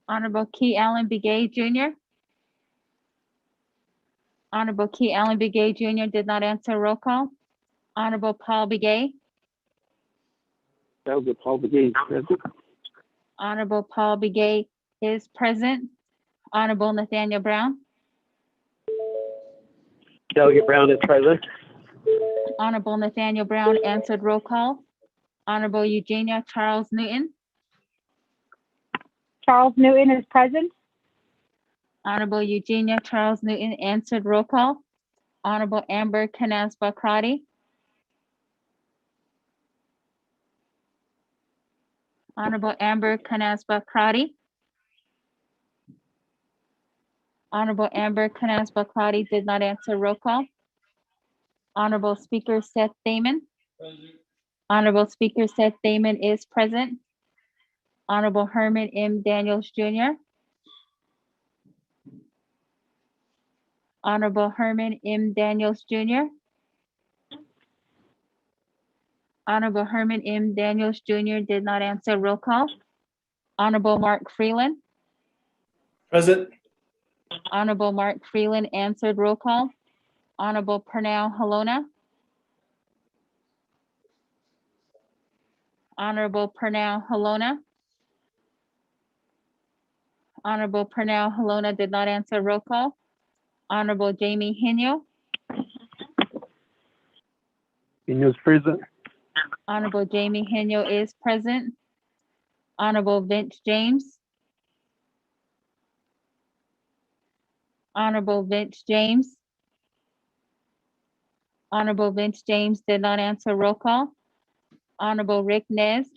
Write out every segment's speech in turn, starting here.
Honorable Key Allen Begay Jr. Honorable Key Allen Begay Jr. did not answer. Roll call. Honorable Paul Begay. Delegate Paul Begay is present. Honorable Paul Begay is present. Honorable Nathaniel Brown. Delegate Brown is present. Honorable Nathaniel Brown answered. Roll call. Honorable Eugenia Charles Newton. Charles Newton is present. Honorable Eugenia Charles Newton answered. Roll call. Honorable Amber Canaspa Crotty. Honorable Amber Canaspa Crotty. Honorable Amber Canaspa Crotty did not answer. Roll call. Honorable Speaker Seth Damon. Honorable Speaker Seth Damon is present. Honorable Herman M. Daniels Jr. Honorable Herman M. Daniels Jr. Honorable Herman M. Daniels Jr. did not answer. Roll call. Honorable Mark Freeland. Present. Honorable Mark Freeland answered. Roll call. Honorable Pernell Halona. Honorable Pernell Halona. Honorable Pernell Halona did not answer. Roll call. Honorable Jamie Henyo. Henyo is present. Honorable Jamie Henyo is present. Honorable Vince James. Honorable Vince James. Honorable Vince James did not answer. Roll call. Honorable Rick Nez.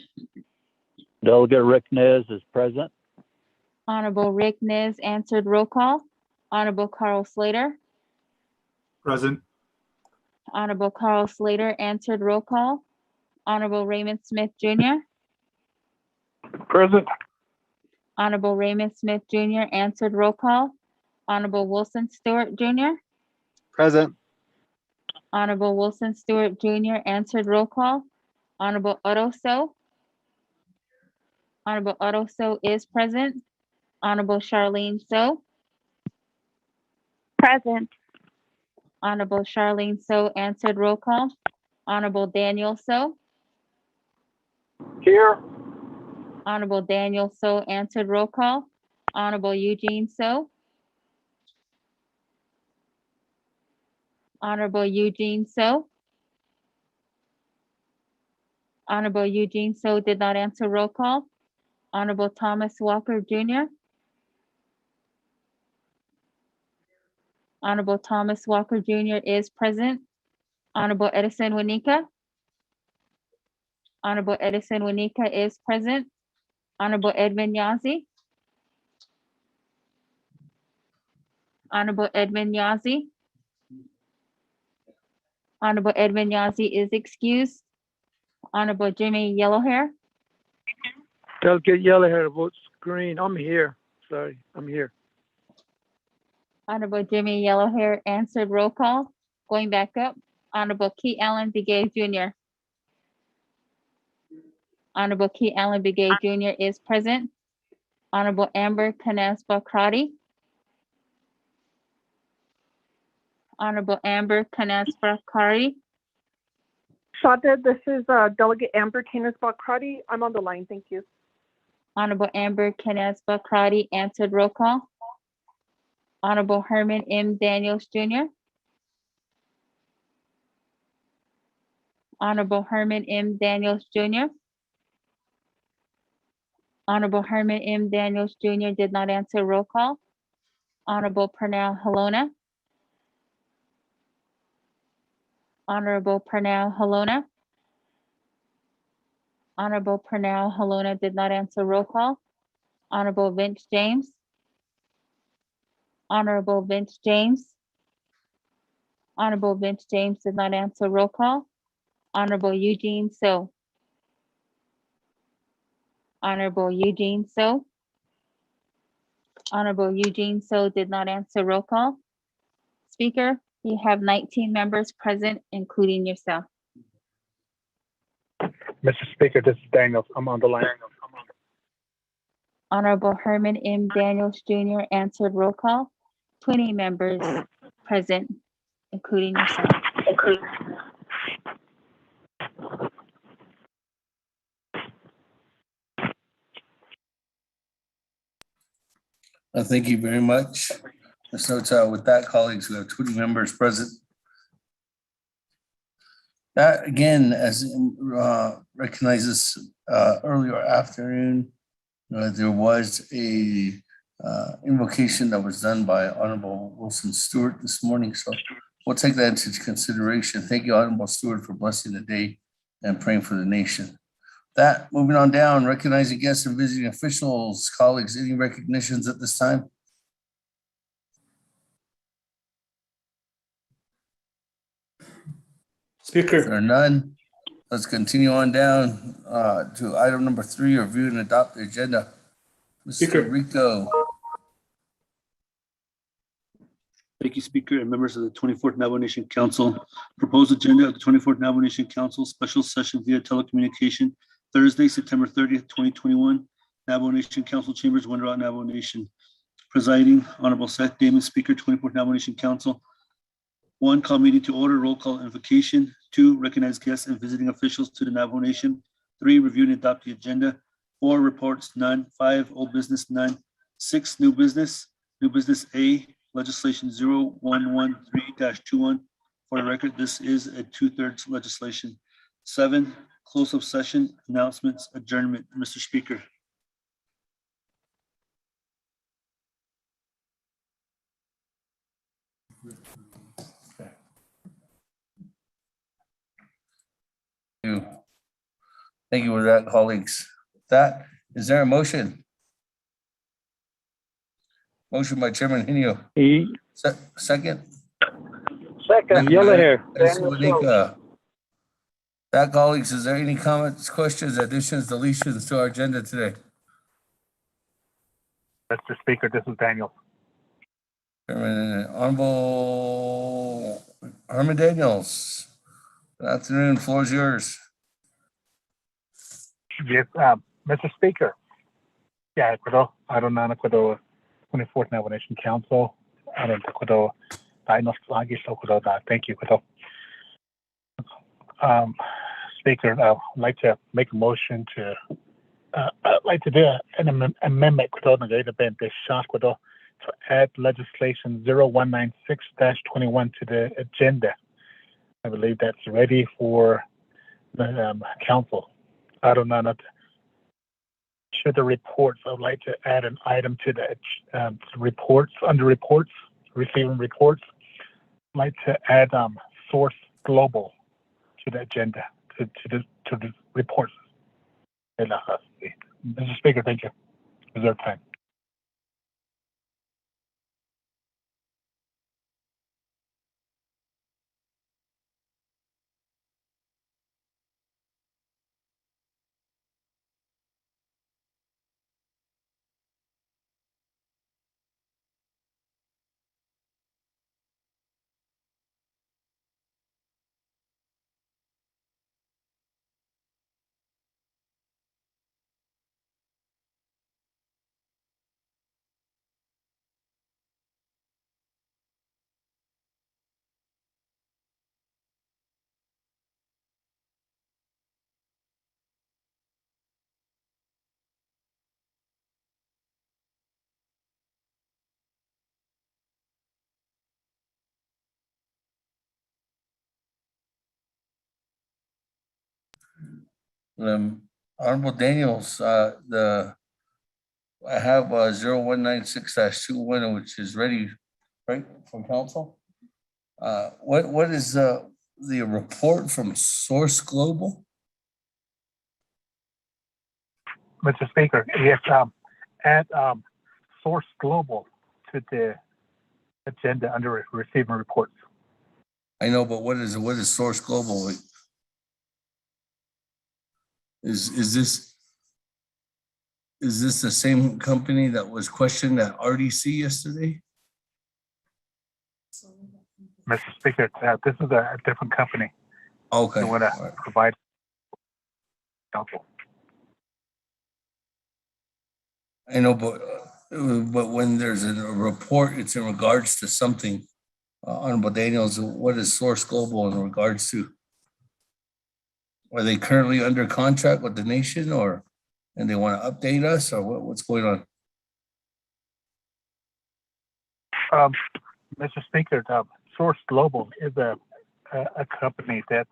Delegate Rick Nez is present. Honorable Rick Nez answered. Roll call. Honorable Carl Slater. Present. Honorable Carl Slater answered. Roll call. Honorable Raymond Smith Jr. Present. Honorable Raymond Smith Jr. answered. Roll call. Honorable Wilson Stewart Jr. Present. Honorable Wilson Stewart Jr. answered. Roll call. Honorable Otto So. Honorable Otto So is present. Honorable Charlene So. Present. Honorable Charlene So answered. Roll call. Honorable Daniel So. Here. Honorable Daniel So answered. Roll call. Honorable Eugene So. Honorable Eugene So. Honorable Eugene So did not answer. Roll call. Honorable Thomas Walker Jr. Honorable Thomas Walker Jr. is present. Honorable Edison Wanika. Honorable Edison Wanika is present. Honorable Edmund Yazi. Honorable Edmund Yazi. Honorable Edmund Yazi is excused. Honorable Jimmy Yellowhair. Delegate Yellowhair votes green. I'm here. Sorry, I'm here. Honorable Jimmy Yellowhair answered. Roll call. Going back up. Honorable Key Allen Begay Jr. Honorable Key Allen Begay Jr. is present. Honorable Amber Canaspa Crotty. Honorable Amber Canaspa Crotty. Shanta, this is Delegate Amber Canis-Bacrati. I'm on the line, thank you. Honorable Amber Canaspa Crotty answered. Roll call. Honorable Herman M. Daniels Jr. Honorable Herman M. Daniels Jr. Honorable Herman M. Daniels Jr. did not answer. Roll call. Honorable Pernell Halona. Honorable Pernell Halona. Honorable Pernell Halona did not answer. Roll call. Honorable Vince James. Honorable Vince James. Honorable Vince James did not answer. Roll call. Honorable Eugene So. Honorable Eugene So. Honorable Eugene So did not answer. Roll call. Speaker, you have 19 members present, including yourself. Mr. Speaker, this is Daniels. I'm on the line. Honorable Herman M. Daniels Jr. answered roll call. 20 members present, including yourself. Thank you very much. So with that, colleagues, we have 20 members present. That again, as recognizes earlier afternoon, there was a invocation that was done by Honorable Wilson Stewart this morning. So we'll take that into consideration. Thank you, Honorable Stewart, for blessing the day and praying for the nation. That, moving on down, recognizing guests and visiting officials, colleagues, any recognitions at this time? Speaker. There are none. Let's continue on down to item number 3, review and adopt the agenda. Speaker. Mr. Rico. Thank you, Speaker, and members of the 24th Navajo Nation Council. Proposed agenda of the 24th Navajo Nation Council special session via telecommunication, Thursday, September 30th, 2021. Navajo Nation Council Chambers, Winter Rock, Navajo Nation. Presiding, Honorable Seth Damon, Speaker, 24th Navajo Nation Council. 1, call meeting to order, roll call invocation. 2, recognize guests and visiting officials to the Navajo Nation. 3, review and adopt the agenda. 4, reports, none. 5, old business, none. 6, new business. New business A, legislation 0113-21. For the record, this is a 2/3 legislation. 7, close of session, announcements, adjournment. Mr. Speaker. Thank you for that, colleagues. Is there a motion? Motion by Chairman Henio. Second? Second, yellow hair. That, colleagues, is there any comments, questions, additions, deletions to our agenda today? Mr. Speaker, this is Daniel. Honorable Herman Daniels. Good afternoon, floor is yours. Yes, Mr. Speaker. Yeah, I don't know, 24th Navajo Nation Council. I don't know, thank you. Speaker, I'd like to make a motion to, I'd like to do an amendment to add legislation 0196-21 to the agenda. I believe that's ready for the council. I don't know. To the reports, I'd like to add an item to the reports, under reports, receiving reports. I'd like to add Source Global to the agenda, to the reports. Mr. Speaker, thank you. Reserve time. Honorable Daniels, I have 0196-21, which is ready, right, from council. What is the report from Source Global? Mr. Speaker, yes, add Source Global to the agenda under receiving reports. I know, but what is Source Global? Is this the same company that was questioned at RDC yesterday? Mr. Speaker, this is a different company. Okay. I want to provide council. I know, but when there's a report, it's in regards to something. Honorable Daniels, what is Source Global in regards to? Are they currently under contract with the nation, or, and they want to update us, or what's going on? Mr. Speaker, Source Global is a company that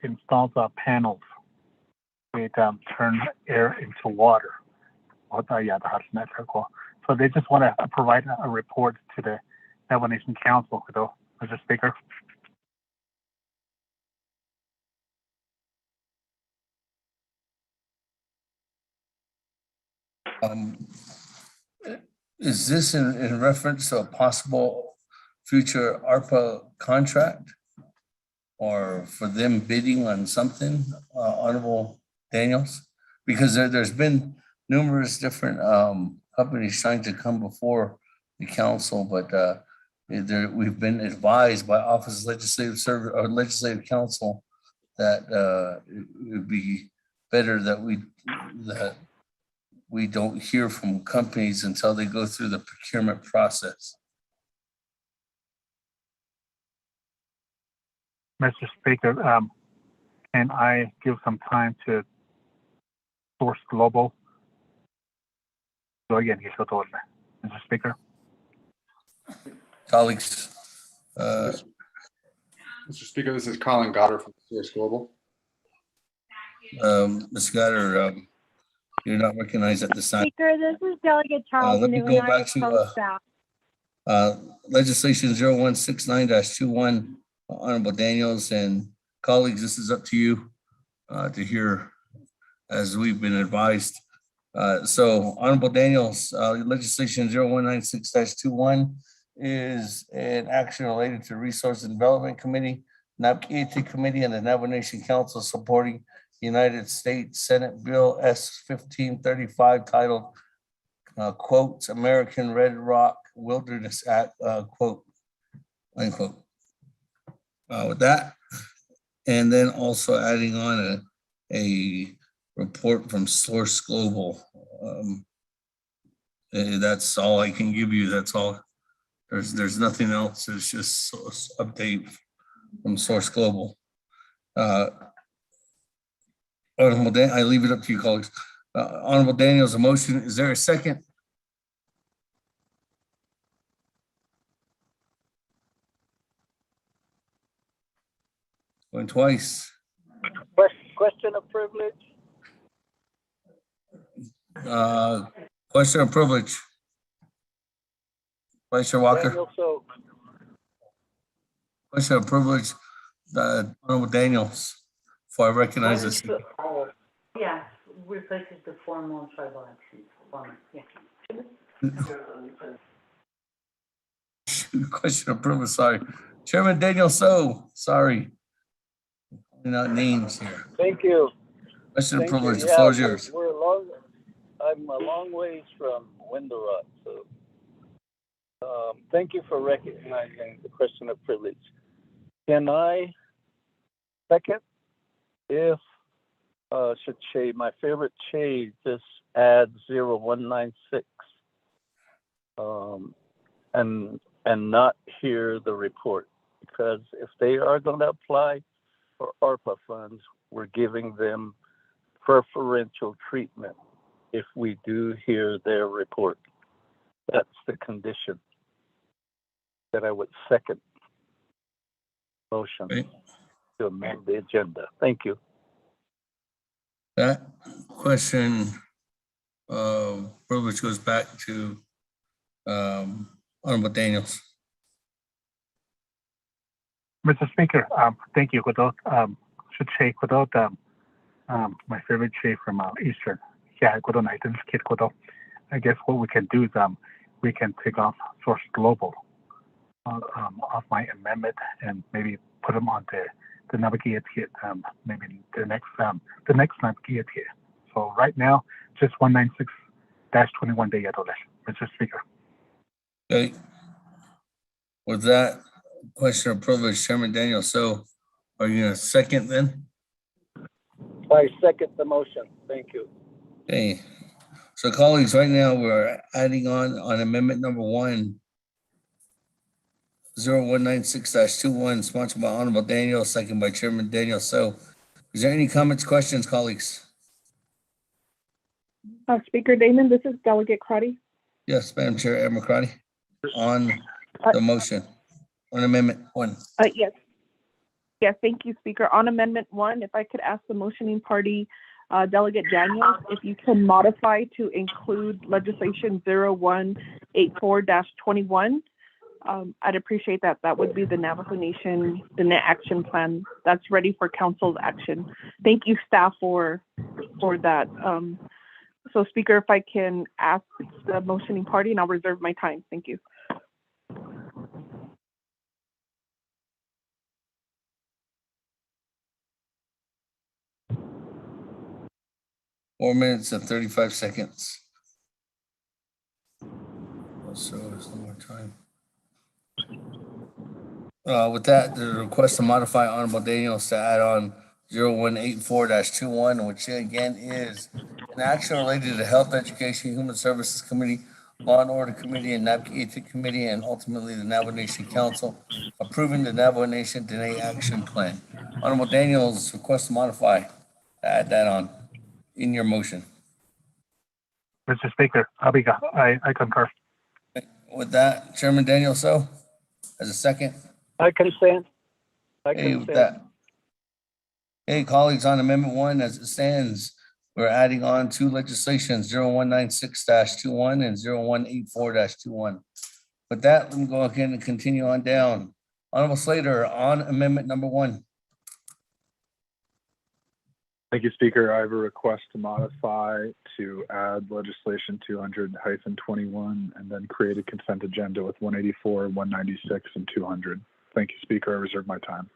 installs panels that turn air into water. So they just want to provide a report to the Navajo Nation Council, Mr. Speaker. Is this in reference to a possible future ARPA contract, or for them bidding on something, Honorable Daniels? Because there's been numerous different companies trying to come before the council, but we've been advised by Office of Legislative Service or Legislative Council that it would be better that we don't hear from companies until they go through the procurement process. Mr. Speaker, can I give some time to Source Global? Mr. Speaker. Colleagues. Mr. Speaker, this is Colin Goddard from Source Global. Ms. Goddard, you're not recognized at this time. Speaker, this is Delegate Charles Let me Newman. go back to legislation 0169-21, Honorable Daniels and colleagues, this is up to you to hear as we've been advised. So Honorable Daniels, legislation 0196-21 is an action related to Resource and Development Committee, NAPKT Committee, and the Navajo Nation Council supporting United States Senate Bill S-1535 titled quotes, American Red Rock Wilderness Act, quote, unquote. With that, and then also adding on a report from Source Global. That's all I can give you. That's all. There's nothing else. It's just update from Source Global. Honorable Dan, I leave it up to you, colleagues. Honorable Daniels, a motion. Is there a second? Going twice. Question of privilege. Question of privilege. Vice Chair Walker. Daniel, so Question of privilege. Honorable Daniels. Before I recognize this. Yeah, replaces the formal tribal actions. Former, yeah. Question of privilege. Sorry, Chairman Daniel. So sorry. Not names here. thank you. Question of Thank you. privilege. The Yeah, floor is yours. I'm a long ways from Window Rock, so thank you for recognizing the question of privilege. Can I second, if should say my favorite shade, just add 0196 and not hear the report, because if they are going to apply for ARPA funds, we're giving them preferential treatment if we do hear their report. That's the condition that I would second motion Okay. to amend the agenda. Thank you. That question privilege goes back to Honorable Daniels. Mr. Speaker, thank you. Should say my favorite shade from Eastern. Yeah, I guess what we can do is we can take off Source Global off my amendment and maybe put them on the Navajo maybe the next Navajo. So right now, just 196-21 day Mr. Speaker. Okay. With that question of privilege, Chairman Daniel, so are you gonna second then? I second the motion. Thank you. Okay. So colleagues, right now we're adding on amendment number 0196-21, sponsored by Honorable Daniel, second by Chairman Daniel. So is there any comments, questions, colleagues? Speaker Damon, this is Delegate Crotty. Yes, Madam Chair, Amrocrati, on the motion, on amendment 1. Yes. Yes, thank you, Speaker. On Amendment 1, if I could ask the motioning party, Delegate Daniels, if you can modify to include legislation 0184-21. I'd appreciate that. That would be the Navajo Nation, the net action plan that's ready for council's action. Thank you, staff, for that. So, Speaker, if I can ask the motioning party, and I'll reserve my time. Thank you. Four minutes and 35 seconds. So there's no more time. With that, the request to modify Honorable Daniels to add on 0184-21, which again is an action related to Health, Education, Human Services Committee, Law and Order Committee, and NAPC Committee, and ultimately the Navajo Nation Council, approving the Navajo Nation Dene Action Plan. Honorable Daniels request to modify, to add that on in your motion. Mr. Speaker, Abiga, I concur. With that, Chairman Daniel, so as a second. I consent. Hey, with that. Hey, colleagues, on Amendment 1, as it stands, we're adding on two legislations, 0196-21 and 0184-21. With that, let me go ahead and continue on down. Honorable Slater, on Amendment number 1. Thank you, Speaker. I have a request to modify to add legislation 200-21 and then create a consent agenda with 184, 196, and 200. Thank you, Speaker. I reserve my time.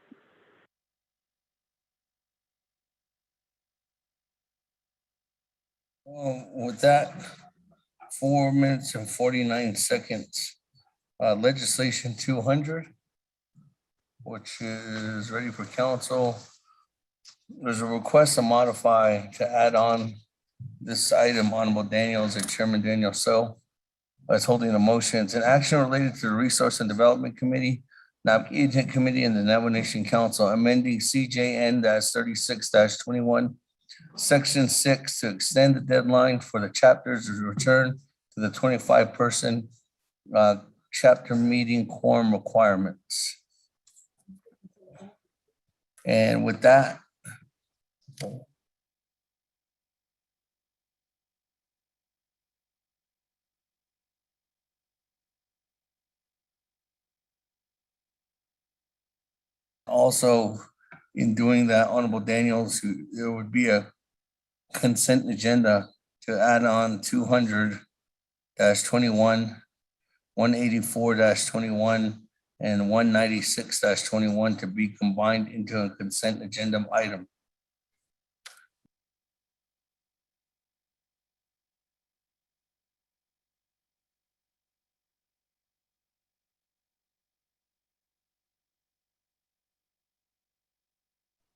With that, 4 minutes and 49 seconds. Legislation 200, which is ready for council. There's a request to modify to add on this item, Honorable Daniels and Chairman Daniel So is holding a motion. It's an action related to the Resource and Development Committee, NAPC Agent Committee, and the Navajo Nation Council, amending CJN-36-21, Section 6 to extend the deadline for the chapters to return to the 25-person chapter meeting quorum requirements. And with that, also in doing that, Honorable Daniels, there would be a consent agenda to add on 200-21, 184-21, and 196-21 to be combined into a consent agenda item.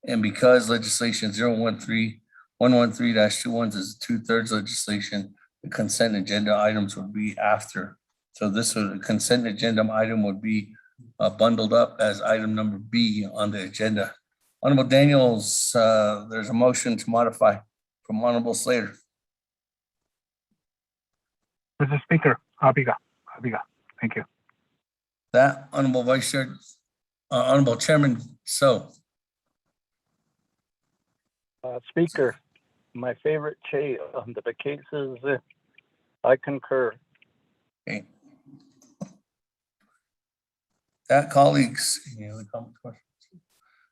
And because legislation 113-21 is 2/3 legislation, the consent agenda items would be after. So this would, a consent agenda item would be bundled up as item number B on the agenda. Honorable Daniels, there's a motion to modify from Honorable Slater. Mr. Speaker, Abiga, thank you. That Honorable Vice Chair, Honorable Chairman So. Speaker, my favorite Che on the cases, I concur. Okay. That, colleagues, I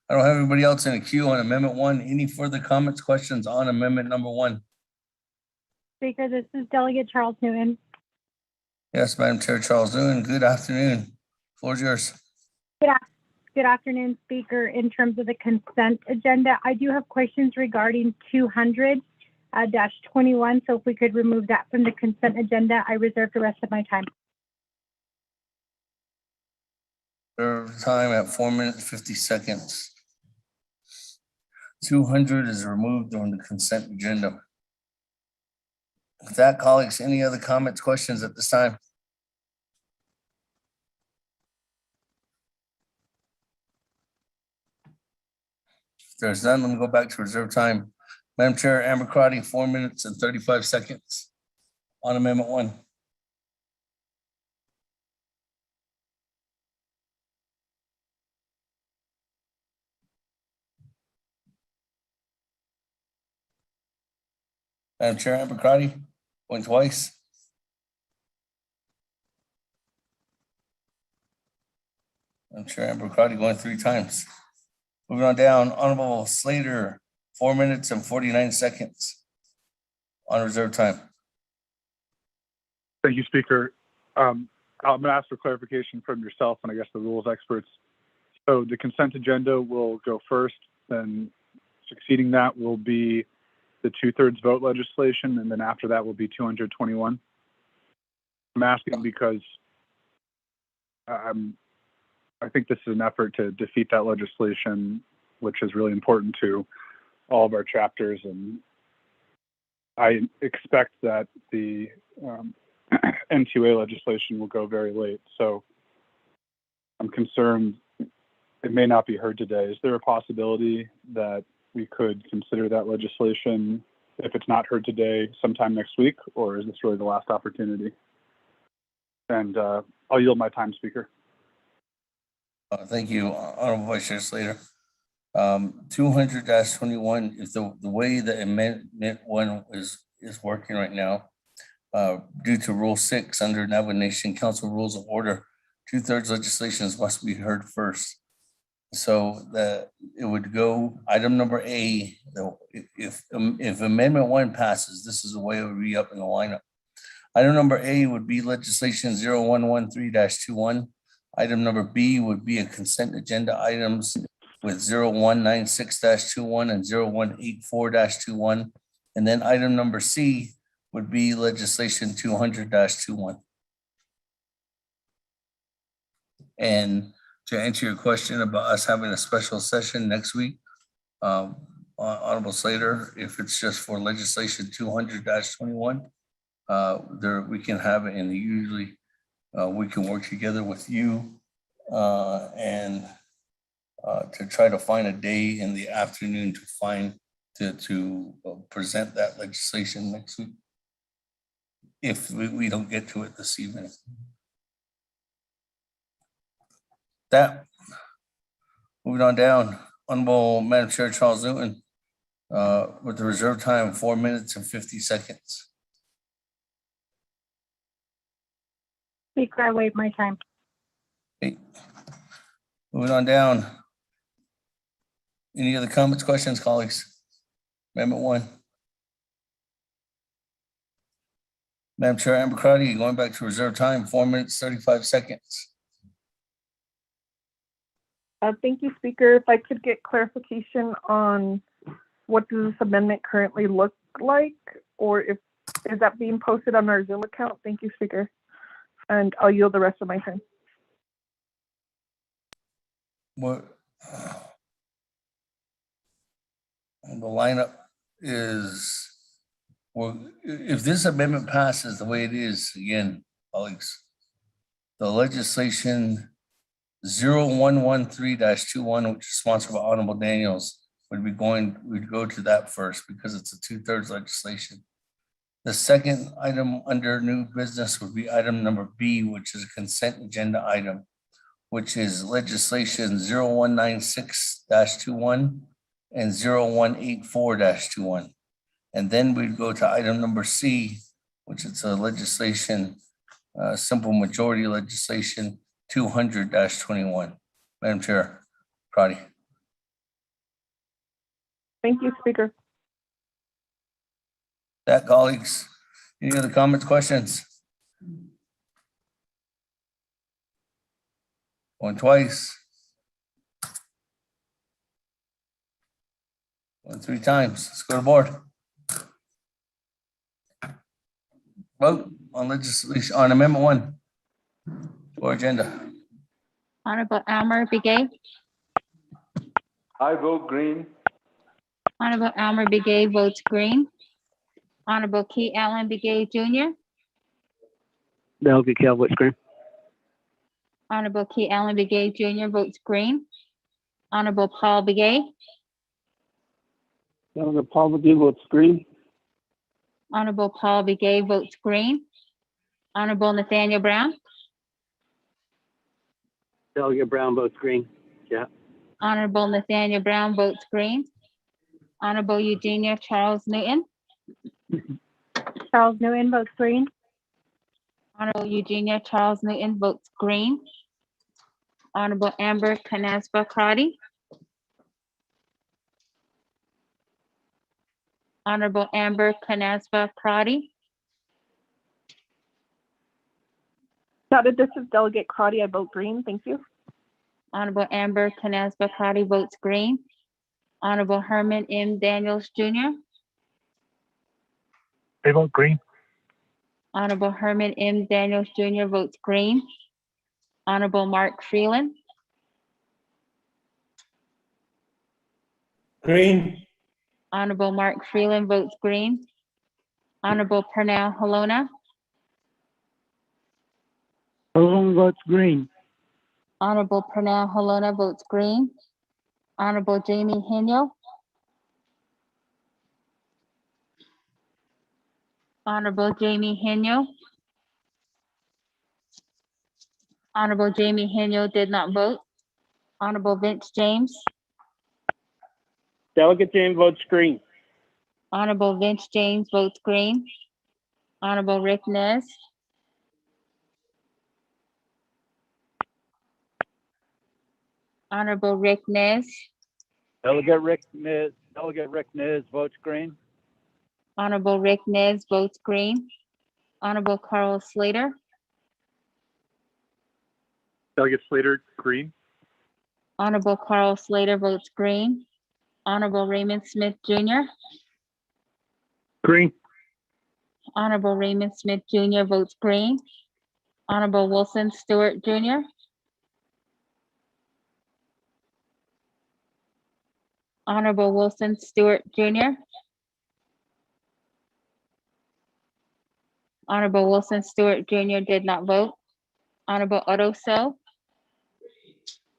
don't have anybody else in the queue on Amendment 1. Any further comments, questions on Amendment number 1? Speaker, this is Delegate Charles Newton. Yes, Madam Chair, Charles Newton. Good afternoon. Floor is yours. Good afternoon, Speaker. In terms of the consent agenda, I do have questions regarding 200-21. So if we could remove that from the consent agenda, I reserve the rest of my time. Time at 4 minutes, 50 seconds. 200 is removed on the consent agenda. With that, colleagues, any other comments, questions at this time? If there's none, let me go back to reserve time. Madam Chair, Amber Crotty, 4 minutes and 35 seconds on Amendment 1. Madam Chair, Amber Crotty, going twice. Madam Chair, Amber Crotty going 3 times. Moving on down, Honorable Slater, 4 minutes and 49 seconds on reserve time. Thank you, Speaker. I'm going to ask for clarification from yourself and I guess the rules experts. So the consent agenda will go first, then succeeding that will be the 2/3 vote legislation, and then after that will be 221. I'm asking because I think this is an effort to defeat that legislation, which is really important to all of our chapters. And I expect that the N2A legislation will go very late. So I'm concerned it may not be heard today. Is there a possibility that we could consider that legislation, if it's not heard today, sometime next week, or is this really the last opportunity? And I'll yield my time, Speaker. Thank you, Honorable Vice Chair Slater. 200-21, if the way the Amendment 1 is working right now, due to Rule 6 under Navajo Nation Council Rules of Order, 2/3 legislations must be heard first. So it would go item number A. If Amendment 1 passes, this is the way it would be up in the lineup. Item number A would be legislation 0113-21. Item number B would be a consent agenda items with 0196-21 and 0184-21. And then item number C would be legislation 200-21. And to answer your question about us having a special session next week, Honorable Slater, if it's just for legislation 200-21, there we can have it, and usually we can work together with you and to try to find a day in the afternoon to present that legislation next week, if we don't get to it this evening. That, moving on down, Honorable Madam Chair Charles Newton, with the reserve time 4 minutes and 50 seconds. Speaker, I waive my time. Okay. Moving on down. Any other comments, questions, colleagues? Amendment 1. Madam Chair Amber Crotty, going back to reserve time, 4 minutes, 35 seconds. Thank you, Speaker. If I could get clarification on what does this amendment currently look like, or is that being posted on our Zoom account? Thank you, Speaker. And I'll yield the rest of my time. What the lineup is, well, if this amendment passes the way it is, again, colleagues, the legislation 0113-21, which is sponsored by Honorable Daniels, we'd go to that first because it's a 2/3 legislation. The second item under new business would be item number B, which is a consent agenda item, which is legislation 0196-21 and 0184-21. And then we'd go to item number C, which is a legislation, simple majority legislation 200-21. Madam Chair, Crotty. Thank you, Speaker. That, colleagues, any other comments, questions? Going twice. Going 3 times. Let's go to board. Vote on legislation on Amendment 1 for agenda. Honorable Almer Begay. I vote green. Honorable Almer Begay votes green. Honorable Key Allen Begay Jr., Delegate Kell votes green. Honorable Key Allen Begay Jr. votes green. Honorable Paul Begay, Delegate Paul McGee votes green. Honorable Paul Begay votes green. Honorable Nathaniel Brown, Delegate Brown votes green. Yeah. Honorable Nathaniel Brown votes green. Honorable Eugenia Charles Newton, Charles Newton votes green. Honorable Eugenia Charles Newton votes green. Honorable Amber Canasba Crotty, Honorable Amber Canasba Crotty, This is Delegate Crotty. I vote green. Thank you. Honorable Amber Canasba Crotty votes green. Honorable Herman M. Daniels Jr., I vote green. Honorable Herman M. Daniels Jr. votes green. Honorable Mark Freeland, Green. Honorable Mark Freeland votes green. Honorable Pernell Halona, Malone votes green. Honorable Pernell Halona votes green. Honorable Jamie Henyo, Honorable Jamie Henyo, Honorable Jamie Henyo did not vote. Honorable Vince James, Delegate James votes green. Honorable Vince James votes green. Honorable Rick Nez, Honorable Rick Nez, Delegate Rick Nez votes green. Honorable Rick Nez votes green. Honorable Carl Slater, Delegate Slater, green. Honorable Carl Slater votes green. Honorable Raymond Smith Jr., Green. Honorable Raymond Smith Jr. votes green. Honorable Wilson Stewart Jr., Honorable Wilson Stewart Jr., Honorable Wilson Stewart Jr. did not vote. Honorable Otto So,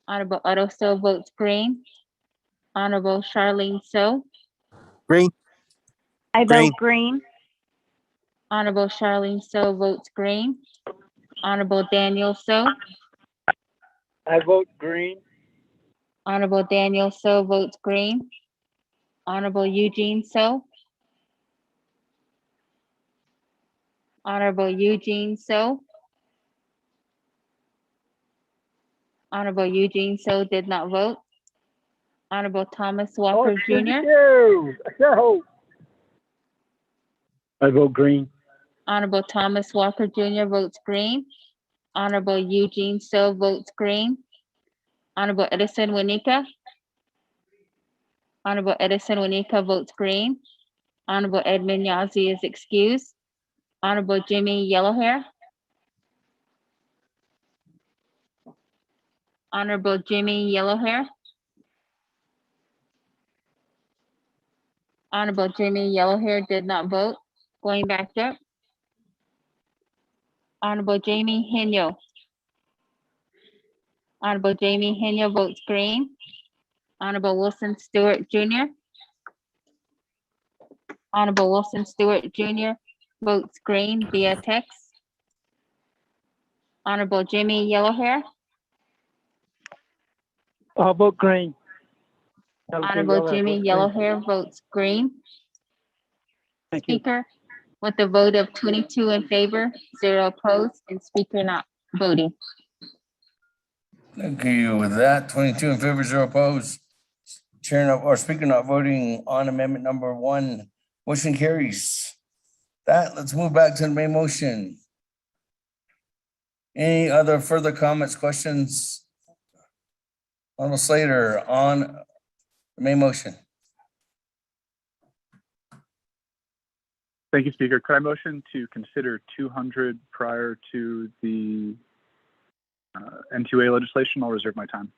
Honorable Otto So votes green. Honorable Charlene So, Green. I Green. vote green. Honorable Charlene So votes green. Honorable Daniel So, I vote green. Honorable Daniel So votes green. Honorable Eugene So, Honorable Eugene So, Honorable Eugene So did not vote. Honorable Thomas Walker Jr., I vote green. Honorable Thomas Walker Jr. votes green. Honorable Eugene So votes green. Honorable Edison Wanika, Honorable Edison Wanika votes green. Honorable Edmund Yazzie is excused. Honorable Jimmy Yellowhair, Honorable Jimmy Yellowhair, Honorable Jimmy Yellowhair did not vote. Going back up. Honorable Jamie Henyo, Honorable Jamie Henyo votes green. Honorable Wilson Stewart Jr., Honorable Wilson Stewart Jr. votes green via text. Honorable Jimmy Yellowhair, I'll vote green. Honorable Jimmy Yellowhair votes green. Thank you. Speaker, with a vote of 22 in favor, 0 opposed, and speaker not voting. Thank you. With that, 22 in favor, 0 opposed. Chair not, or speaker not voting on amendment number 1, motion carries. That, let's move back to the main motion. Any other further comments, questions? Honorable Slater on the main motion. Thank you, Speaker. Could I motion to consider 200 prior to the N2A legislation? I'll reserve my time.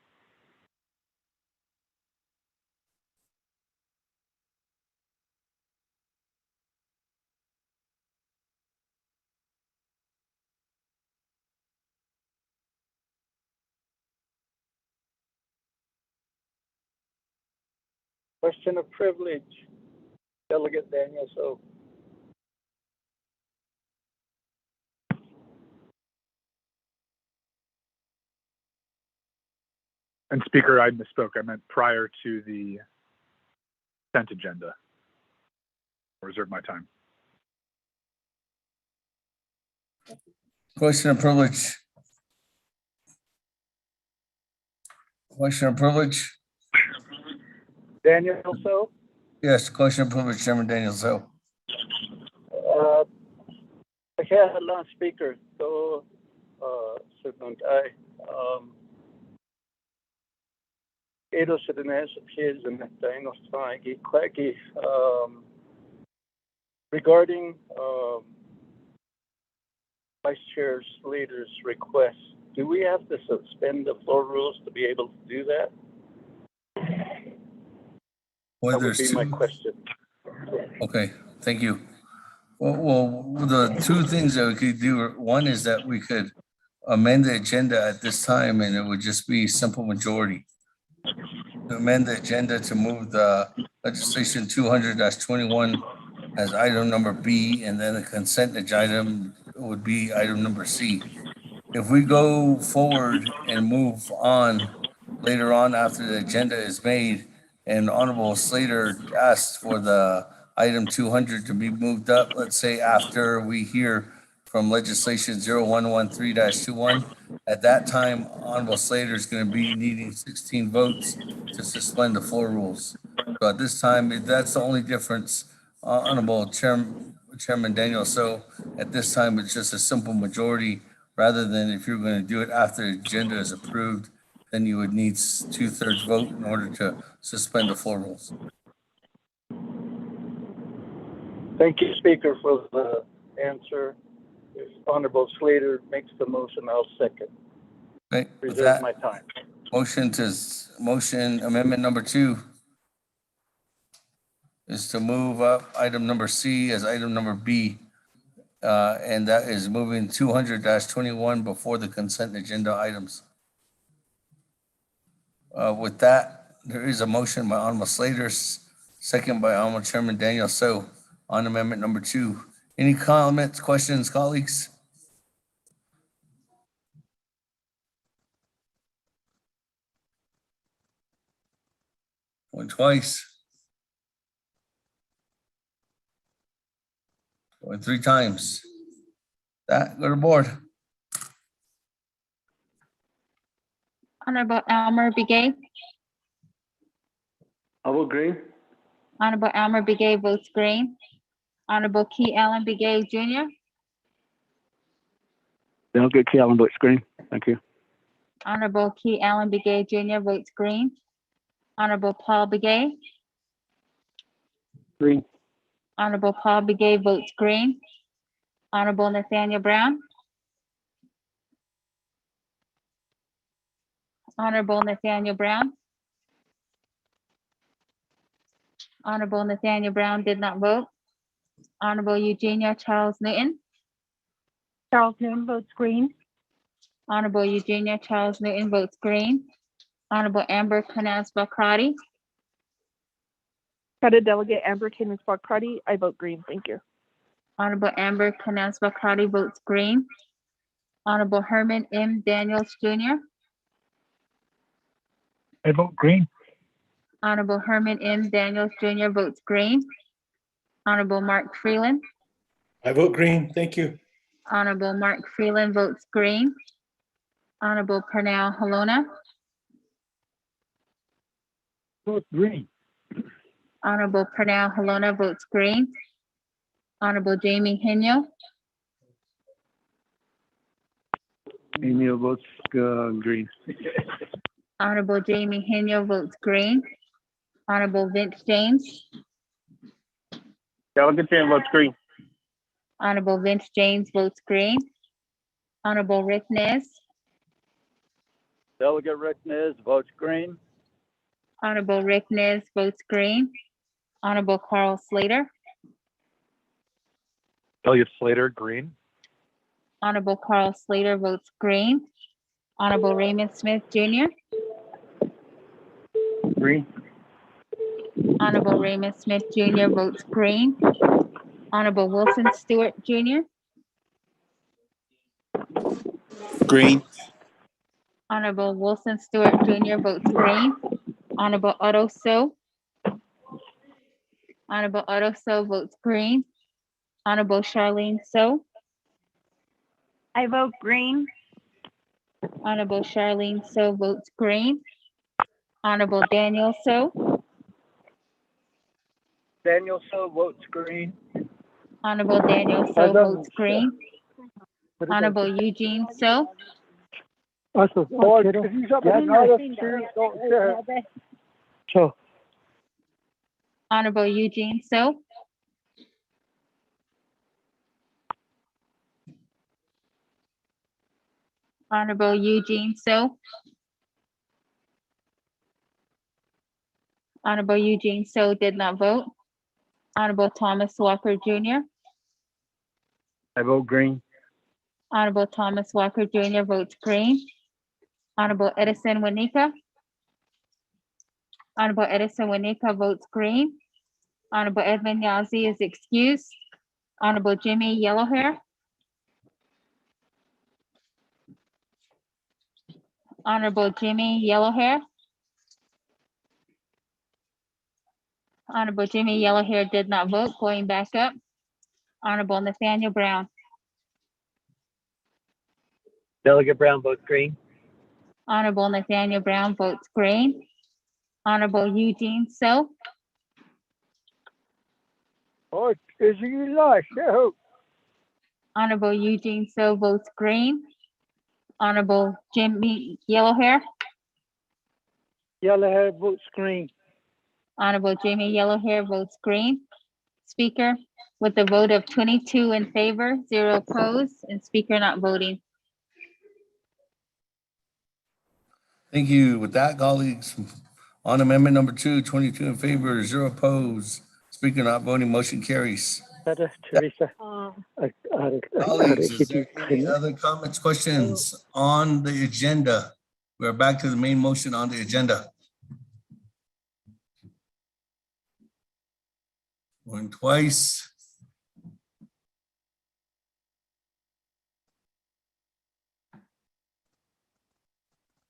Question of privilege. Delegate Daniel So. And Speaker, I misspoke. I meant prior to the consent agenda. I'll reserve my time. Question of privilege. Question of privilege. Daniel So. Yes, question of privilege, Chairman Daniel So. Kaya lang Speaker. So, Sunod ay, Edo sa Dines appears in the Daniel Strike, regarding Vice Chair Slater's request, do we have to suspend the floor rules to be able to do that? Well, That would be my question. Okay, thank you. Well, the two things that we could do, one is that we could amend the agenda at this time, and it would just be simple majority. To amend the agenda to move the legislation 200-21 as item number B, and then the consent item would be item number C. If we go forward and move on later on after the agenda is made, and Honorable Slater asked for the item 200 to be moved up, let's say after we hear from legislation 0113-21, at that time, Honorable Slater is going to be needing 16 votes to suspend the floor rules. So at this time, that's the only difference, Honorable Chairman Daniel. So at this time, it's just a simple majority, rather than if you're going to do it after the agenda is approved, then you would need 2/3 vote in order to suspend the floor rules. Thank you, Speaker, for the answer. If Honorable Slater makes the motion, I'll second. Okay, with Reserve that, my time. motion amendment number 2 is to move up item number C as item number B. And that is moving 200-21 before the consent agenda items. With that, there is a motion by Honorable Slater, second by Honorable Chairman Daniel So on amendment number 2. Any comments, questions, colleagues? Going twice. Going 3 times. That, go to board. Honorable Elmer Begay. I will agree. Honorable Elmer Begay votes green. Honorable Key Allen Begay Jr. Delegate Key Allen votes green. Thank you. Honorable Key Allen Begay Jr. votes green. Honorable Paul Begay. Green. Honorable Paul Begay votes green. Honorable Nathaniel Brown. Honorable Nathaniel Brown. Honorable Nathaniel Brown did not vote. Honorable Eugenia Charles Newton. Charles Newton votes green. Honorable Eugenia Charles Newton votes green. Honorable Amber Canasba Crotty. Credit Delegate Amber Cannon Crotty, I vote green. Thank you. Honorable Amber Canasba Crotty votes green. Honorable Herman M. Daniels Jr. I vote green. Honorable Herman M. Daniels Jr. votes green. Honorable Mark Freeland. I vote green. Thank you. Honorable Mark Freeland votes green. Honorable Pernell Halona. Vote green. Honorable Pernell Halona votes green. Honorable Jamie Henyo. Amy votes green. Honorable Jamie Henyo votes green. Honorable Vince James. Delegate Chan votes green. Honorable Vince James votes green. Honorable Rick Nez. Delegate Rick Nez votes green. Honorable Rick Nez votes green. Honorable Carl Slater. Delegate Slater, green. Honorable Carl Slater votes green. Honorable Raymond Smith Jr. Green. Honorable Raymond Smith Jr. votes green. Honorable Wilson Stewart Jr. Green. Honorable Wilson Stewart Jr. votes green. Honorable Otto So. Honorable Otto So votes green. Honorable Charlene So. I vote green. Honorable Charlene So votes green. Honorable Daniel So. Daniel So votes green. Honorable Daniel So votes green. Honorable Eugene So. Awesome. Oh, So, Honorable Eugene So. Honorable Eugene So. Honorable Eugene So did not vote. Honorable Thomas Walker Jr. I vote green. Honorable Thomas Walker Jr. votes green. Honorable Edison Wanika. Honorable Edison Wanika votes green. Honorable Edmund Yazzie is excused. Honorable Jimmy Yellowhair. Honorable Jimmy Yellowhair. Honorable Jimmy Yellowhair did not vote. Going back up. Honorable Nathaniel Brown. Delegate Brown votes green. Honorable Nathaniel Brown votes green. Honorable Eugene So. Oh, is you like? Honorable Eugene So votes green. Honorable Jimmy Yellowhair. Yellowhead votes green. Honorable Jimmy Yellowhair votes green. Speaker, with a vote of 22 in favor, 0 opposed, and Speaker not voting. Thank you. With that, colleagues, on amendment number 2, 22 in favor, 0 opposed, speaker not voting, motion carries. Teresa. Colleagues, is there any other comments, questions on the agenda? We're back to the main motion on the agenda. Going twice.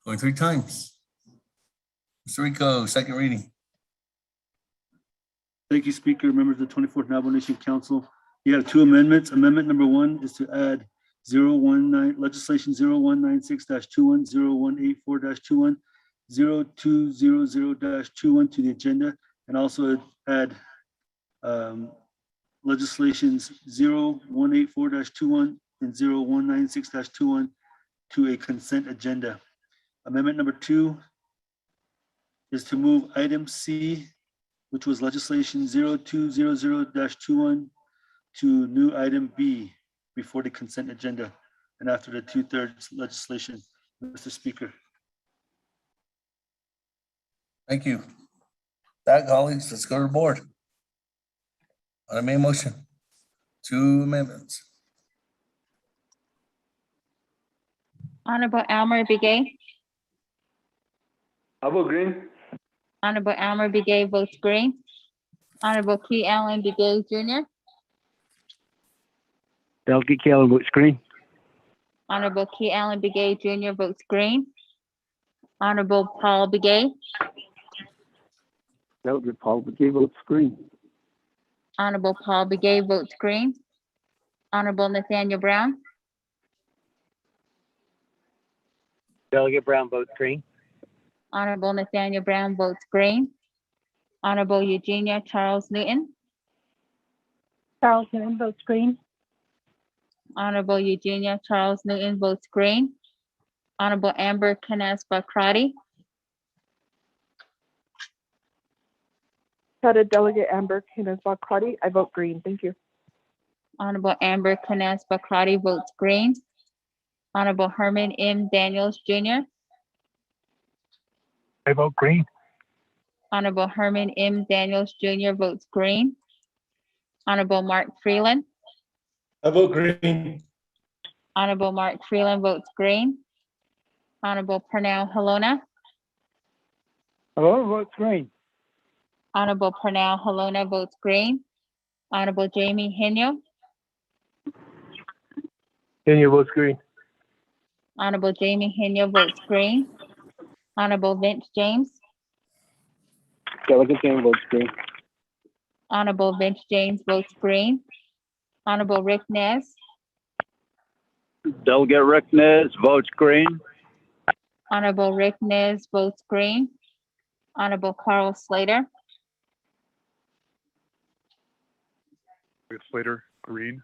Going 3 times. Mr. Rico, second reading. Thank you, Speaker, members of the 24th Navajo Nation Council. You have 2 amendments. Amendment number 1 is to add legislation 0196-21, 0184-21, 0200-21 to the agenda, and also add legislations 0184-21 and 0196-21 to a consent agenda. Amendment number 2 is to move item C, which was legislation 0200-21 to new item B before the consent agenda and after the 2/3 legislation. Mr. Speaker. Thank you. That, colleagues, let's go to the board. On the main motion, 2 amendments. Honorable Almer Begay. I vote green. Honorable Almer Begay votes green. Honorable Key Allen Begay Jr. Delegate Kellen votes green. Honorable Key Allen Begay Jr. votes green. Honorable Paul Begay. Delegate Paul McGee votes green. Honorable Paul Begay votes green. Honorable Nathaniel Brown. Delegate Brown votes green. Honorable Nathaniel Brown votes green. Honorable Eugenia Charles Newton. Charles Newton votes green. Honorable Eugenia Charles Newton votes green. Honorable Amber Canespa Crotty. Delegate Amber Kinesba Crotty, I vote green. Thank you. Honorable Amber Canespa Crotty votes green. Honorable Herman M. Daniels Jr. I vote green. Honorable Herman M. Daniels Jr. votes green. Honorable Mark Freeland. I vote green. Honorable Mark Freeland votes green. Honorable Pernell Helona. Hello votes green. Honorable Pernell Halona votes green. Honorable Jamie Henyo. Henry votes green. Honorable Jamie Henyo votes green. Honorable Vince James. Delegate James votes green. Honorable Vince James votes green. Honorable Rick Nez. Delegate Rick Nez votes green. Honorable Rick Nez votes green. Honorable Carl Slater. Slater, green.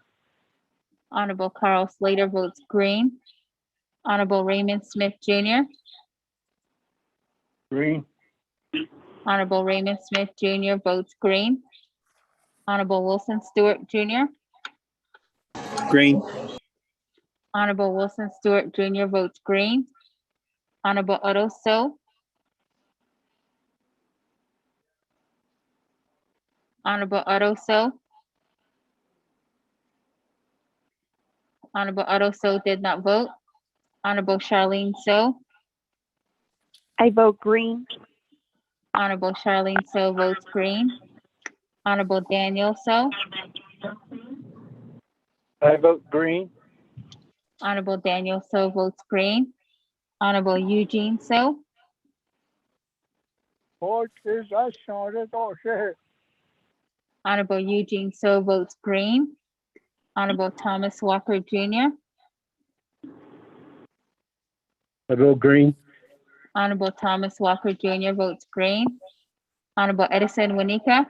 Honorable Carl Slater votes green. Honorable Raymond Smith Jr. Green. Honorable Raymond Smith Jr. votes green. Honorable Wilson Stewart Jr. Green. Honorable Wilson Stewart Jr. votes green. Honorable Otto So. Honorable Otto So. Honorable Otto So did not vote. Honorable Charlene So. I vote green. Honorable Charlene So votes green. Honorable Daniel So. I vote green. Honorable Daniel So votes green. Honorable Eugene So. Honorable Eugene So votes green. Honorable Thomas Walker Jr. I vote green. Honorable Thomas Walker Jr. votes green. Honorable Edison Wanika.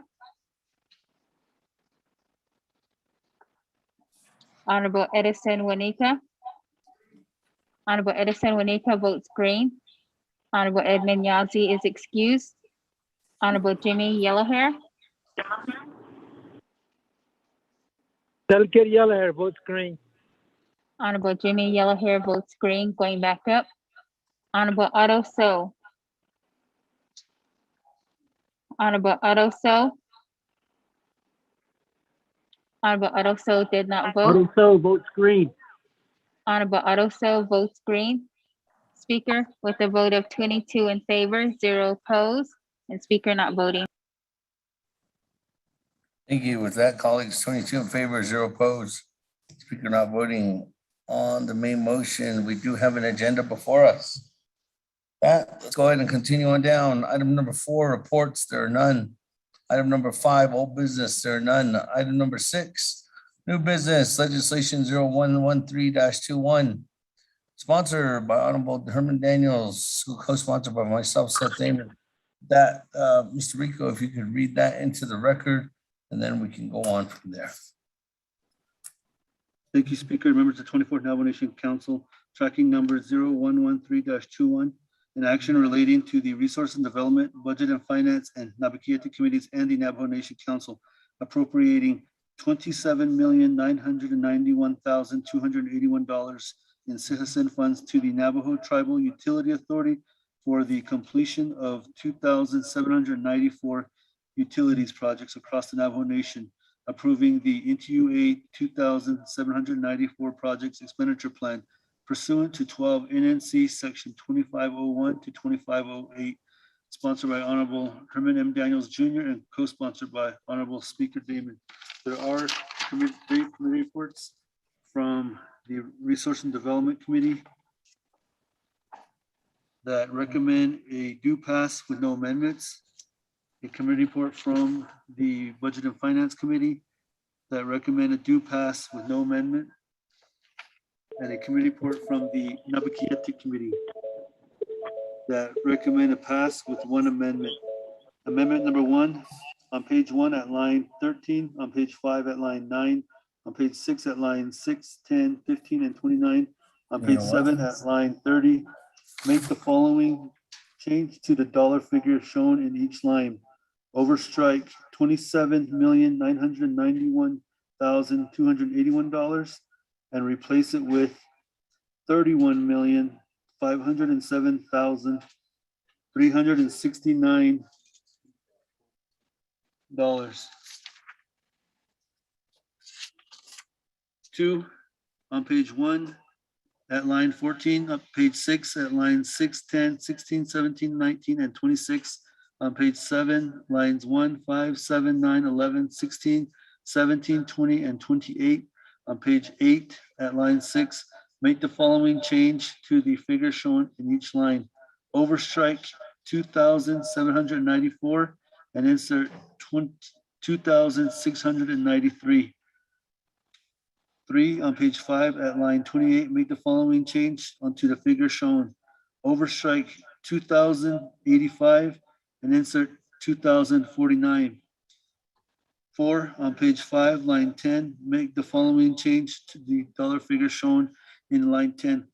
Honorable Edison Wanika. Honorable Edison Wanika votes green. Honorable Edmund Yazzie is excused. Honorable Jimmy Yellowhair. Delegate Yellowhair votes green. Honorable Jimmy Yellowhair votes green. Going back up. Honorable Otto So. Honorable Otto So. Honorable Otto So did not vote. Otto So votes green. Honorable Otto So votes green. Speaker, with a vote of 22 in favor, 0 opposed, and Speaker not voting. Thank you. With that, colleagues, 22 in favor, 0 opposed. Speaker not voting on the main motion. We do have an agenda before us. Let's go ahead and continue on down. Item number 4, reports, there are none. Item number 5, old business, there are none. Item number 6, new business, legislation 0113-21. Sponsored by Honorable Herman Daniels, co-sponsored by myself, Seth Damon. That, Mr. Rico, if you could read that into the record, and then we can go on from there. Thank you, Speaker. Members of the 24th Navajo Nation Council, tracking number 0113-21, an action relating to the Resource and Development, Budget and Finance, and Nabaquiete Committees and the Navajo Nation Council appropriating $27,991,281 in citizen funds to the Navajo Tribal Utility Authority for the completion of 2,794 utilities projects across the Navajo Nation, approving the NTUA 2,794 projects expenditure plan pursuant to 12 NNC section 2501 to 2508, sponsored by Honorable Herman M. Daniels Jr. and co-sponsored by Honorable Speaker Damon. There are committee reports from the Resource and Development Committee that recommend a due pass with no amendments. A committee report from the Budget and Finance Committee that recommend a due pass with no amendment. And a committee report from the Nabaquiete Committee that recommend a pass with one amendment. Amendment number 1 on page 1 at line 13, on page 5 at line 9, on page 6 at line 6, 10, 15, and 29, on page 7 at line 30. Make the following change to the dollar figure shown in each line. Overstrike $27,991,281 and replace it with $31,507,369. 2 on page 1 at line 14, page 6 at line 6, 10, 16, 17, 19, and 26, on page 7, lines 1, 5, 7, 9, 11, 16, 17, 20, and 28. On page 8 at line 6, make the following change to the figure shown in each line. Overstrike 2,794 and insert 2,693. 3 on page 5 at line 28, make the following change onto the figure shown. Overstrike 2,085 and insert 2,049. 4 on page 5, line 10, make the following change to the dollar figure shown in line 10.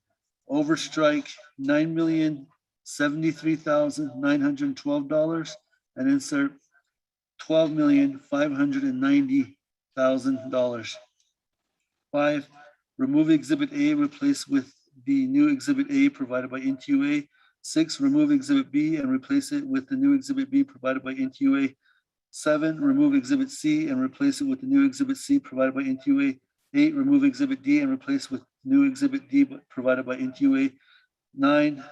Overstrike $9,073,912 and insert $12,590,000. 5, remove Exhibit A, replace with the new Exhibit A provided by NTUA. 6, remove Exhibit B and replace it with the new Exhibit B provided by NTUA. 7, remove Exhibit C and replace it with the new Exhibit C provided by NTUA. 8, remove Exhibit D and replace with new Exhibit D provided by NTUA. 9,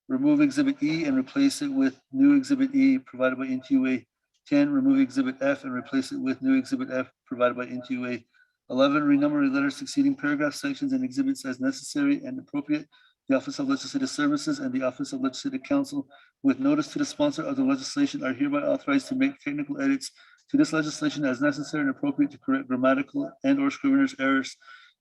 remove Exhibit E and replace it with new Exhibit E provided by NTUA. 10, remove Exhibit F and replace it with new Exhibit F provided by NTUA. 11, renumber the letters succeeding paragraphs, sections, and exhibits as necessary and appropriate. The Office of Legislative Services and the Office of Legislative Counsel, with notice to the sponsor of the legislation, are hereby authorized to make technical edits to this legislation as necessary and appropriate to correct grammatical and/or scrivener's errors,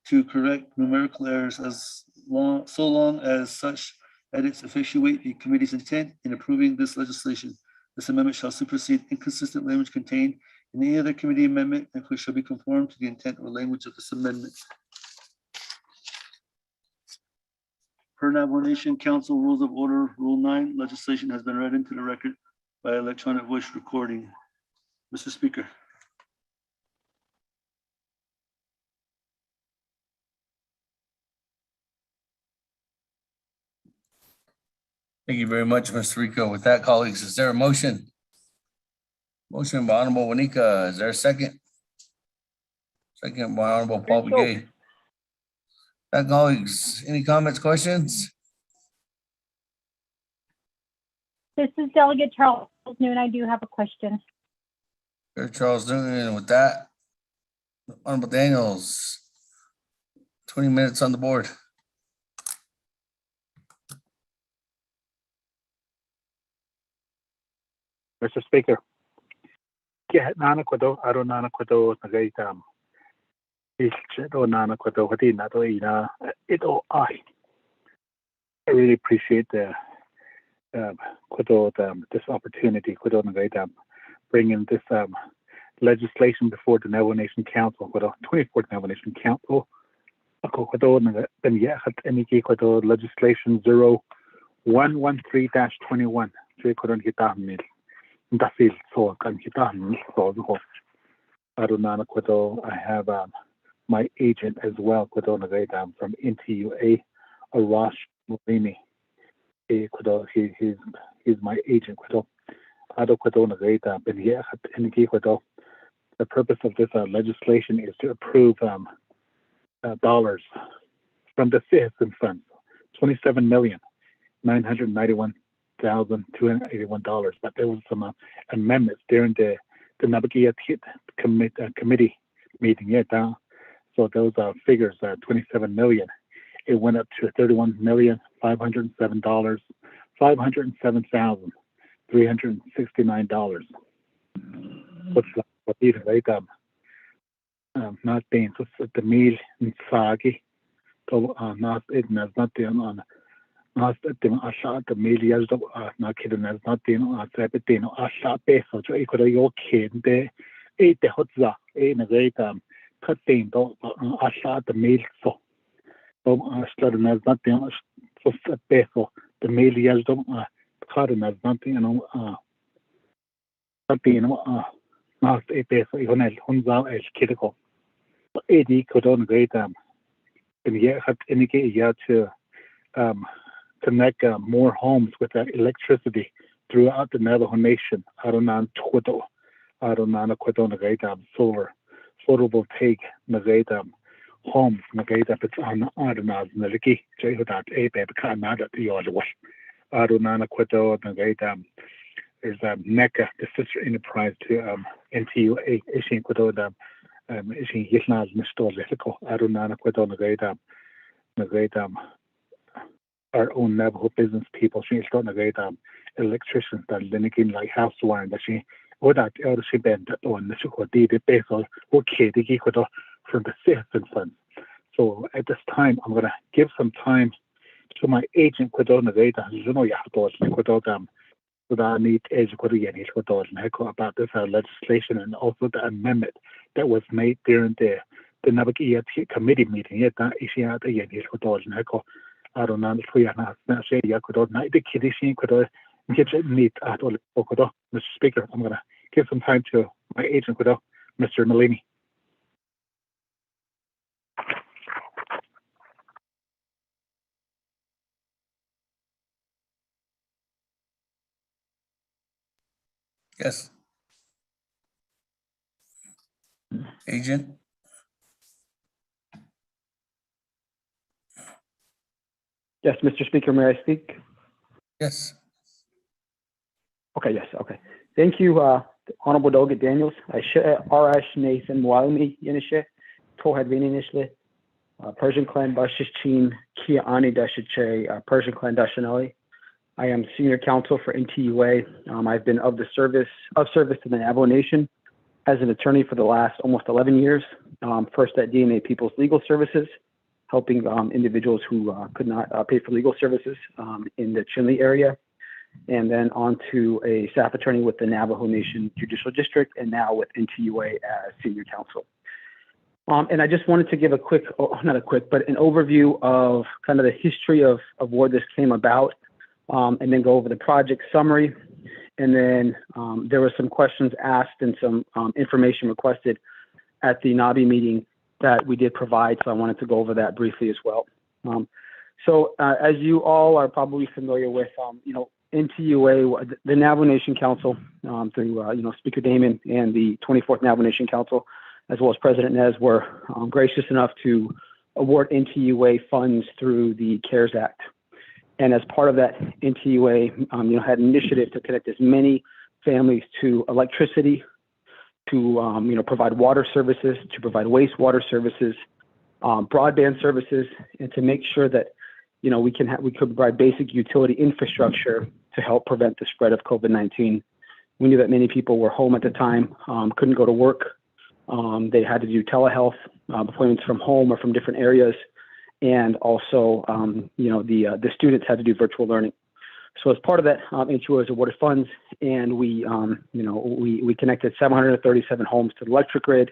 to correct numerical errors so long as such edits effectuate the committee's intent in approving this legislation. This amendment shall supersede inconsistent language contained in any other committee amendment and which shall be conformed to the intent or language of this amendment. Per Navajo Nation Council Rules of Order, Rule 9, legislation has been read into the record by electronic voice recording. Mr. Speaker. Thank you very much, Mr. Rico. With that, colleagues, is there a motion? Motion by Honorable Wanika. Is there a second? Second by Honorable Paul Begay. That, colleagues, any comments, questions? This is Delegate Charles Noon. I do have a question. Sir Charles Newton, with that, Honorable Daniels, 20 minutes on the board. Mr. Speaker. Nana Quado, Nana Quado, Nagaitam. Nana Quado, Hatina, it all I really appreciate the this opportunity, Quado Nagaitam, bringing this legislation before the Navajo Nation Council, Quado 24th Navajo Nation Council. Quado legislation 0113-21. I have my agent as well, from NTUA, Arash Mulini. He's my agent. The purpose of this legislation is to approve dollars from the Citizen Fund, $27,991,281. But there was some amendments during the Navajo committee meeting. So those figures, 27 million. It went up to $31,507,369. What's what even like not being so the meal in Sagi. So not it has not been on not the shot the meal years not kidding has not been on Sabbathino a shot base so you could have kid the eight the hotza in a great cutting a shot the meal so started has not been so base so the meal years cotton has not been not a base on el hunza el kidko AD could on great and yet had indicate to connect more homes with electricity throughout the Navajo Nation. Aronan Twido, Aronan Quidon Nagaita, solar, photovoltaic Nagaita, homes Nagaita, it's on Aronas Naliki, Jehudat, Ape, Kanada, the other way. Aronan Quidon Nagaita, is NECA, the sister enterprise to NTU Ishin Quadoda Ishin Yisnas Mistor Lithical Arunana Quadona Nagaitam our own Navajo business people. She's starting to get electricians that linking like house wine that she or that other she bent on the sugar did based on okay the equal from the citizen funds. So at this time I'm gonna give some time to my agent Quadona Gata, you know you have to Quadodam so that I need agent Quadogani about this legislation and also the amendment that was made during the Navajo committee meeting. Yet that is the Yanis Quadon I don't know if we are not saying Yakudo, not the Kiddishi could get it neat at all. Mr. Speaker, I'm going to give some time to my agent, Mr. Malini. Yes. Agent? Yes, Mr. Speaker, may I speak? Yes. Okay, yes, okay. Thank you, Honorable Doggett Daniels. I Arash Nathan Walmi Yenishe, Tohad Vinishle, Persian Clan Bashichin, Kia Ani Dashiche, Persian Clan Dashanali. I am senior counsel for NTUA. I've been of service to the Navajo Nation as an attorney for the last almost 11 years. First at DNA People's Legal Services, helping individuals who could not pay for legal services in the Chinle area, and then on to a staff attorney with the Navajo Nation Judicial District, and now with NTUA as senior counsel. And I just wanted to give a quick, not a quick, but an overview of kind of the history of where this came about, and then go over the project summary. And then there were some questions asked and some information requested at the NABI meeting that we did provide, so I wanted to go over that briefly as well. So as you all are probably familiar with, NTUA, the Navajo Nation Council, through Speaker Damon and the 24th Navajo Nation Council, as well as President Nez, were gracious enough to award NTUA funds through the CARES Act. And as part of that, NTUA had an initiative to connect as many families to electricity, to provide water services, to provide wastewater services, broadband services, and to make sure that we could provide basic utility infrastructure to help prevent the spread of COVID-19. We knew that many people were home at the time, couldn't go to work. They had to do telehealth appointments from home or from different areas, and also the students had to do virtual learning. So as part of that, NTUA was awarded funds, and we connected 737 homes to the electric grid.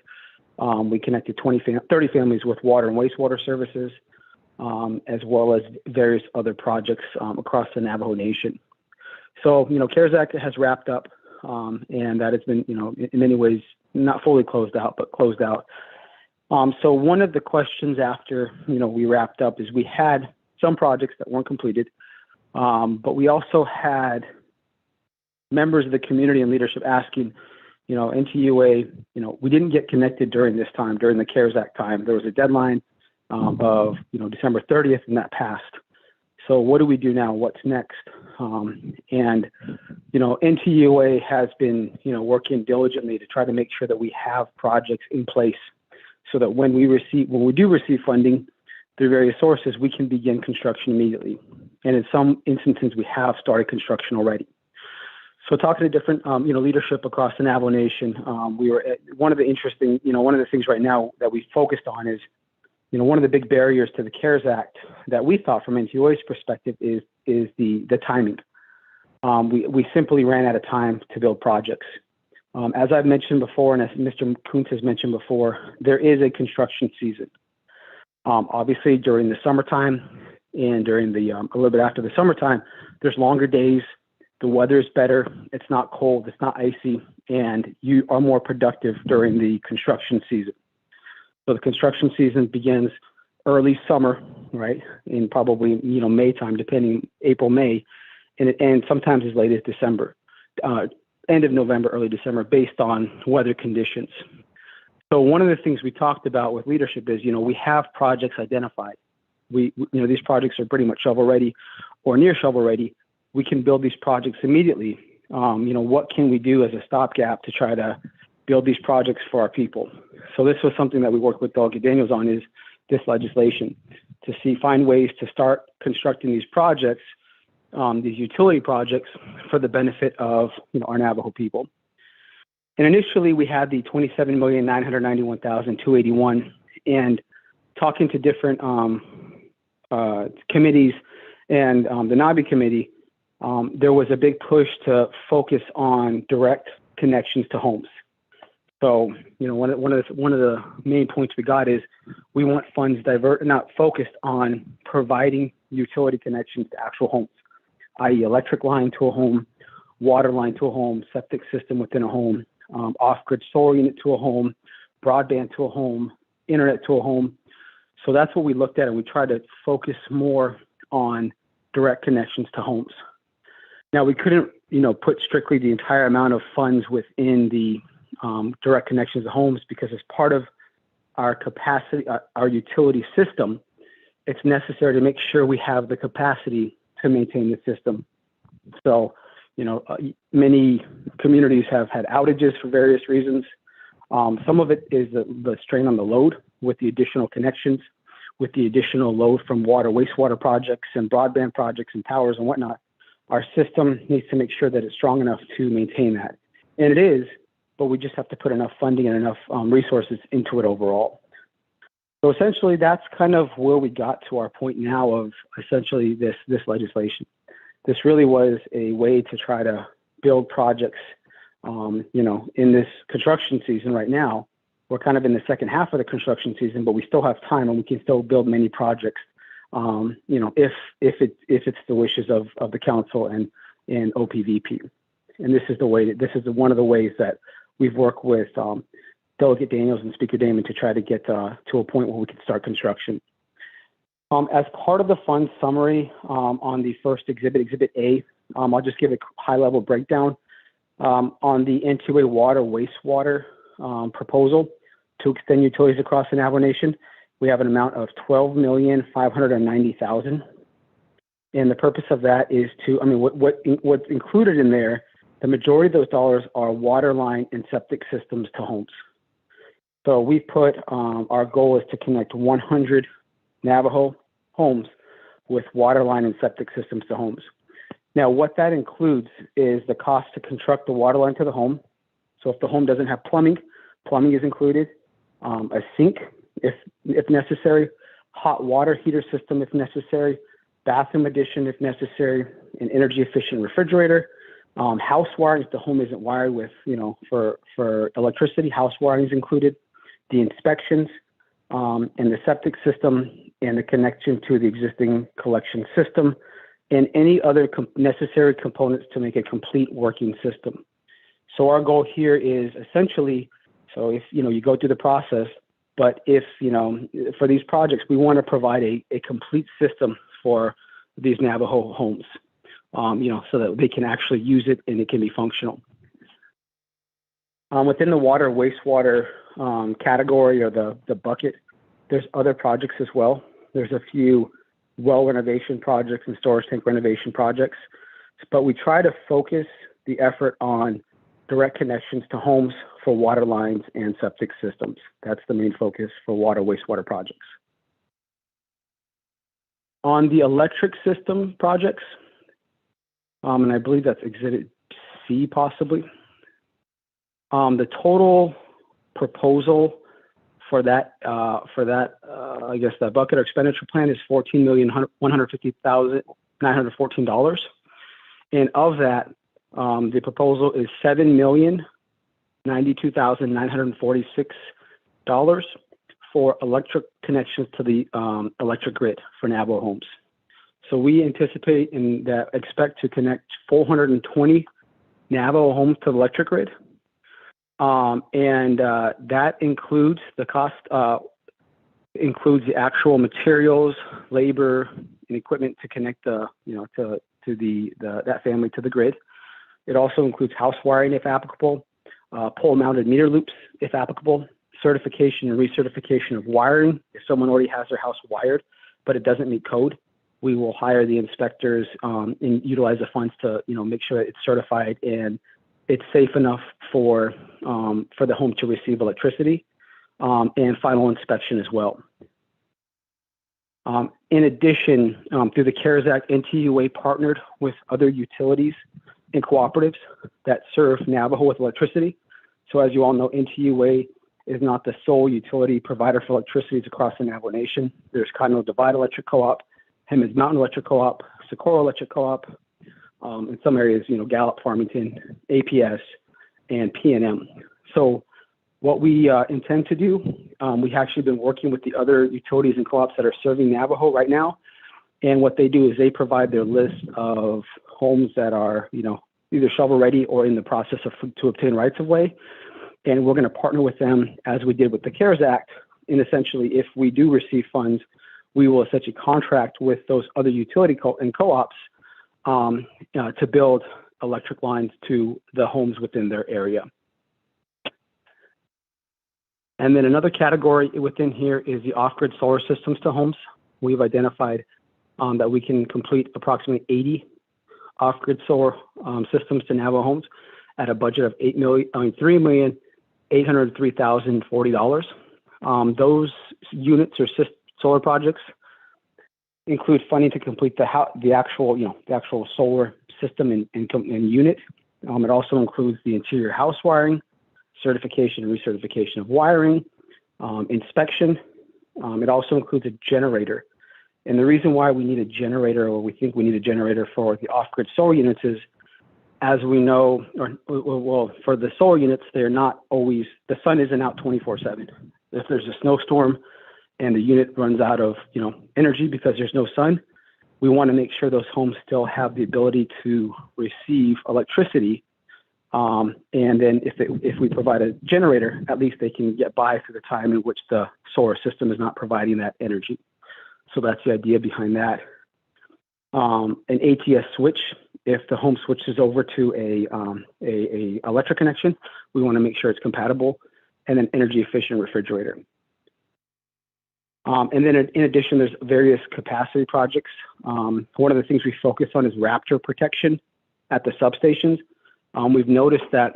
We connected 30 families with water and wastewater services, as well as various other projects across the Navajo Nation. So, CARES Act has wrapped up, and that has been, in many ways, not fully closed out, but closed out. So one of the questions after, we wrapped up is we had some projects that weren't completed. But we also had members of the community and leadership asking, NTUA, we didn't get connected during this time, during the CARES Act time. There was a deadline of, December 30th, and that passed. So what do we do now? What's next? NTUA has been, working diligently to try to make sure that we have projects in place so that when we do receive funding through various sources, we can begin construction immediately. And in some instances, we have started construction already. So talking to different, leadership across the Navajo Nation, we were one of the things right now that we focused on is, one of the big barriers to the CARES Act that we thought from NTUA's perspective is the timing. We simply ran out of time to build projects. As I've mentioned before, and as Mr. Kuntz has mentioned before, there is a construction season. Obviously, during the summertime and during the a little bit after the summertime, there's longer days. The weather is better. It's not cold. It's not icy, and you are more productive during the construction season. So the construction season begins early summer, right, in probably May time, depending April, May, and sometimes as late as December, end of November, early December, based on weather conditions. So one of the things we talked about with leadership is, we have projects identified. These projects are pretty much shovel ready or near shovel ready. We can build these projects immediately what can we do as a stopgap to try to build these projects for our people? So this was something that we worked with Delegate Daniels on, is this legislation, to find ways to start constructing these projects, these utility projects, for the benefit of our Navajo people. And initially we had the $27,991,281, and talking to different committees and the NABI committee, there was a big push to focus on direct connections to homes. So, one of the main points we got is we want funds not focused on providing utility connections to actual homes, i.e. electric line to a home, water line to a home, septic system within a home, off-grid solar unit to a home, broadband to a home, internet to a home. So that's what we looked at, and we tried to focus more on direct connections to homes. Now, we couldn't, put strictly the entire amount of funds within the direct connections to homes, because as part of our capacity, our utility system, it's necessary to make sure we have the capacity to maintain the system. So, many communities have had outages for various reasons. Some of it is the strain on the load with the additional connections, with the additional load from water, wastewater projects and broadband projects and towers and whatnot. Our system needs to make sure that it's strong enough to maintain that. And it is, but we just have to put enough funding and enough resources into it overall. So essentially, that's kind of where we got to our point now of essentially this legislation. This really was a way to try to build projects, in this construction season right now. We're kind of in the second half of the construction season, but we still have time and we can still build many projects, if it's the wishes of the council and OPVP. And this is one of the ways that we've worked with Delegate Daniels and Speaker Damon to try to get to a point where we can start construction. As part of the fund summary on the first exhibit, Exhibit A, I'll just give a high-level breakdown. On the N2A water wastewater proposal to extend utilities across the Navajo Nation, we have an amount of $12,590,000. And the purpose of that is what's included in there, the majority of those dollars are water line and septic systems to homes. So we put, our goal is to connect 100 Navajo homes with water line and septic systems to homes. Now, what that includes is the cost to construct the water line to the home. So if the home doesn't have plumbing is included, a sink if necessary, hot water heater system if necessary, bathroom addition if necessary, an energy efficient refrigerator, house wiring if the home isn't wired with, for electricity, house wiring is included, the inspections, and the septic system and the connection to the existing collection system, and any other necessary components to make a complete working system. So our goal here is essentially, so if, you go through the process, but if, for these projects, we want to provide a complete system for these Navajo homes, so that they can actually use it and it can be functional. Within the water wastewater category or the bucket, there's other projects as well. There's a few well renovation projects and storage tank renovation projects, but we try to focus the effort on direct connections to homes for water lines and septic systems. That's the main focus for water wastewater projects. On the electric system projects, and I believe that's Exhibit C possibly, the total proposal for that I guess that bucket or expenditure plan is $14,150,914, and of that, the proposal is $7,092,946 for electric connections to the electric grid for Navajo homes. So we anticipate and expect to connect 420 Navajo homes to the electric grid. And that includes the cost, includes the actual materials, labor, and equipment to connect that family to the grid. It also includes house wiring if applicable, pole-mounted meter loops if applicable, certification and recertification of wiring if someone already has their house wired, but it doesn't meet code. we will hire the inspectors and utilize the funds to, make sure that it's certified and it's safe enough for the home to receive electricity, and final inspection as well. In addition, through the CARES Act, NTUA partnered with other utilities and cooperatives that serve Navajo with electricity. So as you all know, NTUA is not the sole utility provider for electricity across the Navajo Nation. There's Continental Divide Electric Co-op, Hemmons Mountain Electric Co-op, Socorro Electric Co-op, in some areas, Gallup, Farmington, APS, and PNM. So what we intend to do, we've actually been working with the other utilities and co-ops that are serving Navajo right now. And what they do is they provide their list of homes that are, either shovel ready or in the process to obtain rights of way. And we're going to partner with them as we did with the CARES Act. And essentially, if we do receive funds, we will essentially contract with those other utility and co-ops to build electric lines to the homes within their area. And then another category within here is the off-grid solar systems to homes. We've identified that we can complete approximately 80 off-grid solar systems to Navajo homes at a budget of $3,803,040. Those units or solar projects include funding to complete the actual solar system and unit. It also includes the interior house wiring, certification and recertification of wiring, inspection. It also includes a generator. And the reason why we need a generator, or we think we need a generator for the off-grid solar units, is, as we know, for the solar units, they're not always, the sun isn't out 24/7. If there's a snowstorm and the unit runs out of, energy because there's no sun, we want to make sure those homes still have the ability to receive electricity. And then if we provide a generator, at least they can get by through the time in which the solar system is not providing that energy. So that's the idea behind that. An ATS switch, if the home switches over to a electric connection, we want to make sure it's compatible, and an energy efficient refrigerator. And then in addition, there's various capacity projects. One of the things we focus on is raptor protection at the substations. We've noticed that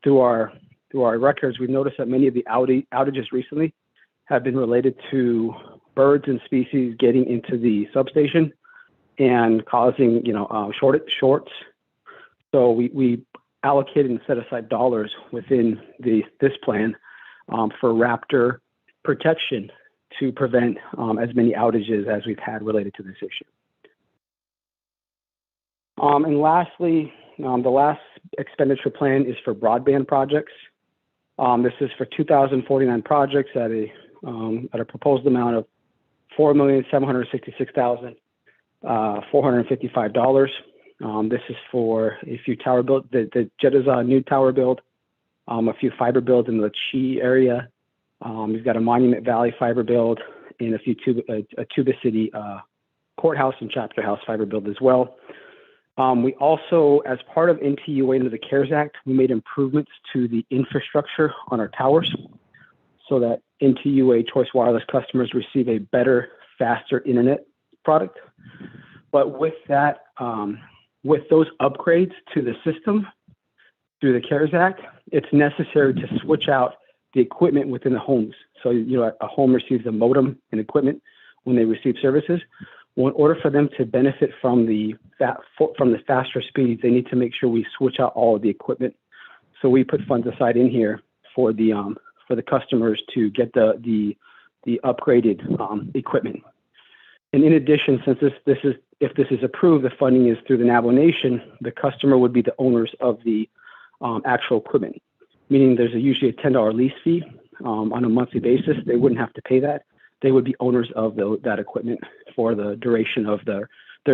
through our records, we've noticed that many of the outages recently have been related to birds and species getting into the substation and causing, shorts. So we allocated and set aside dollars within this plan for raptor protection to prevent as many outages as we've had related to this issue. And lastly, the last expenditure plan is for broadband projects. This is for 2,049 projects at a proposed amount of $4,766,455. This is for a few tower build, the Jeddah new tower build, a few fiber builds in the Chi area. We've got a Monument Valley fiber build and a few Tuba City courthouse and chapter house fiber build as well. We also, as part of NTUA under the CARES Act, we made improvements to the infrastructure on our towers so that NTUA Choice Wireless customers receive a better, faster internet product. But with that, with those upgrades to the system through the CARES Act, it's necessary to switch out the equipment within the homes. So, a home receives a modem and equipment when they receive services. Well, in order for them to benefit from the faster speeds, they need to make sure we switch out all of the equipment. So we put funds aside in here for the customers to get the upgraded equipment. And in addition, since if this is approved, the funding is through the Navajo Nation, the customer would be the owners of the actual equipment, meaning there's usually a $10 lease fee on a monthly basis. They wouldn't have to pay that. They would be owners of that equipment for the duration of their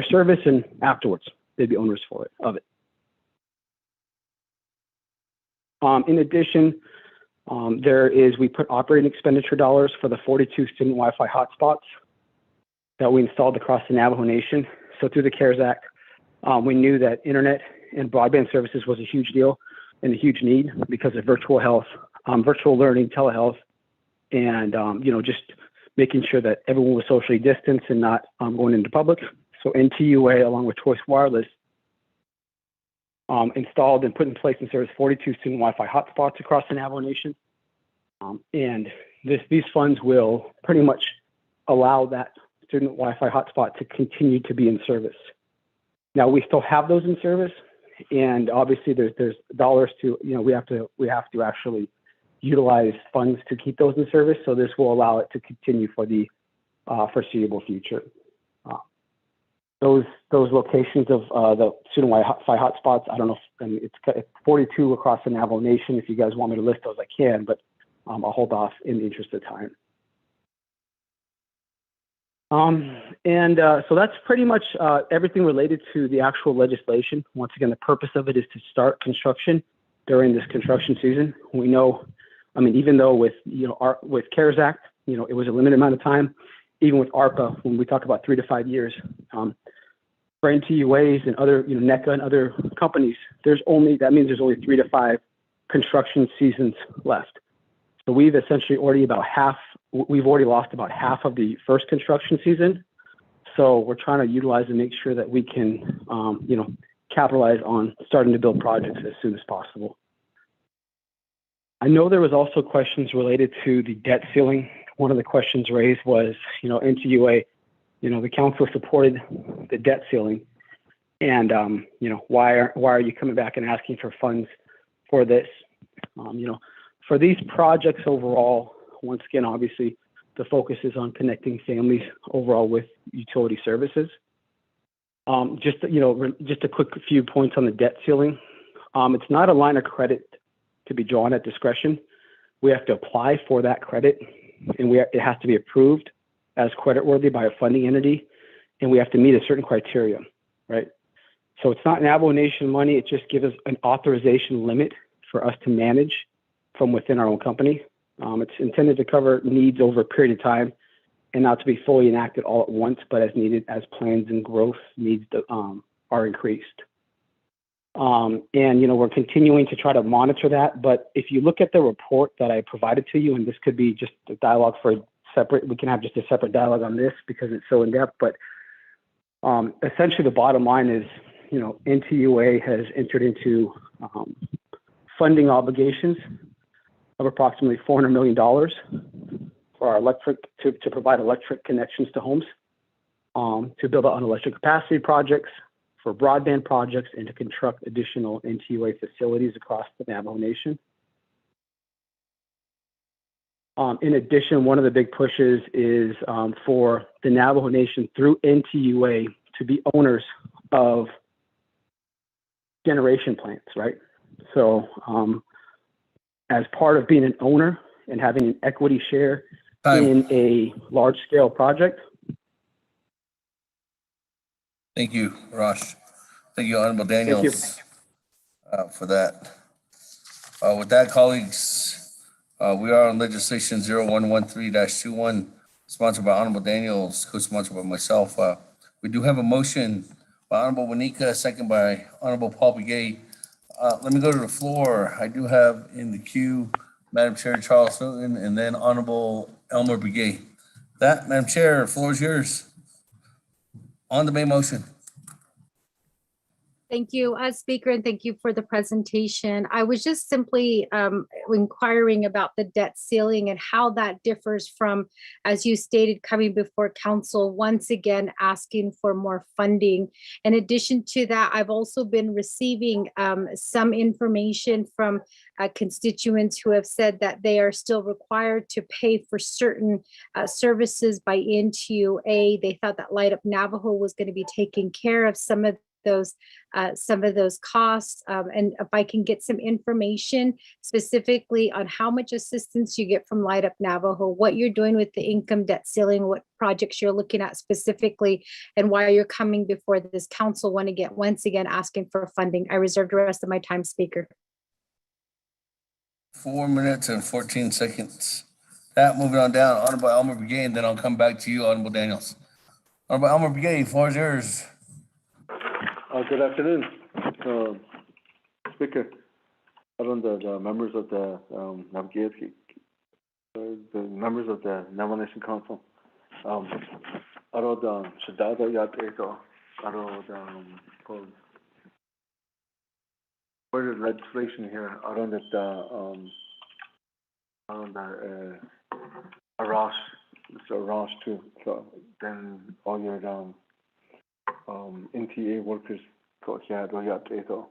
service, and afterwards they'd be owners of it. In addition, we put operating expenditure dollars for the 42 student Wi-Fi hotspots that we installed across the Navajo Nation. So through the CARES Act, we knew that internet and broadband services was a huge deal and a huge need because of virtual health, virtual learning, telehealth, and just making sure that everyone was socially distanced and not going into public. So NTUA, along with Choice Wireless, installed and put in place in service 42 student Wi-Fi hotspots across the Navajo Nation. And these funds will pretty much allow that student Wi-Fi hotspot to continue to be in service. Now, we still have those in service, and obviously there's dollars to, we have to actually utilize funds to keep those in service. So this will allow it to continue for the foreseeable future. Those locations of the student Wi-Fi hotspots, I don't know, it's 42 across the Navajo Nation. If you guys want me to list those, I can, but I'll hold off in the interest of time. So that's pretty much everything related to the actual legislation. Once again, the purpose of it is to start construction during this construction season. We know, even though with with CARES Act, it was a limited amount of time. Even with ARPA, when we talk about 3 to 5 years, for NTUAs and other, NECA and other companies, that means there's only 3 to 5 construction seasons left. So we've essentially already lost about half of the first construction season. So we're trying to utilize and make sure that we can, capitalize on starting to build projects as soon as possible. I know there was also questions related to the debt ceiling. One of the questions raised was, NTUA, the council supported the debt ceiling, and why are you coming back and asking for funds for this? For these projects overall, once again, obviously, the focus is on connecting families overall with utility services. Just a quick few points on the debt ceiling. It's not a line of credit to be drawn at discretion. We have to apply for that credit, and it has to be approved as creditworthy by a funding entity, and we have to meet a certain criteria, right? So it's not Navajo Nation money. It just gives us an authorization limit for us to manage from within our own company. It's intended to cover needs over a period of time and not to be fully enacted all at once, but as needed as plans and growth needs are increased. We're continuing to try to monitor that. But if you look at the report that I provided to you, and this could be just a dialogue we can have just a separate dialogue on this because it's so in depth. But essentially the bottom line is, NTUA has entered into funding obligations of approximately $400 million for our to provide electric connections to homes, to build out electric capacity projects, for broadband projects, and to construct additional NTUA facilities across the Navajo Nation. In addition, one of the big pushes is for the Navajo Nation through NTUA to be owners of generation plants, right? So as part of being an owner and having an equity share in a large-scale project. Thank you, Rosh. Thank you, Honorable Daniels, for that. With that, colleagues, we are on legislation 0113-21, sponsored by Honorable Daniels, co-sponsored by myself. We do have a motion by Honorable Wanika, second by Honorable Paul Begay. Let me go to the floor. I do have in the queue Madam Chair Charles Hilton and then Honorable Elmer Begay. Madam Chair, the floor is yours. On the main motion. Thank you, Speaker, and thank you for the presentation. I was just simply inquiring about the debt ceiling and how that differs from, as you stated, coming before council, once again, asking for more funding. In addition to that, I've also been receiving some information from constituents who have said that they are still required to pay for certain services by NTUA. They thought that Light Up Navajo was going to be taking care of some of those costs, and if I can get some information specifically on how much assistance you get from Light Up Navajo, what you're doing with the income debt ceiling, what projects you're looking at specifically, and why you're coming before this council once again asking for funding. I reserve the rest of my time, Speaker. 4 minutes and 14 seconds. Moving on down, Honorable Elmer Begay, and then I'll come back to you, Honorable Daniels. Honorable Elmer Begay, floor is yours. Good afternoon, Speaker. I don't know the members of the Navajo the members of the Navajo Nation Council. Arod Shadado Yat Eto, Arod for the legislation here, around the Arash, it's Arash too. So then all your NTA workers go here, do Yat Eto.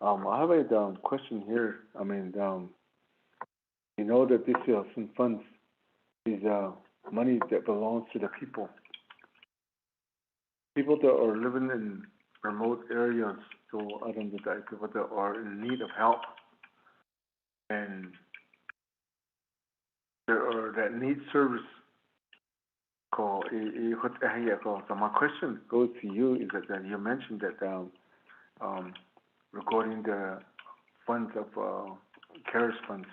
I have a question here. I mean, you know that this is some funds, is money that belongs to the people. People that are living in remote areas, so I don't know, people that are in need of help, and there are that need service. So my question goes to you is that you mentioned that regarding the funds of CARES funds,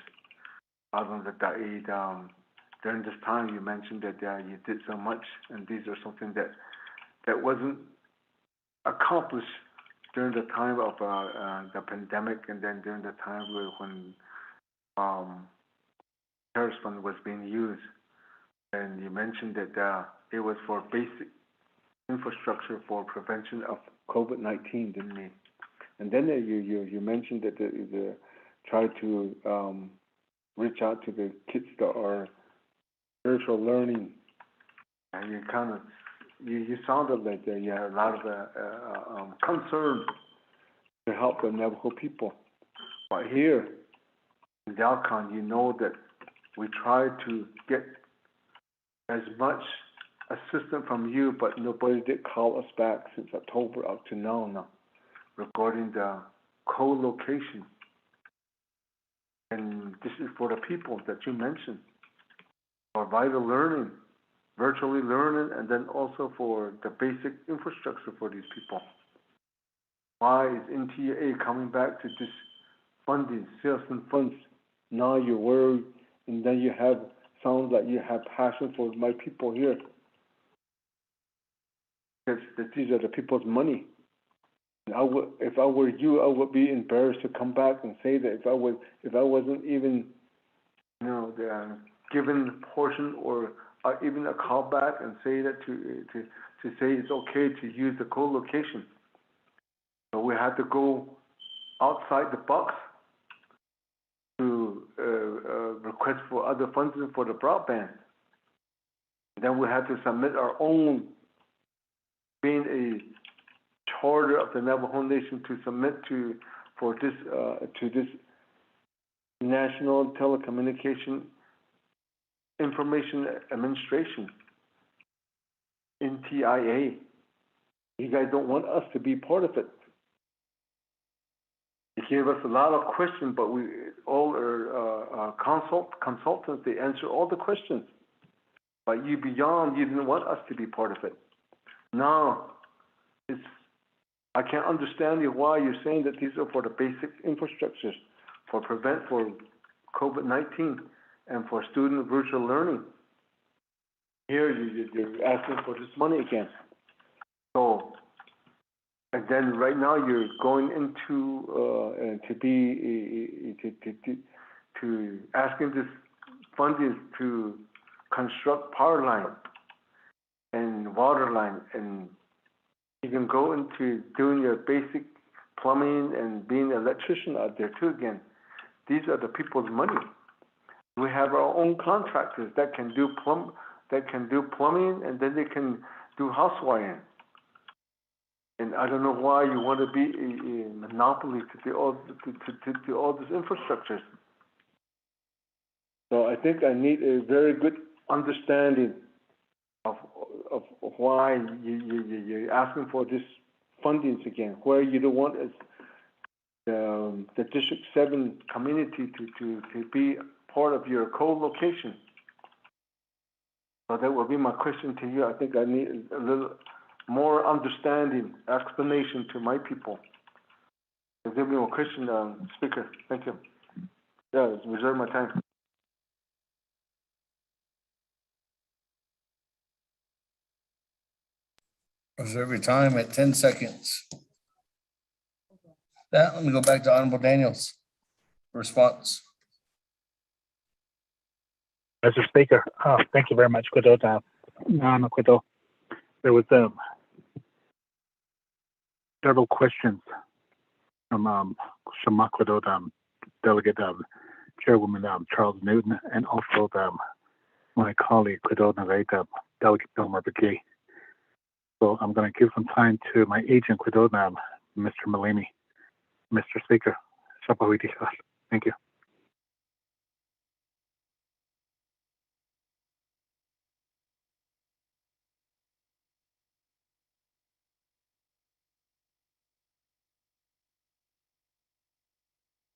during this time you mentioned that you did so much, and these are something that wasn't accomplished during the time of the pandemic, and then during the time when CARES fund was being used. And you mentioned that it was for basic infrastructure for prevention of COVID-19, didn't you? And then you mentioned that the try to reach out to the kids that are virtual learning, and you kind of you sounded like you had a lot of concern to help the Navajo people. But here in Dalcon, you know that we try to get as much assistance from you, but nobody did call us back since October up to now regarding the co-location. And this is for the people that you mentioned, for vital learning, virtually learning, and then also for the basic infrastructure for these people. Why is NTA coming back to this funding, sales and funds? Now you're worried, and then you have, sounds like you have passion for my people here. Because these are the people's money. And if I were you, I would be embarrassed to come back and say that if I wasn't even, given a portion or even a call back and say that to say it's okay to use the co-location. So we had to go outside the box to request for other funding for the broadband. And then we had to submit our own, being a charter of the Navajo Nation, to submit to this National Telecommunication Information Administration, NTIA. You guys don't want us to be part of it. You gave us a lot of questions, but we all are consultants. They answer all the questions. But you didn't want us to be part of it. Now, I can't understand why you're saying that these are for the basic infrastructures, for COVID-19 and for student virtual learning. Here you're asking for this money again. So, and then right now you're going into to asking this funding to construct power line and water line, and you can go into doing your basic plumbing and being an electrician out there too again. These are the people's money. We have our own contractors that can do plumbing, and then they can do house wiring. And I don't know why you want to be a monopoly to all these infrastructures. So I think I need a very good understanding of why you're asking for this fundings again, where you don't want the District 7 community to be part of your co-location. So that will be my question to you. I think I need a little more understanding, explanation to my people. Give me a question, Speaker. Thank you. Yeah, reserve my time. Reserve your time at 10 seconds. Let me go back to Honorable Daniels. Response. Mr. Speaker, thank you very much. There was several questions from Delegate Chairwoman Charles Newton, and also my colleague Delegate Belmar Begay. So I'm going to give some time to my agent, Mr. Malemi. Mr. Speaker, thank you.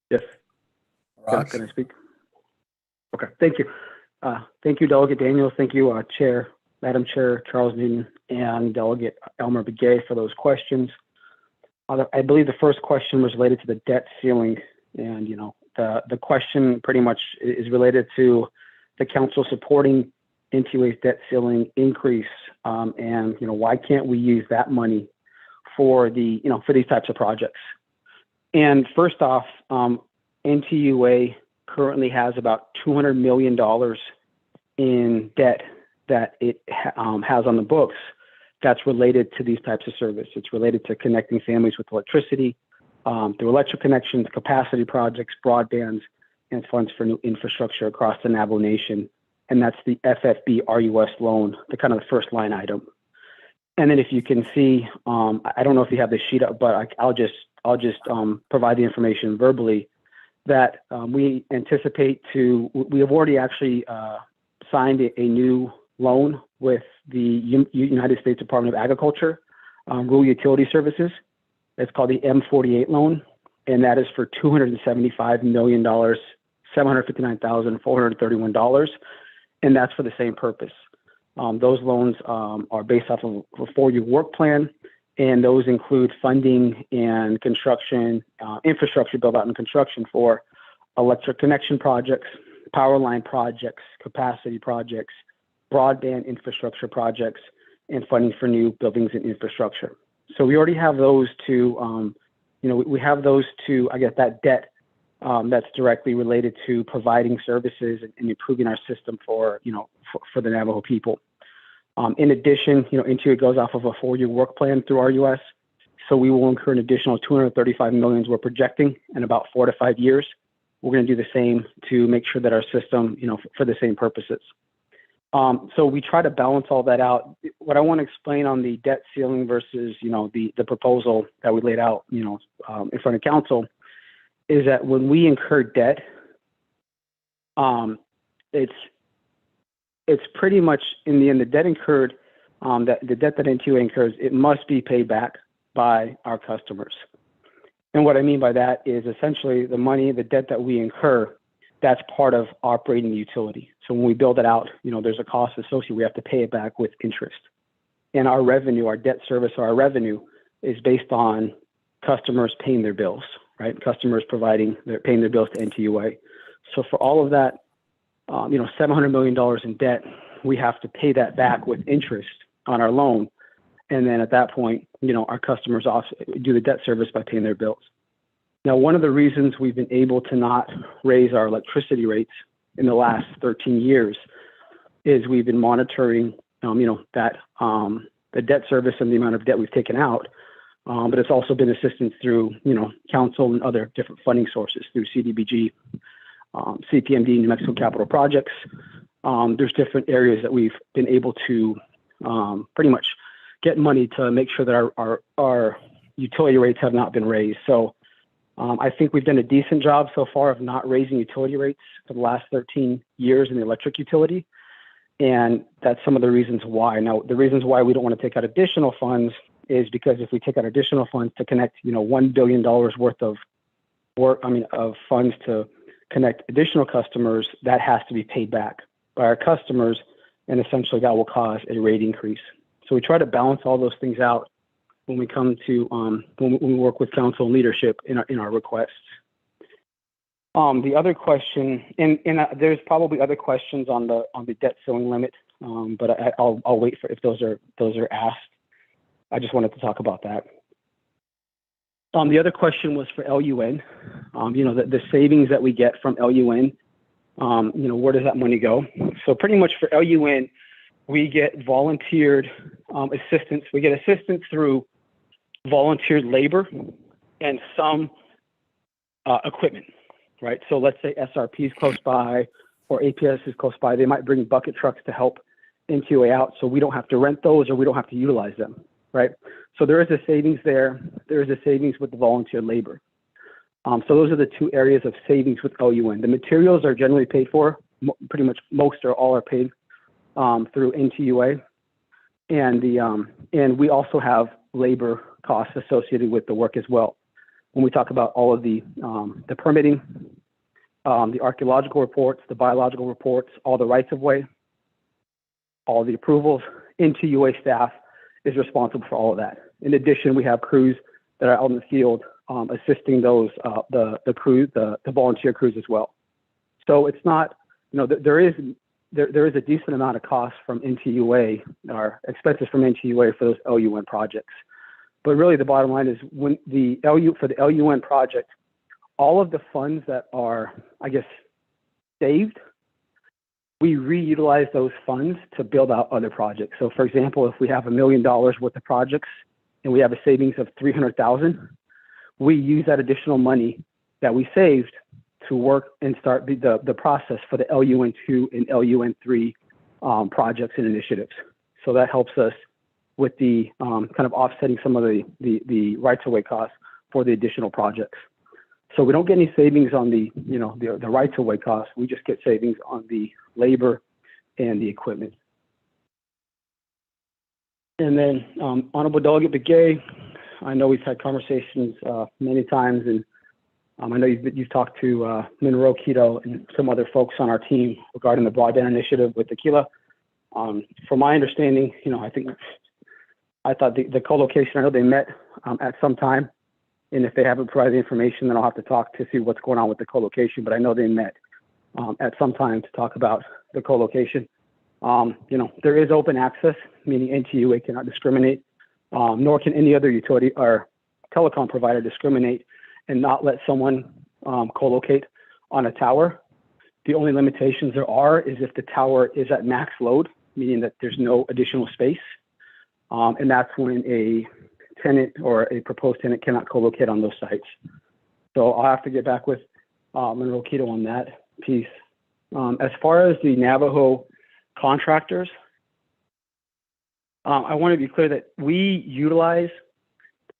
Yes. Raj? Can I speak? Okay, thank you. Thank you, Delegate Daniels. Thank you, Madam Chair Charles Newton, and Delegate Elmer Begay for those questions. I believe the first question was related to the debt ceiling, and the question pretty much is related to the council supporting NTUA's debt ceiling increase, and why can't we use that money for for these types of projects? And first off, NTUA currently has about $200 million in debt that it has on the books that's related to these types of service. It's related to connecting families with electricity, through electric connections, capacity projects, broadbands, and funds for new infrastructure across the Navajo Nation. And that's the FFB RUS loan, the kind of the first line item. And then if you can see, I don't know if you have the sheet up, but I'll just provide the information verbally that we anticipate we have already actually signed a new loan with the United States Department of Agriculture, Rural Utility Services. It's called the M48 Loan, and that is for $275 million, $759,431, and that's for the same purpose. Those loans are based off of a 4-year work plan, and those include funding and construction, infrastructure build out and construction for electric connection projects, power line projects, capacity projects, broadband infrastructure projects, and funding for new buildings and infrastructure. So we already have those two, we have those two, that debt that's directly related to providing services and improving our system for the Navajo people. In addition, NTUA goes off of a 4-year work plan through RUS. So we will incur an additional $235 million we're projecting in about 4 to 5 years. We're going to do the same to make sure that our system, for the same purposes. So we try to balance all that out. What I want to explain on the debt ceiling versus, the proposal that we laid out, in front of council is that when we incur debt, it's pretty much in the end, the debt incurred, the debt that NTUA incurs, it must be paid back by our customers. And what I mean by that is essentially the debt that we incur, that's part of operating the utility. So when we build it out, there's a cost associated. We have to pay it back with interest. And our revenue, our debt service, or our revenue is based on customers paying their bills, right? Customers paying their bills to NTUA. So for all of that, $700 million in debt, we have to pay that back with interest on our loan. And then at that point, our customers also do the debt service by paying their bills. Now, one of the reasons we've been able to not raise our electricity rates in the last 13 years is we've been monitoring, that the debt service and the amount of debt we've taken out. But it's also been assistance through, council and other different funding sources through CDBG, CPMD, New Mexico Capital Projects. There's different areas that we've been able to pretty much get money to make sure that our utility rates have not been raised. So I think we've done a decent job so far of not raising utility rates for the last 13 years in the electric utility. And that's some of the reasons why. Now, the reasons why we don't want to take out additional funds is because if we take out additional funds to connect, $1 billion worth of funds to connect additional customers, that has to be paid back by our customers. And essentially that will cause a rate increase. So we try to balance all those things out when we come to, when we work with council leadership in our requests. The other question, and there's probably other questions on the debt ceiling limit, but I'll wait for if those are asked. I just wanted to talk about that. The other question was for LUN. The savings that we get from LUN where does that money go? So pretty much for LUN, we get volunteered assistance. We get assistance through volunteered labor and some equipment, right? So let's say SRP is close by or APS is close by. They might bring bucket trucks to help NTUA out, so we don't have to rent those or we don't have to utilize them, right? So there is a savings there. There is a savings with the volunteer labor. So those are the two areas of savings with LUN. The materials are generally paid for. Pretty much most or all are paid through NTUA, and we also have labor costs associated with the work as well. When we talk about all of the permitting, the archaeological reports, the biological reports, all the rights of way, all the approvals, NTUA staff is responsible for all of that. In addition, we have crews that are out in the field assisting those the volunteer crews as well. So it's not, there is a decent amount of cost from NTUA, or expenses from NTUA for those LUN projects. But really the bottom line is for the LUN project, all of the funds that are, I guess, saved, we reutilize those funds to build out other projects. So for example, if we have $1 million worth of projects and we have a savings of $300,000, we use that additional money that we saved to work and start the process for the LUN2 and LUN3 projects and initiatives. So that helps us with the kind of offsetting some of the rights of way costs for the additional projects. So we don't get any savings on the rights of way costs. We just get savings on the labor and the equipment. And then Honorable Delegate Begay, I know we've had conversations many times, and I know you've talked to Monroe Keto and some other folks on our team regarding the broadband initiative with Tequila. From my understanding, I thought the co-location, I know they met at some time, and if they haven't provided the information, then I'll have to talk to see what's going on with the co-location, but I know they met at some time to talk about the co-location. There is open access, meaning NTUA cannot discriminate, nor can any other utility or telecom provider discriminate and not let someone co-locate on a tower. The only limitations there are is if the tower is at max load, meaning that there's no additional space. And that's when a tenant or a proposed tenant cannot co-locate on those sites. So I'll have to get back with Monroe Keto on that piece. As far as the Navajo contractors, I want to be clear that we utilize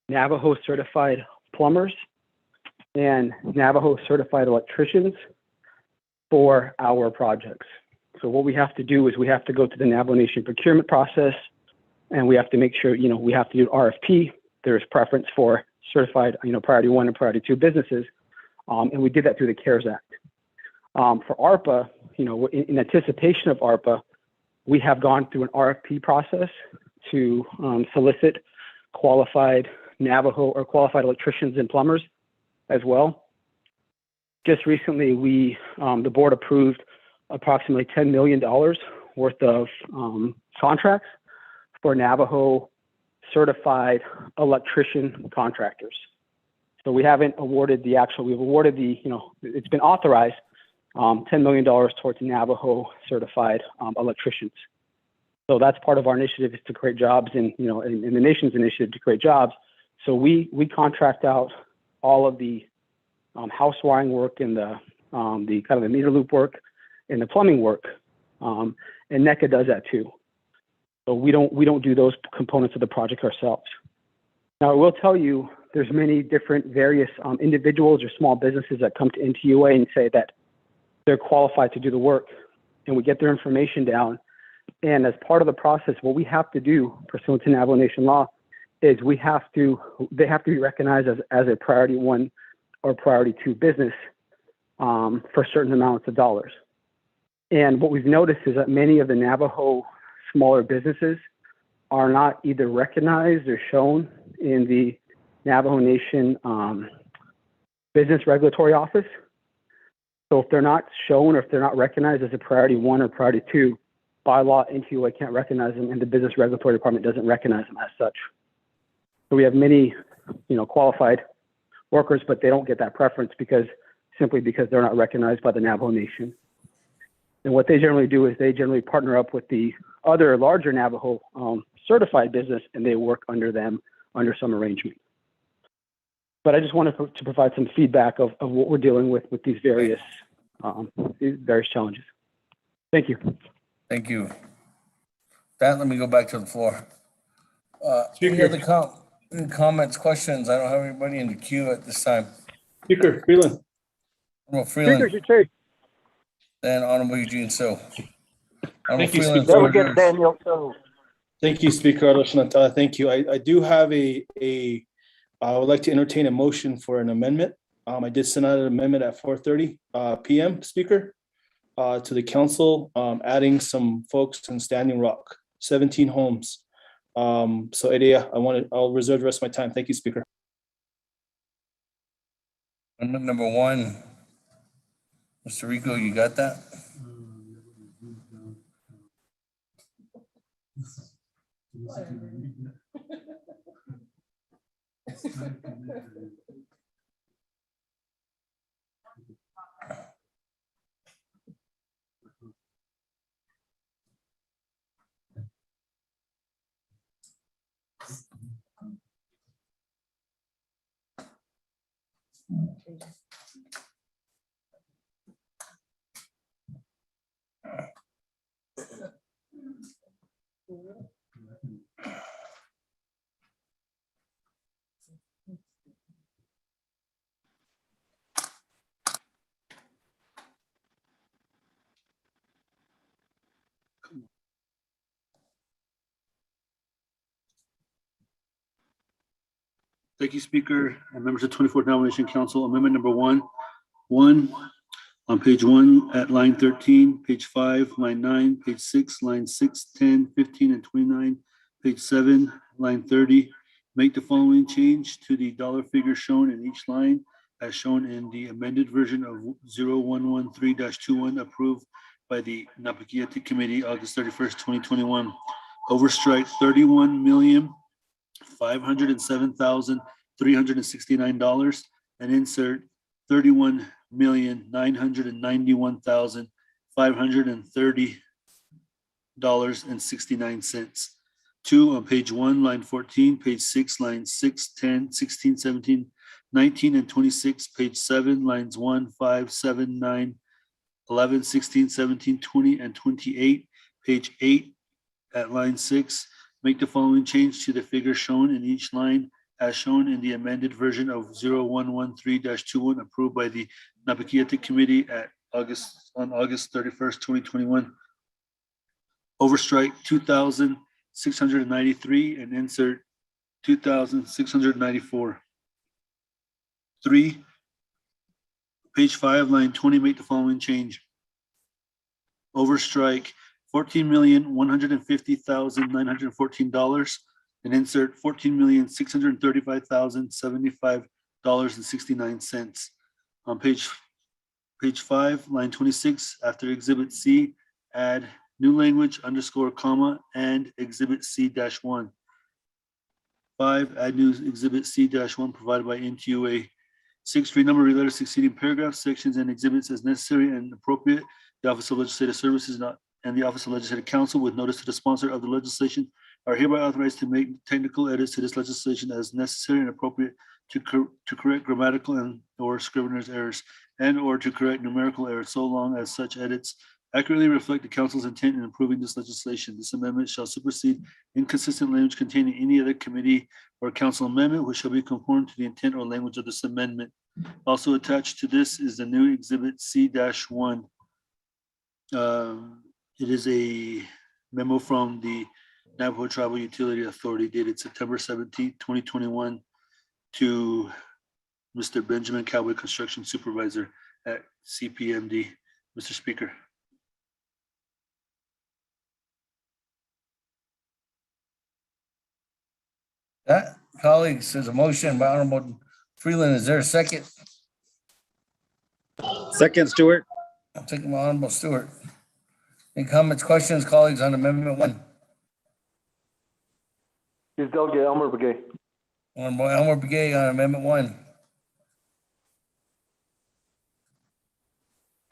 Navajo certified plumbers and Navajo certified electricians for our projects. So what we have to do is we have to go to the Navajo Nation procurement process, and we have to make sure, we have to do RFP. There's preference for certified, priority 1 and priority 2 businesses. And we did that through the CARES Act. For ARPA, in anticipation of ARPA, we have gone through an RFP process to solicit qualified Navajo or qualified electricians and plumbers as well. Just recently, the board approved approximately $10 million worth of contracts for Navajo certified electrician contractors. So we haven't awarded we've awarded it's been authorized $10 million towards Navajo certified electricians. So that's part of our initiative, is to create jobs in the nation's initiative to create jobs. So we contract out all of the house wiring work and the kind of the meter loop work and the plumbing work, and NECA does that too. So we don't do those components of the project ourselves. Now I will tell you, there's many different various individuals or small businesses that come to NTUA and say that they're qualified to do the work, and we get their information down. And as part of the process, what we have to do pursuant to Navajo Nation law is they have to be recognized as a priority 1 or priority 2 business for certain amounts of dollars. And what we've noticed is that many of the Navajo smaller businesses are not either recognized or shown in the Navajo Nation Business Regulatory Office. So if they're not shown or if they're not recognized as a priority 1 or priority 2, by law, NTUA can't recognize them, and the Business Regulatory Department doesn't recognize them as such. So we have many, qualified workers, but they don't get that preference simply because they're not recognized by the Navajo Nation. And what they generally do is they generally partner up with the other larger Navajo certified business, and they work under them under some arrangement. But I just wanted to provide some feedback of what we're dealing with these various challenges. Thank you. Thank you. That, let me go back to the floor. Any Speaker. other comments, questions? I don't have anybody in the queue at this time. Speaker Freeland. Honorable Freeland, Speaker, then Honorable Eugene So. Thank you, Freeland, Speaker. floor is yours. Daniel, so. Thank you, Speaker Aroshanatala. Thank you. I do have I would like to entertain a motion for an amendment. I did send out an amendment at 4:30 PM, Speaker, to the council, adding some folks in Standing Rock, 17 homes. So Edia, I'll reserve the rest of my time. Thank you, Speaker. Amendment number 1. Mr. Rico, you got that? Thank you, Speaker and members of the 24th Nomination Council. Amendment number 1. 1 on page 1 at line 13, page 5, line 9, page 6, line 6, 10, 15, and 29, page 7, line 30. Make the following change to the dollar figure shown in each line as shown in the amended version of 0113-21 approved by the Napakiati Committee August 31st, 2021. Overstrike $31,507,369 and insert $31,991,530.69. 2 on page 1, line 14, page 6, lines 6, 10, 16, 17, 19, and 26, page 7, lines 1, 5, 7, 9, 11, 16, 17, 20, and 28, page 8 at line 6. Make the following change to the figure shown in each line as shown in the amended version of 0113-21 approved by the Napakiati Committee on August 31st, 2021. Overstrike 2,693 and insert 2,694. 3, page 5, line 20, make the following change. Overstrike $14,150,914 and insert $14,635,075.69. On page 5, line 26, after Exhibit C, add new language _ and Exhibit C-1. 5, add new Exhibit C-1 provided by NTUA. 6, renumber related succeeding paragraphs, sections, and exhibits as necessary and appropriate. The Office of Legislative Services and the Office of Legislative Counsel, with notice to the sponsor of the legislation, are hereby authorized to make technical edits to this legislation as necessary and appropriate to correct grammatical and or scrivener's errors and or to correct numerical errors, so long as such edits accurately reflect the council's intent in approving this legislation. This amendment shall supersede inconsistent language contained in any other committee or council amendment, which shall be conformed to the intent or language of this amendment. Also attached to this is the new Exhibit C-1. It is a memo from the Navajo Tribal Utility Authority dated September 17th, 2021 to Mr. Benjamin Cowboy, Construction Supervisor at CPMD. Mr. Speaker. That, colleagues, there's a motion by Honorable Freeland. Is there a second? Second, Stewart. I'm taking my Honorable Stewart. Any comments, questions, colleagues, on Amendment 1? Here's Delegate Elmer Begay. Honorable Elmer Begay on Amendment 1.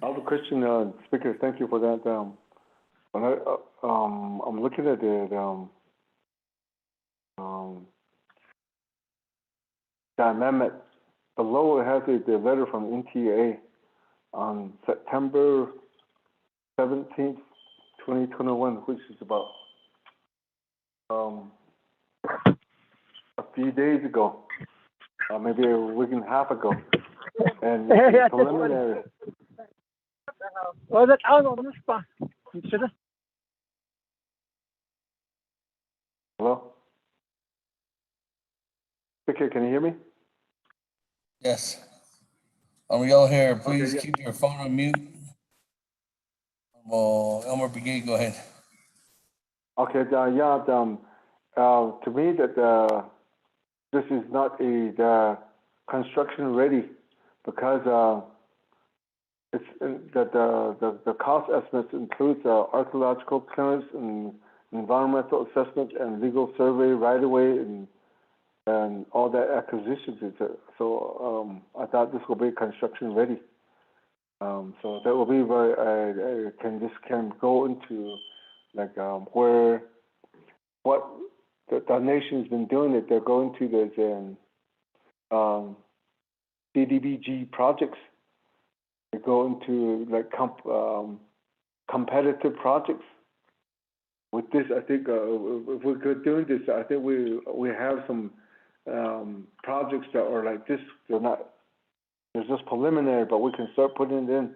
I'll question, Speaker, thank you for that. When I'm looking at the amendment. Below it has the letter from NTA on September 17th, 2021, which is about a few days ago, maybe a week and a half ago. And it's preliminary. Hello? Speaker, can you hear me? Yes. Y'all here, please Okay, yeah. keep your phone on mute. Well, Elmer Brigade, go ahead. Okay, to me that this is not the construction ready because it's that the cost estimates includes archaeological clearance and environmental assessment and legal survey right away and all that acquisitions. So I thought this will be construction ready. So that will be very can go into like where what the nation's been doing it. They're going to those CDBG projects. They go into like competitive projects. With this, I think if we could do this, I think we have some projects that are like this. They're just preliminary, but we can start putting it in.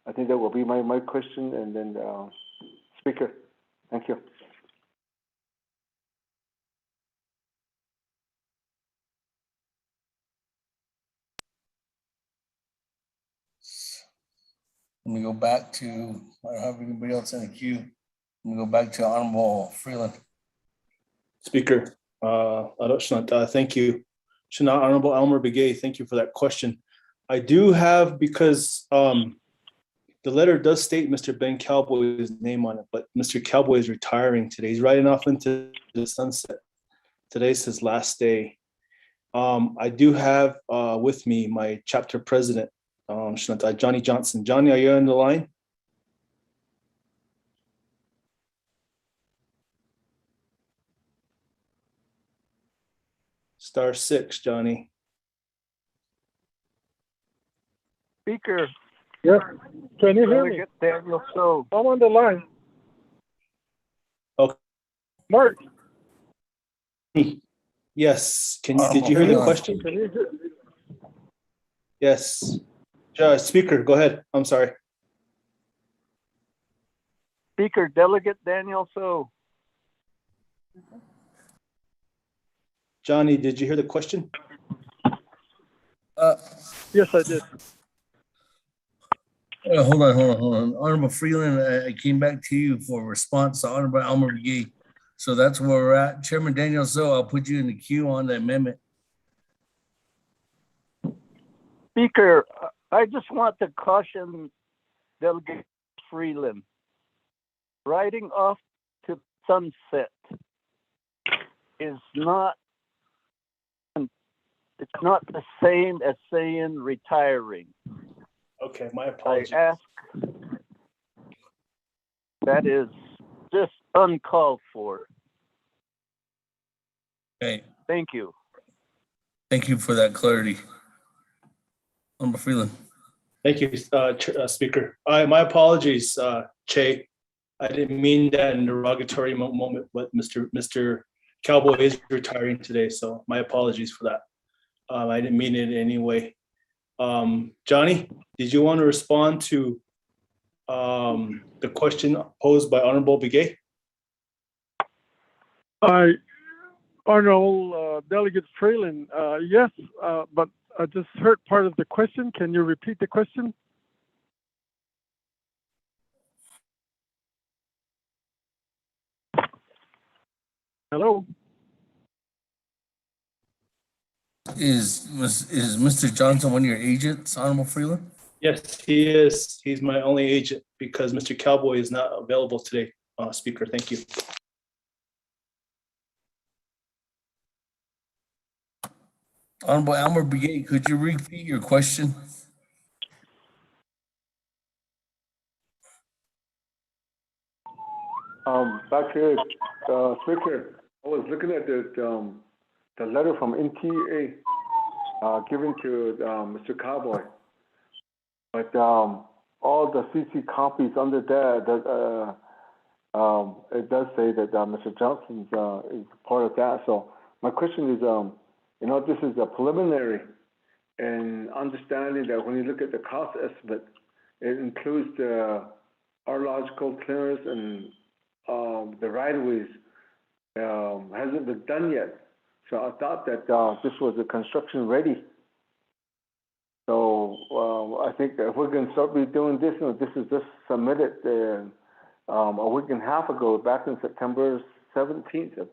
I think that will be my question, and then Speaker, thank you. Let me go back to, I don't have anybody else in the queue. Let me go back to Honorable Freeland. Speaker, thank you. Honorable Elmer Begay, thank you for that question. I do have, because the letter does state Mr. Ben Cowboy's name on it, but Mr. Cowboy is retiring today. He's riding off into the sunset. Today's his last day. I do have with me my chapter president, Johnny Johnson. Johnny, are you on the line? *6, Johnny. Speaker. Yes. Can you hear me? Daniel, so I'm on the line. Okay. Mark. Yes. Did you hear the question? Yes. Speaker, go ahead. I'm sorry. Speaker, Delegate Daniel So. Johnny, did you hear the question? Yes, I did. Hold on. Honorable Freeland, I came back to you for a response to Honorable Elmer Brigade. So that's where we're at. Chairman Daniel So, I'll put you in the queue on the amendment. Speaker, I just want to caution Delegate Freeland. Riding off to sunset is not, it's not the same as saying retiring. Okay, my apologies. I ask, that is just uncalled for. Okay. Thank you. Thank you for that clarity. Honorable Freeland. Thank you, Speaker. My apologies, Che. I didn't mean that in a derogatory moment, but Mr. Cowboy is retiring today, so my apologies for that. I didn't mean it in any way. Johnny, did you want to respond to the question posed by Honorable Begay? Honorable Delegate Freeland, yes, but I just heard part of the question. Can you repeat the question? Hello? Is Mr. Johnson one of your agents, Honorable Freeland? Yes, he is. He's my only agent because Mr. Cowboy is not available today, Speaker. Thank you. Honorable Elmer Brigade, could you repeat your question? Back here, Speaker, I was looking at the letter from NTA given to Mr. Cowboy. But all the CC copies under that, it does say that Mr. Johnson is part of that. So my question is, this is a preliminary, and understanding that when you look at the cost estimate, it includes the archaeological clearance and the right-of-ways hasn't been done yet. So I thought that this was a construction ready. So I think if we're going to start redoing this, this is just submitted a week and a half ago, back in September 17th.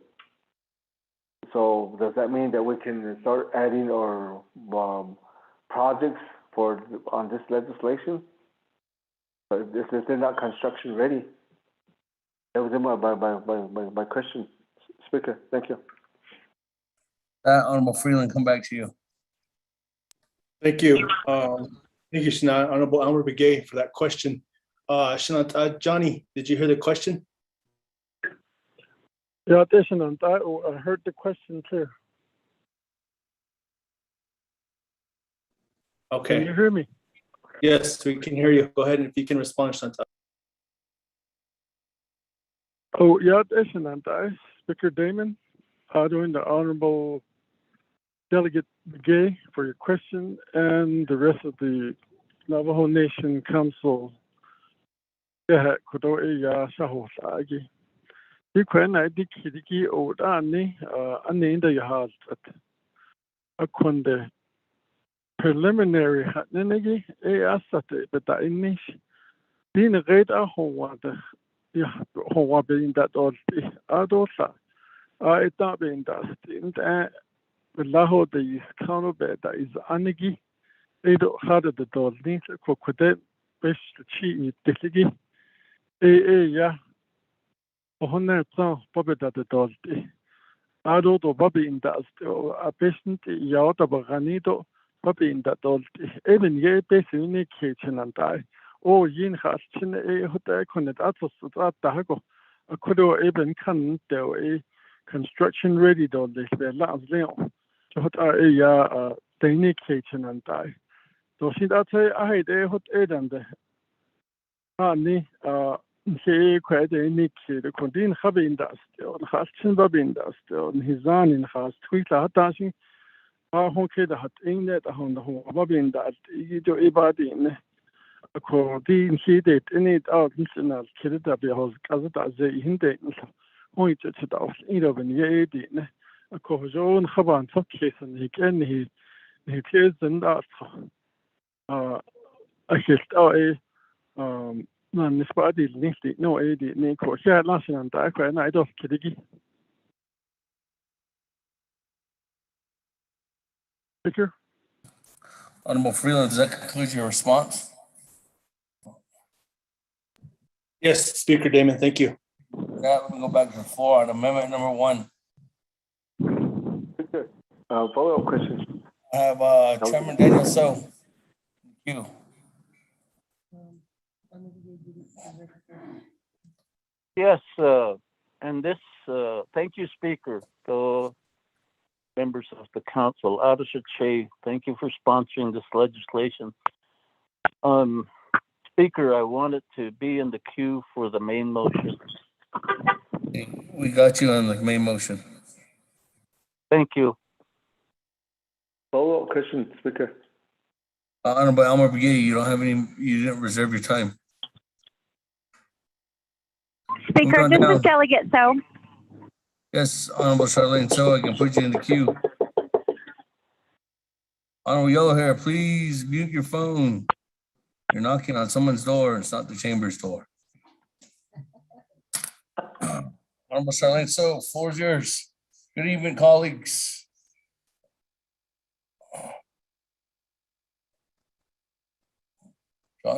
So does that mean that we can start adding our projects on this legislation? But this is not construction ready. That was my question, Speaker. Thank you. Honorable Freeland, come back to you. Thank you. Thank you, Sanat. Honorable Elmer Begay for that question. Sanat, Johnny, did you hear the question? Yeah, Sanat, I heard the question clear. Okay. Can you hear me? Yes, we can hear you. Go ahead, and if you can respond, Sanat. Oh, yeah, Sanat, Speaker Damon, doing the Honorable Delegate Begay for your question, and the rest of the Navajo Nation Council. Yeah, Kodo ya Shahosagi. You can I dikidiki old Annie, Annie in the Yahad at Akunde preliminary Hatnegi, Asate, but the Inish being a great Ahowada, Hoa being that old Adosa. It's not being dusted. The Laho the counter bed that is Anigi, they don't have the dog needs a crocodile, best cheat, Dickligi. Yeah. Ohne Plan, Bobby that the dog. I don't know Bobby in that a patient yacht of a Ranido, Bobby in that dog. Even ye basically kitchen and die. Oh, Yin has chin a hotel connect at the Dago. A kudo even can't do a construction ready dog. They last Leon. So what are a Danish kitchen and die. So see that I had a hot aid and the honey, say quite a nick, the Condin Hubby industry, or Hutchin Bobby industry, and his son in house, Twitter dancing. Honky the hot in that on the home, Bobby in that, you do a body in a Condin heated in it out, and killed up your house, Kazata, they hinted, point it off, either when ye did. A cohesion Haban top case and he clears and that I just non spotty nifty no AD Nico here last and I quite night of Kidigi. Speaker. Honorable Freeland, does that conclude your response? Yes, Speaker Damon, thank you. Now let me go back to the floor on amendment number 1. Follow-up questions. I have Chairman Daniel So. Thank you. Yes, and this, thank you, Speaker, to members of the council. Adisha Che, thank you for sponsoring this legislation. Speaker, I wanted to be in the queue for the main motion. We got you on the main motion. Thank you. Follow-up question, Speaker. Honorable Elmer Begay, you didn't reserve your time. Speaker, this is Delegate So. Yes, Honorable Charlene So, I can put you in the queue. Honorable Yellow Hair, please mute your phone. You're knocking on someone's door. It's not the chamber's door. Honorable Charlene So, floor is yours. Good evening, colleagues.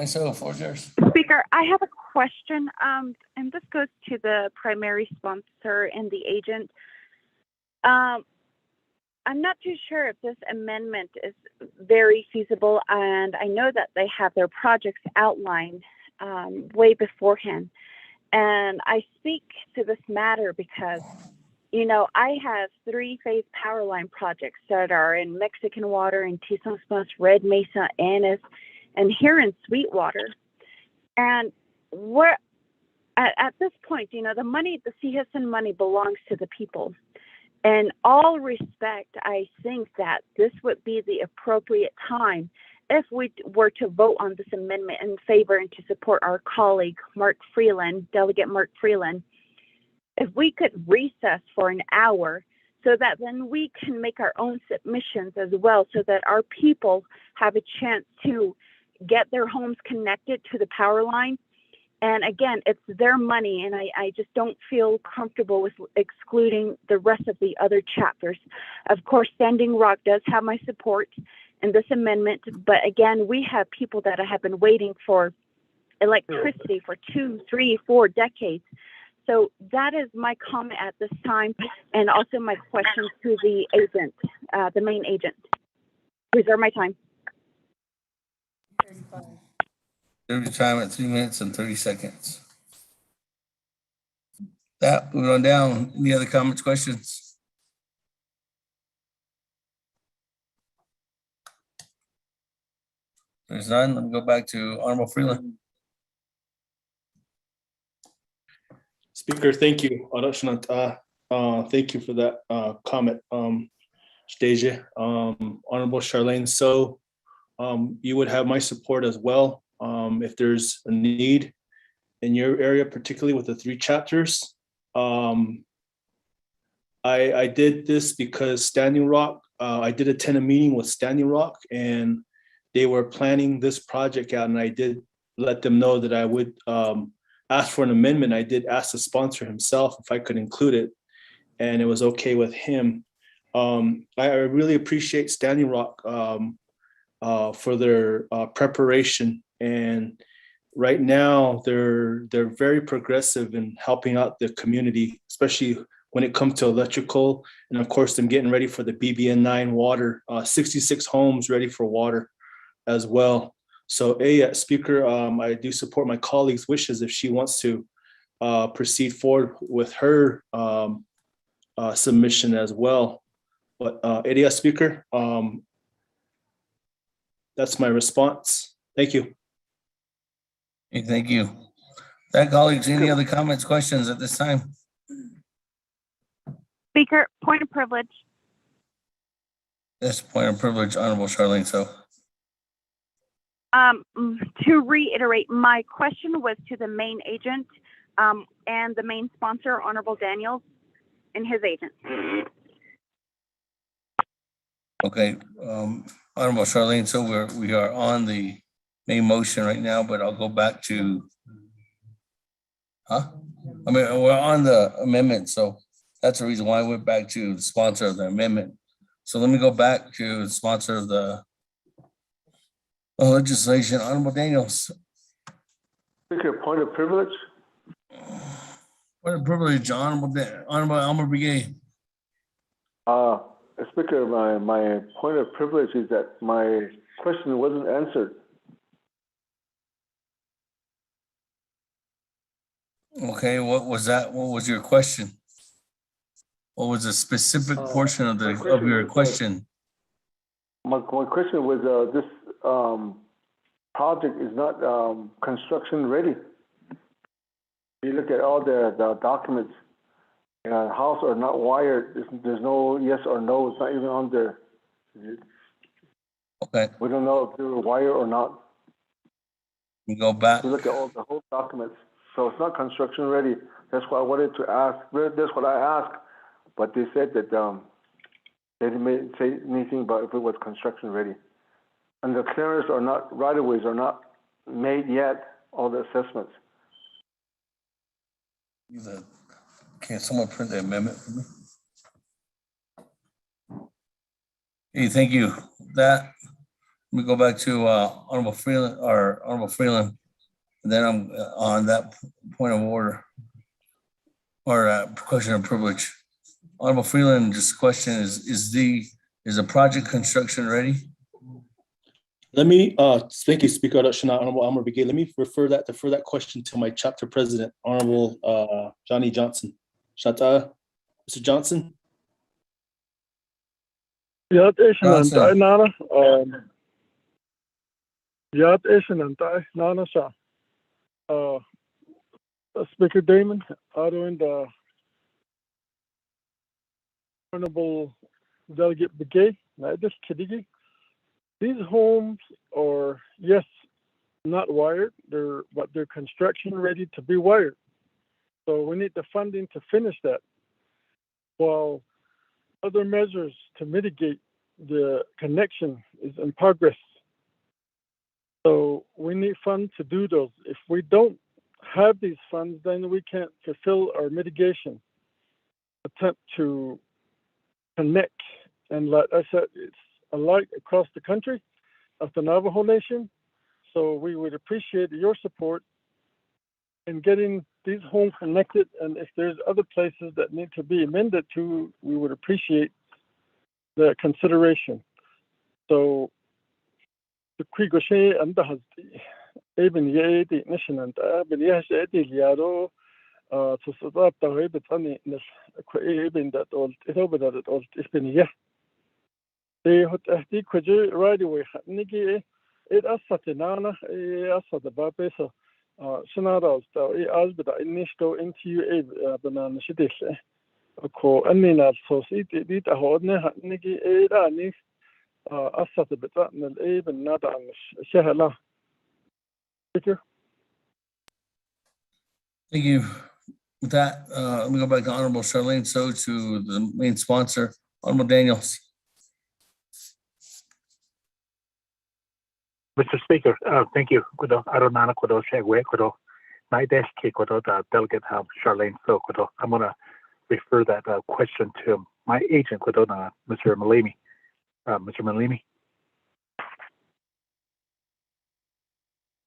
So, floor is yours. Speaker, I have a question, and this goes to the primary sponsor and the agent. I'm not too sure if this amendment is very feasible, and I know that they have their projects outlined way beforehand. And I speak to this matter because, you know, I have 3-phase power line projects that are in Mexican Water, in Tisosmas, Red Mesa, Annis, and here in Sweetwater. And we're at this point, you know, the money, the CHSN money belongs to the people. In all respect, I think that this would be the appropriate time if we were to vote on this amendment in favor and to support our colleague, Mark Freeland, Delegate Mark Freeland, if we could recess for an hour so that then we can make our own submissions as well, so that our people have a chance to get their homes connected to the power line. And again, it's their money, and I just don't feel comfortable with excluding the rest of the other chapters. Of course, Standing Rock does have my support in this amendment, but again, we have people that have been waiting for electricity for 2, 3, 4 decades. So that is my comment at this time, and also my question to the agent, the main agent. Reserve my time. Every time at 3 minutes and 30 seconds. That, moving on down. Any other comments, questions? There's none. Let me go back to Honorable Freeland. Speaker, thank you. Thank you for that comment, Stasia. Honorable Charlene, so you would have my support as well. If there's a need in your area, particularly with the 3 chapters. I did this because Standing Rock, I did attend a meeting with Standing Rock, and they were planning this project out, and I did let them know that I would ask for an amendment. I did ask the sponsor himself if I could include it, and it was okay with him. I really appreciate Standing Rock for their preparation. And right now, they're very progressive in helping out the community, especially when it comes to electrical, and of course, them getting ready for the BBN 9 water. 66 homes ready for water as well. So, Speaker, I do support my colleague's wishes if she wants to proceed forward with her submission as well. But, Speaker, that's my response. Thank you. Okay, thank you. That, colleagues, any other comments, questions at this time? Speaker, point of privilege. Yes, point of privilege, Honorable Charlene. So, to reiterate, my question was to the main agent and the main sponsor, Honorable Daniels, and his agent. okay, Honorable Charlene. So we are on the main motion right now, but I'll go back to. We're on the amendment, so that's the reason why I went back to the sponsor of the amendment. So let me go back to the sponsor of the legislation, Honorable Daniels. Speaker, point of privilege. Point of privilege, Honorable Alma Brigade. Speaker, my point of privilege is that my question wasn't answered. Okay, what was that? What was your question? What was the specific portion of your question? My question was this project is not construction ready. You look at all the documents, house are not wired. There's no yes or no. It's not even on there. Okay. We don't know if they were wired or not. You go back. We look at all the whole documents. So it's not construction ready. That's why I wanted to ask. That's what I asked. But they said that they didn't say anything about if it was construction ready. And the clearance are not, right-of-ways are not made yet, all the assessments. Can someone print the amendment for me? Hey, thank you. Let me go back to Honorable Freeland, and then I'm on that point of order or question of privilege. Honorable Freeland, just question is the project construction ready? Let me, thank you, Speaker Shana, Honorable Almer Begay. Let me defer that question to my chapter president, Honorable Johnny Johnson. Shata, Mr. Johnson? Yat isn't Johnson. I Nana? Yat isn't I Nana Sha? Speaker Damon, doing the Honorable Delegate Begay, Nadish Kidigi. These homes are, yes, not wired, but they're construction ready to be wired. So we need the funding to finish that, while other measures to mitigate the connection is in progress. So we need funds to do those. If we don't have these funds, then we can't fulfill our mitigation attempt to connect. And like I said, it's alike across the country of the Navajo Nation. So we would appreciate your support in getting these homes connected. And if there's other places that need to be amended to, we would appreciate the consideration. So the Krigoshe and the Eben Yedi Nation and Abeliash Edi Liado to Sadap the Rebetani Eben that old it over that old it's been yeah. They hot the Kwaji right away. Niki it asatinana asat the Babesa Sanados as but initial into a banana shitish. Ko Anina so it a hodne Niki Ani asat the Betan even not on Shehala. Thank you. With that, let me go back to Honorable Charlene So to the main sponsor, Honorable Daniels. Mr. Speaker, thank you. Kudo Aronana Kudo Shagwe Kudo Naidesh Kudo Delegate Charlene So Kudo. I'm gonna refer that question to my agent Kudo Mr. Malimi. Mr. Malimi.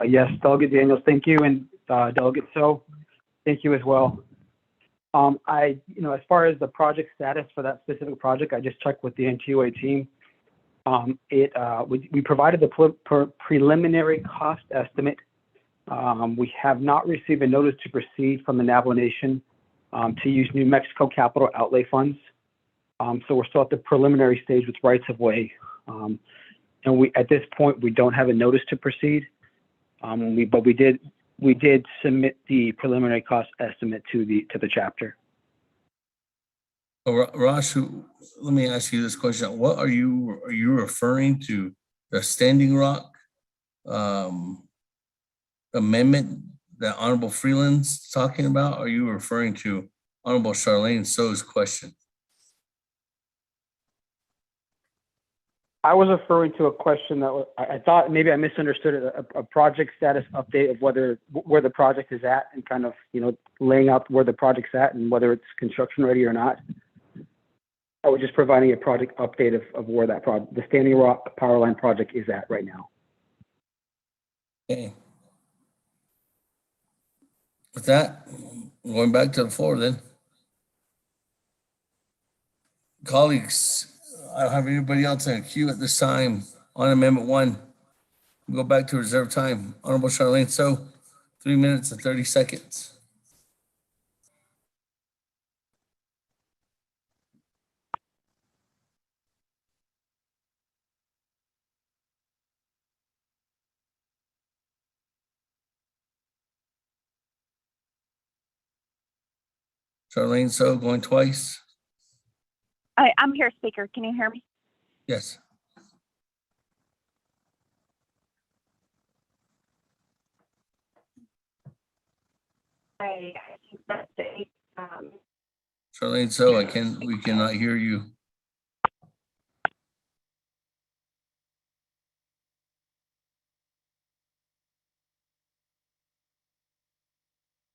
Yes, Delegate Daniels, thank you, and Delegate So, thank you as well. As far as the project status for that specific project, I just checked with the NTUA team. We provided the preliminary cost estimate. We have not received a notice to proceed from the Navajo Nation to use New Mexico capital outlay funds. So we're still at the preliminary stage with rights of way. And at this point, we don't have a notice to proceed. But we did submit the preliminary cost estimate to the chapter. Ross, let me ask you this question. What are you referring to? The Standing Rock amendment that Honorable Freeland's talking about? Or are you referring to Honorable Charlene So's question? I was referring to a question that I thought maybe I misunderstood it, a project status update of where the project is at and kind of, laying out where the project's at and whether it's construction ready or not. I was just providing a project update of where the Standing Rock power line project is at right now. Okay. With that, going back to the floor then. Colleagues, I don't have anybody else in the queue at this time on Amendment 1. We'll go back to reserve time. Honorable Charlene So, 3 minutes and 30 seconds. Charlene So, going twice. I'm here, Speaker. Can you hear me? Yes. I think that's it. Charlene So, we cannot hear you.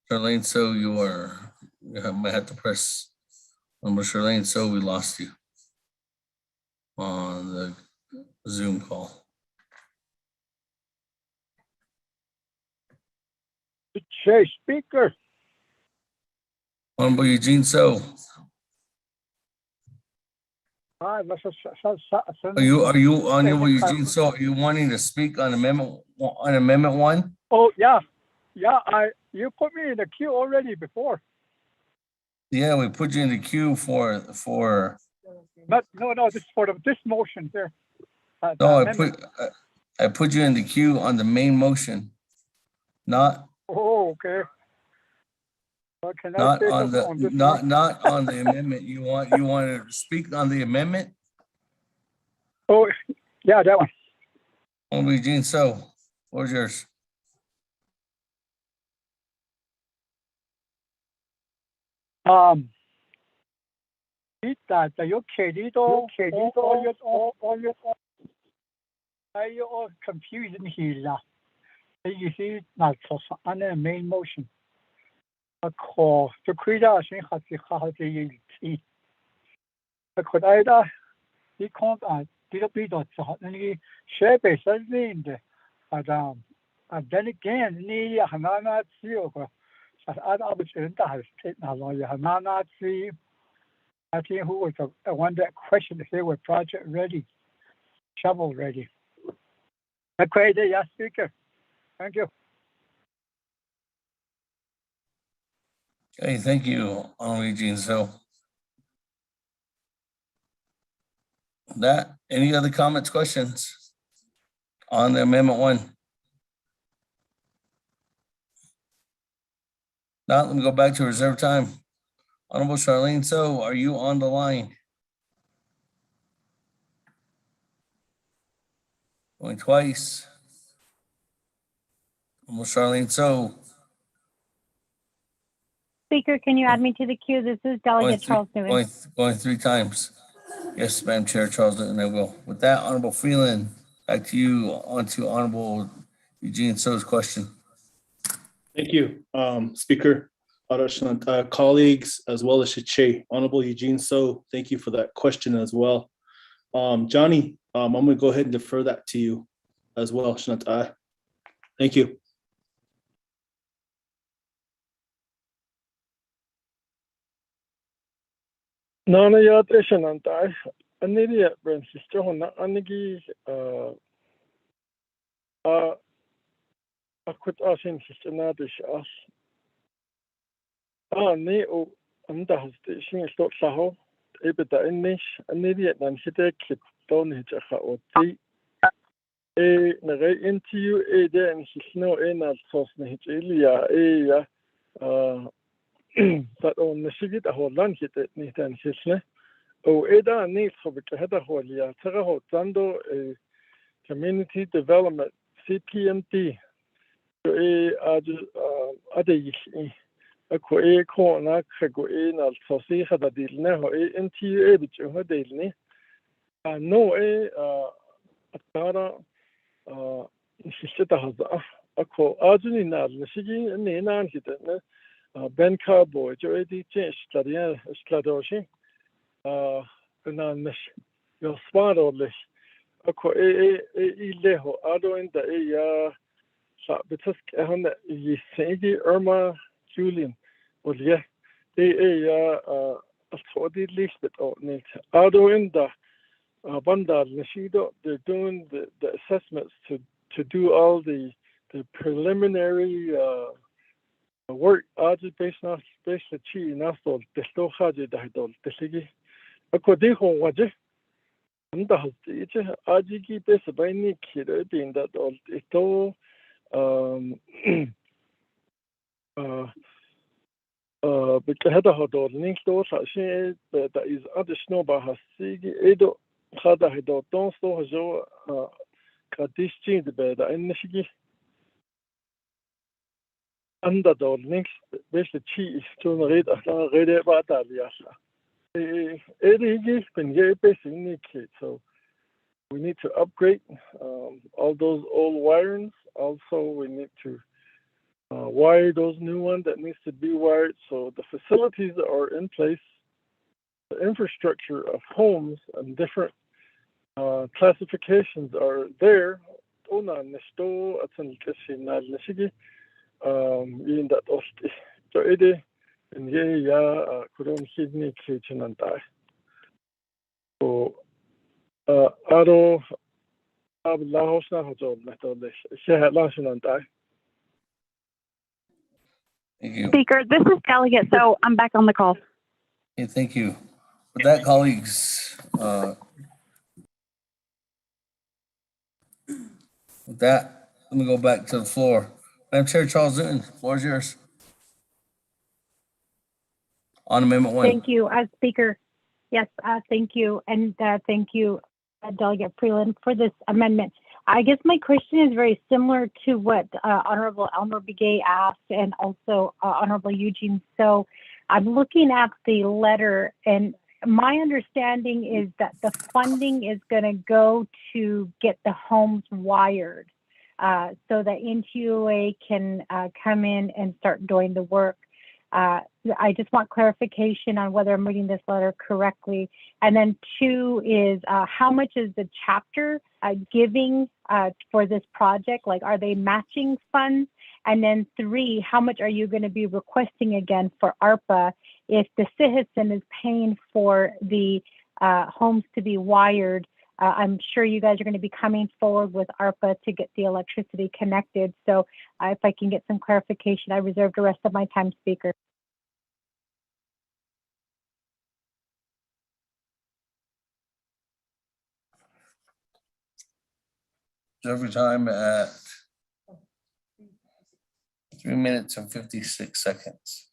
Charlene So, you might have to press number Charlene So, we lost you on the Zoom call. Say, Speaker. Honorable Eugene So. Are you, Honorable Eugene, so are you wanting to speak on amendment one? Oh, yeah. Yeah, you put me in the queue already before. Yeah, we put you in the queue for, But no, this is for this motion here. no, I put you in the queue on the main motion. Not Oh, okay. Well, can I Not say on something the, this one? not on the amendment. You want to speak on the amendment? Oh, yeah, that one. Only Gene, so, what's yours? Tayo confusion here. You see, not so on the main motion. A call to create a thing has the could either be called a little bit of the share base as the and then again, near Hanana Tio, as other opportunity has taken along Hanana Tree. I think who was the one that questioned if they were project ready, shovel ready. Okay, yes, speaker. Thank you. Okay, thank you, Only Gene, so. That, any other comments, questions on the amendment one? Now, let me go back to reserve time. Honorable Charlene, so are you on the line? Going twice. Honorable Charlene, so. Speaker, can you add me to the queue? This is Delegate Charles Newman. Going three times. Yes, Madam Chair, Charles, and I will. With that, Honorable Freeland, back to you, on to Honorable Eugene So's question. Thank you, Speaker, colleagues, as well as Che. Honorable Eugene So, thank you for that question as well. Johnny, I'm going to go ahead and defer that to you as well, Shantai. Thank you. Nana yat Shantai. An idiot, Brent, sister, Anigi, I could ask him, sister, Nadish, us. Ne, and the station is not Saho, Ebita Inish, an idiot, and he take it down his or tea. Into you, then his no enal sauce, Nihilia, that on the Sigit, a whole lunch it, Nathan Hisne. Oh, Eda needs for the Hedaholia, Terraho, Tando, a community development, CPMT. Ako ko na kago na sosi hada dilne ho NTA bichu ho dilne no atara shishta haza ako ajuni na nishigi ne na hitne ben carbo jo edi change stadia stadoshi na nish yo swaro lish ako leho ado in the ya sa betusk ehna yisegi Irma Julian well yeah already listed on it ado in the bandar nashido they're doing the assessments to do all the preliminary work based on the chi nasto the sto haje da dol tesigi akodi ho waje anda hasti aji ki pes baini khire din da dol ito بكهذا هدول نيكتور عشان ده إذا أدشنا بحسيجي إيدو هذا هدول تونسو هجو كديش جيد بده إن شيء عند دول نيكس بيش تشي استون غير أصلا غير بعد عليها إيدي بنجي بيش نيكي so we need to upgrade all those old wirings also we need to wire those new ones that needs to be wired. So the facilities are in place. The infrastructure of homes and different classifications are there. Ona nesto atsan kasi na nashigi yin that osti. So ede in ye ya kuron hidni kitchen and die. So, Aro, Lahos na hojo metode. Shehat Lashinantai. Thank you. Speaker, this is Delegate, so I'm back on the call. Okay, thank you. With that, colleagues, with that, let me go back to the floor. Madam Chair Charles Newton, floor is yours. On Amendment 1. Thank you, Speaker. Yes, thank you. And thank you, Delegate Freeland, for this amendment. I guess my question is very similar to what Honorable Elmer Begay asked and also Honorable Eugene. So I'm looking at the letter, and my understanding is that the funding is going to go to get the homes wired so that NTUA can come in and start doing the work. I just want clarification on whether I'm reading this letter correctly. And then 2 is how much is the chapter giving for this project? Like, are they matching funds? And then 3, how much are you going to be requesting again for ARPA if the citizen is paying for the homes to be wired? I'm sure you guys are going to be coming forward with ARPA to get the electricity connected. So if I can get some clarification, I reserve the rest of my time, Speaker. Every time at 3 minutes and 56 seconds.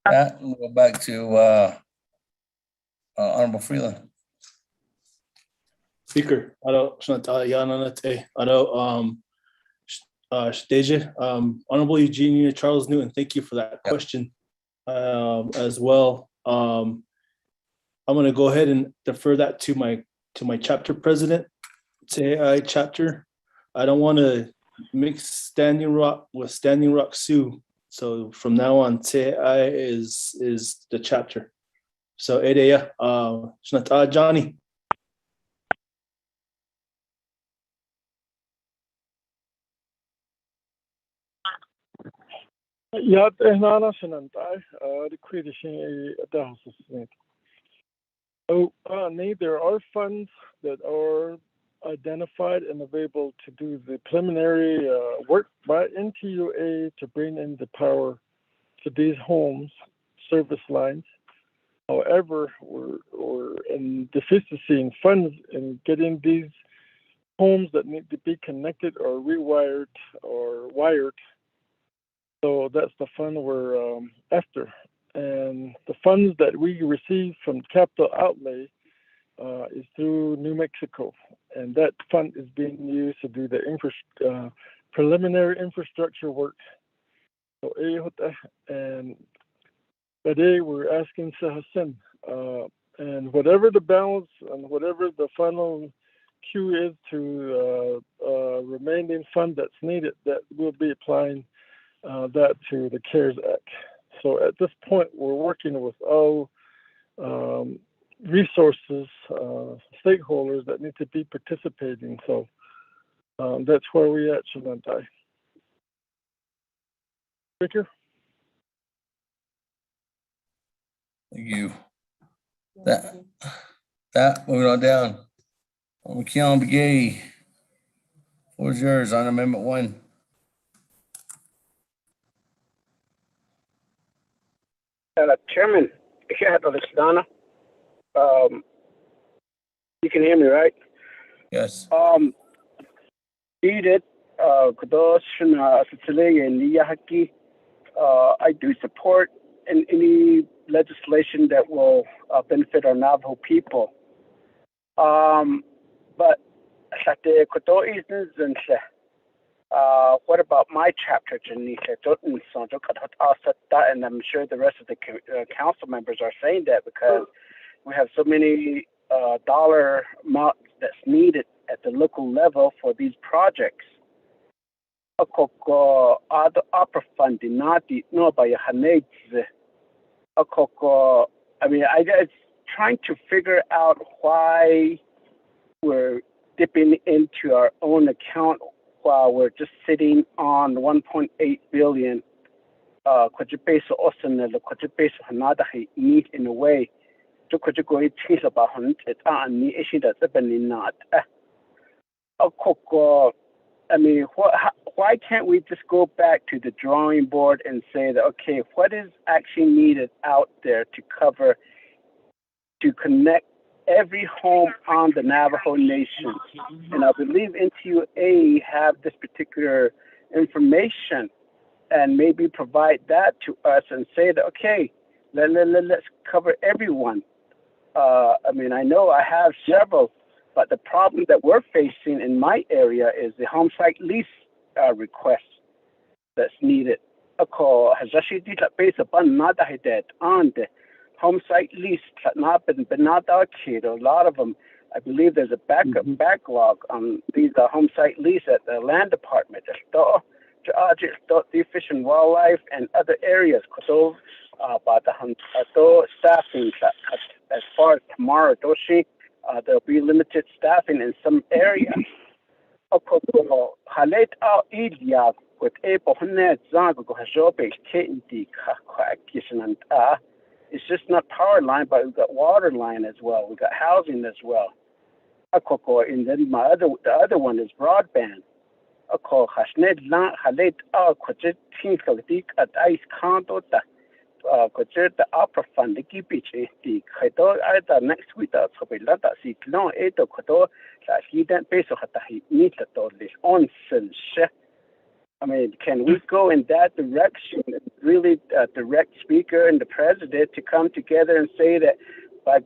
That, we'll go back to Honorable Freeland. Speaker, Honorable Eugenia Charles Newton, thank you for that question as well. I'm going to go ahead and defer that to my chapter president, TAI chapter. I don't want to mix Standing Rock with Standing Rock Sioux. So from now on, TAI is the chapter. So Edeya, Johnny. Yat Ehnana Shinantai, the Quidishing Dahos. Oh, there are funds that are identified and available to do the preliminary work by NTUA to bring in the power to these homes, service lines. However, we're in deficiency in funds in getting these homes that need to be connected or rewired or wired. So that's the fund we're after. And the funds that we receive from capital outlay is through New Mexico. And that fund is being used to do the preliminary infrastructure work. So, and today we're asking Sahasin, and whatever the balance and whatever the final queue is to remaining fund that's needed, that we'll be applying that to the CARES Act. So at this point, we're working with all resources, stakeholders that need to be participating. So that's where we at, Shanantai. Speaker? Thank you. That moving on down. Keon Begay, floor is yours on Amendment 1. Chairman, you can hear me, right? Yes. I do support any legislation that will benefit our Navajo people. But what about my chapter, Janisha? And I'm sure the rest of the council members are saying that because we have so many dollar amounts that's needed at the local level for these projects. Opera funding, not the no by Haneds. I mean, I just trying to figure out why we're dipping into our own account while we're just sitting on 1.8 billion could you base also the could you base another meet in a way to could you go tease about it and the issue that's happening not I mean why can't we just go back to the drawing board and say that okay, what is actually needed out there to cover to connect every home on the Navajo Nation? And I believe NTUA have this particular information and maybe provide that to us and say that, okay, let's cover everyone. I mean, I know I have several, but the problem that we're facing in my area is the home site lease request that's needed. A home site lease, a lot of them. I believe there's a backlog on these home site lease at the land department. The Fish and Wildlife and other areas. So, but the staffing as far as tomorrow, there'll be limited staffing in some areas. It's just not power line, but we've got water line as well. We've got housing as well. And then the other one is broadband. The opera fund the keep it either next week or so be let us see no he didn't pay so he needs this on. I mean, can we go in that direction? Really direct speaker and the president to come together and say that by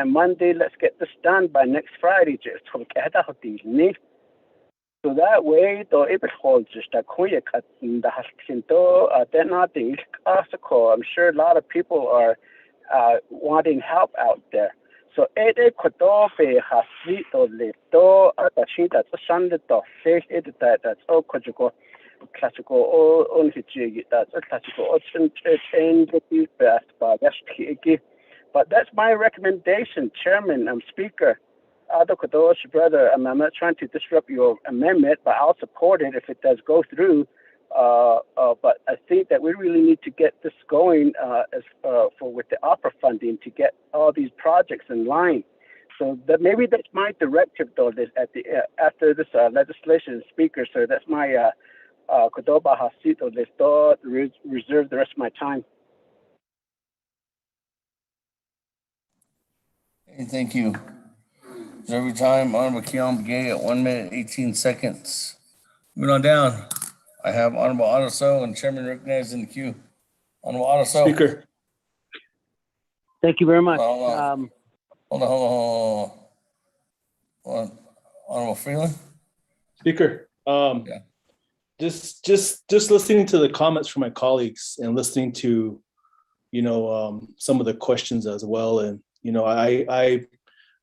Monday, let's get this done by next Friday. So that way, if it holds just a quick I'm sure a lot of people are wanting help out there. So that's all classical that's a classical but that's my recommendation, Chairman, Speaker. Brother, I'm not trying to disrupt your amendment, but I'll support it if it does go through. But I think that we really need to get this going with the opera funding to get all these projects in line. So that maybe that's my directive, though. This after this legislation, Speaker, sir, that's my reserve the rest of my time. Hey, thank you. Every time, Honorable Keon Begay at 1 minute, 18 seconds. Moving on down, I have Honorable Otoso and Chairman recognized in the queue. Honorable Otoso. Speaker. Thank you very much. Hold on. Honorable Freeland. Speaker. Just listening to the comments from my colleagues and listening to, some of the questions as well. And,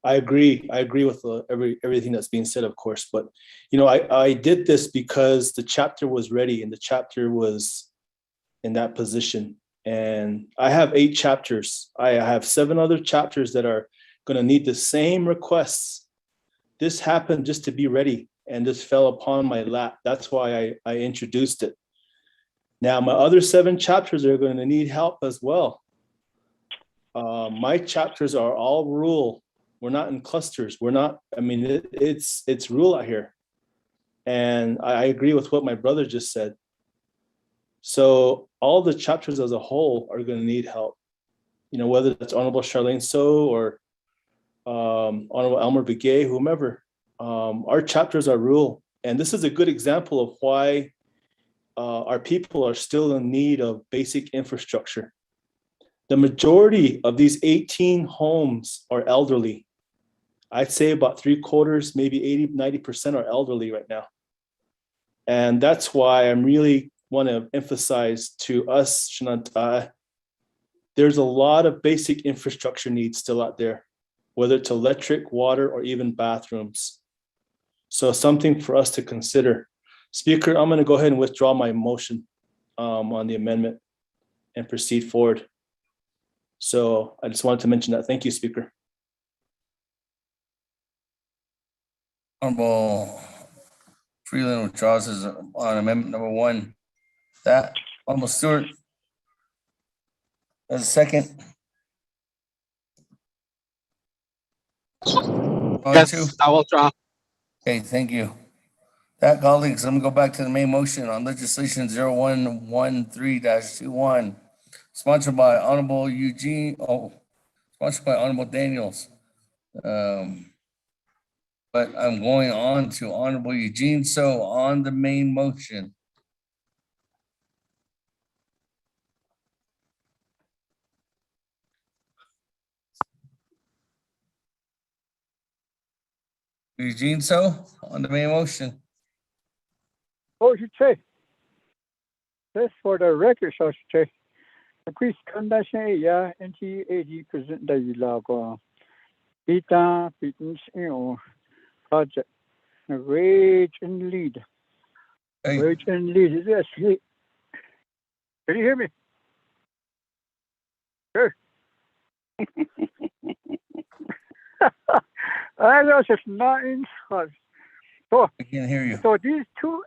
I agree. I agree with everything that's being said, of course. But, I did this because the chapter was ready and the chapter was in that position. And I have 8 chapters. I have 7 other chapters that are going to need the same requests. This happened just to be ready and this fell upon my lap. That's why I introduced it. Now, my other 7 chapters are going to need help as well. My chapters are all rural. We're not in clusters. We're not, it's rural out here. And I agree with what my brother just said. So all the chapters as a whole are going to need help. Whether that's Honorable Charlene So or Honorable Elmer Begay, whomever. Our chapters are rural. And this is a good example of why our people are still in need of basic infrastructure. The majority of these 18 homes are elderly. I'd say about 3/4, maybe 80-90% are elderly right now. And that's why I'm really want to emphasize to us, Shananta, there's a lot of basic infrastructure needs still out there, whether it's electric, water, or even bathrooms. So something for us to consider. Speaker, I'm going to go ahead and withdraw my motion on the amendment and proceed forward. So I just wanted to mention that. Thank you, Speaker. Honorable Freeland withdraws his on amendment number 1. That, Honorable Stewart, A second. Yes, I will draw. Okay, thank you. That, colleagues, let me go back to the main motion on legislation 0113-21, sponsored by Honorable sponsored by Honorable Daniels. But I'm going on to Honorable Eugene So on the main motion. Eugene So on the main motion. Oh, you say. That's for the record, so say. The quiz condition, yeah, NT80 present the lago. Ita, Pitens, project. Rage and lead. Rage and lead. Is this? Can you hear me? Sure. I know it's 9. So I can hear you. So these two,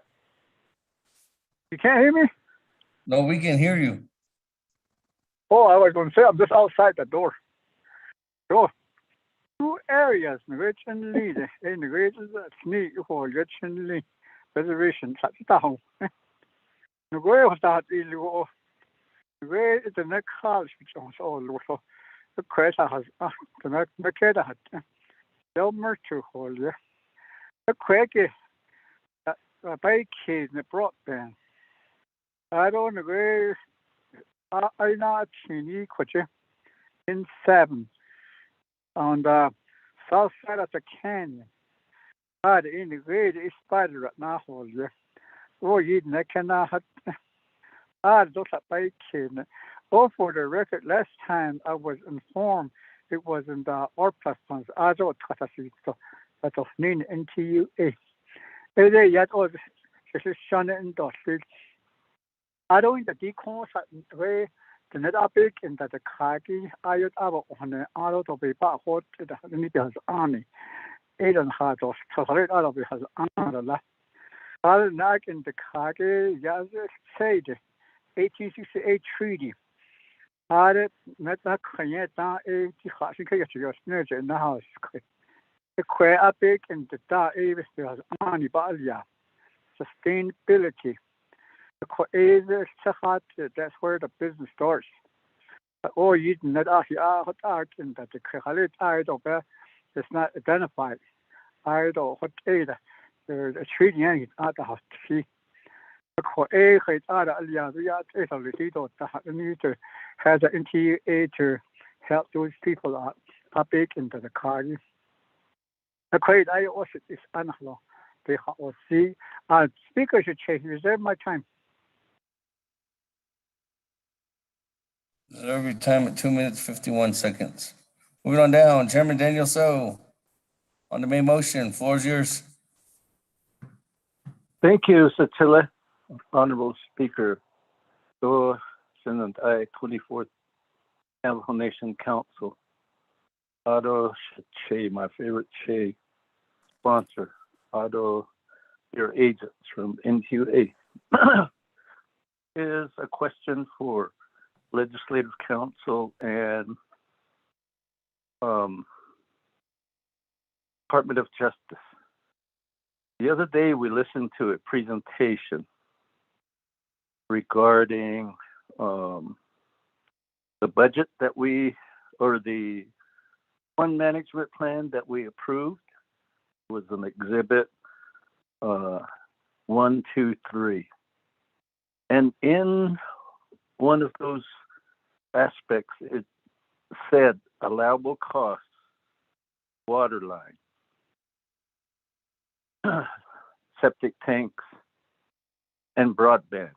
you can't hear me? No, we can hear you. Oh, I was going to say I'm just outside the door. So 2 areas, Rich and Lead, in the great sneak for Rich and Lead reservation. That's the home. The way was that really go. The way is the next college, which was all local. The crater has the crater had Delmer to hold you. The quake by kids in the broadband. I don't know. I not seen in 7 on the south side of the canyon. I in the great spider at now hold you. Oh, you cannot have. Those are by kids. Oh, for the record, last time I was informed it was in the ARPA funds. I don't so that of Nin NTUA. It is yet all this is shown in the field. I don't the decons way the net epic in the khaki. I would have on the out of a bar hot to the Nibbia's army. Aiden had of Saharit out of it has another. I'll knock in the khaki, yes, said 1868 treaty. I met that Kanye down a Hashika in the house. The queer epic in the da Avis has Ani Balia. Sustainability. That's where the business starts. Oh, you didn't actually out in that the Kahalit idol is not identified. Idol hot ada. The treaty is at the house. The has an NTA to help those people up into the car. The quite I also is unhello. They will see. Speaker should change. Reserve my time. Every time at 2 minutes, 51 seconds. Moving on down, Chairman Daniel So on the main motion. Floor is yours. Thank you, Satilla. Honorable Speaker. So, Senate I 24th Navajo Nation Council. Otto Che, my favorite Che sponsor. Otto, your agents from NQA. Is a question for Legislative Council and Department of Justice. The other day we listened to a presentation regarding the budget that or the fund management plan that we approved. It was an exhibit 1, 2, 3. And in one of those aspects, it said allowable costs, water line, septic tanks, and broadband.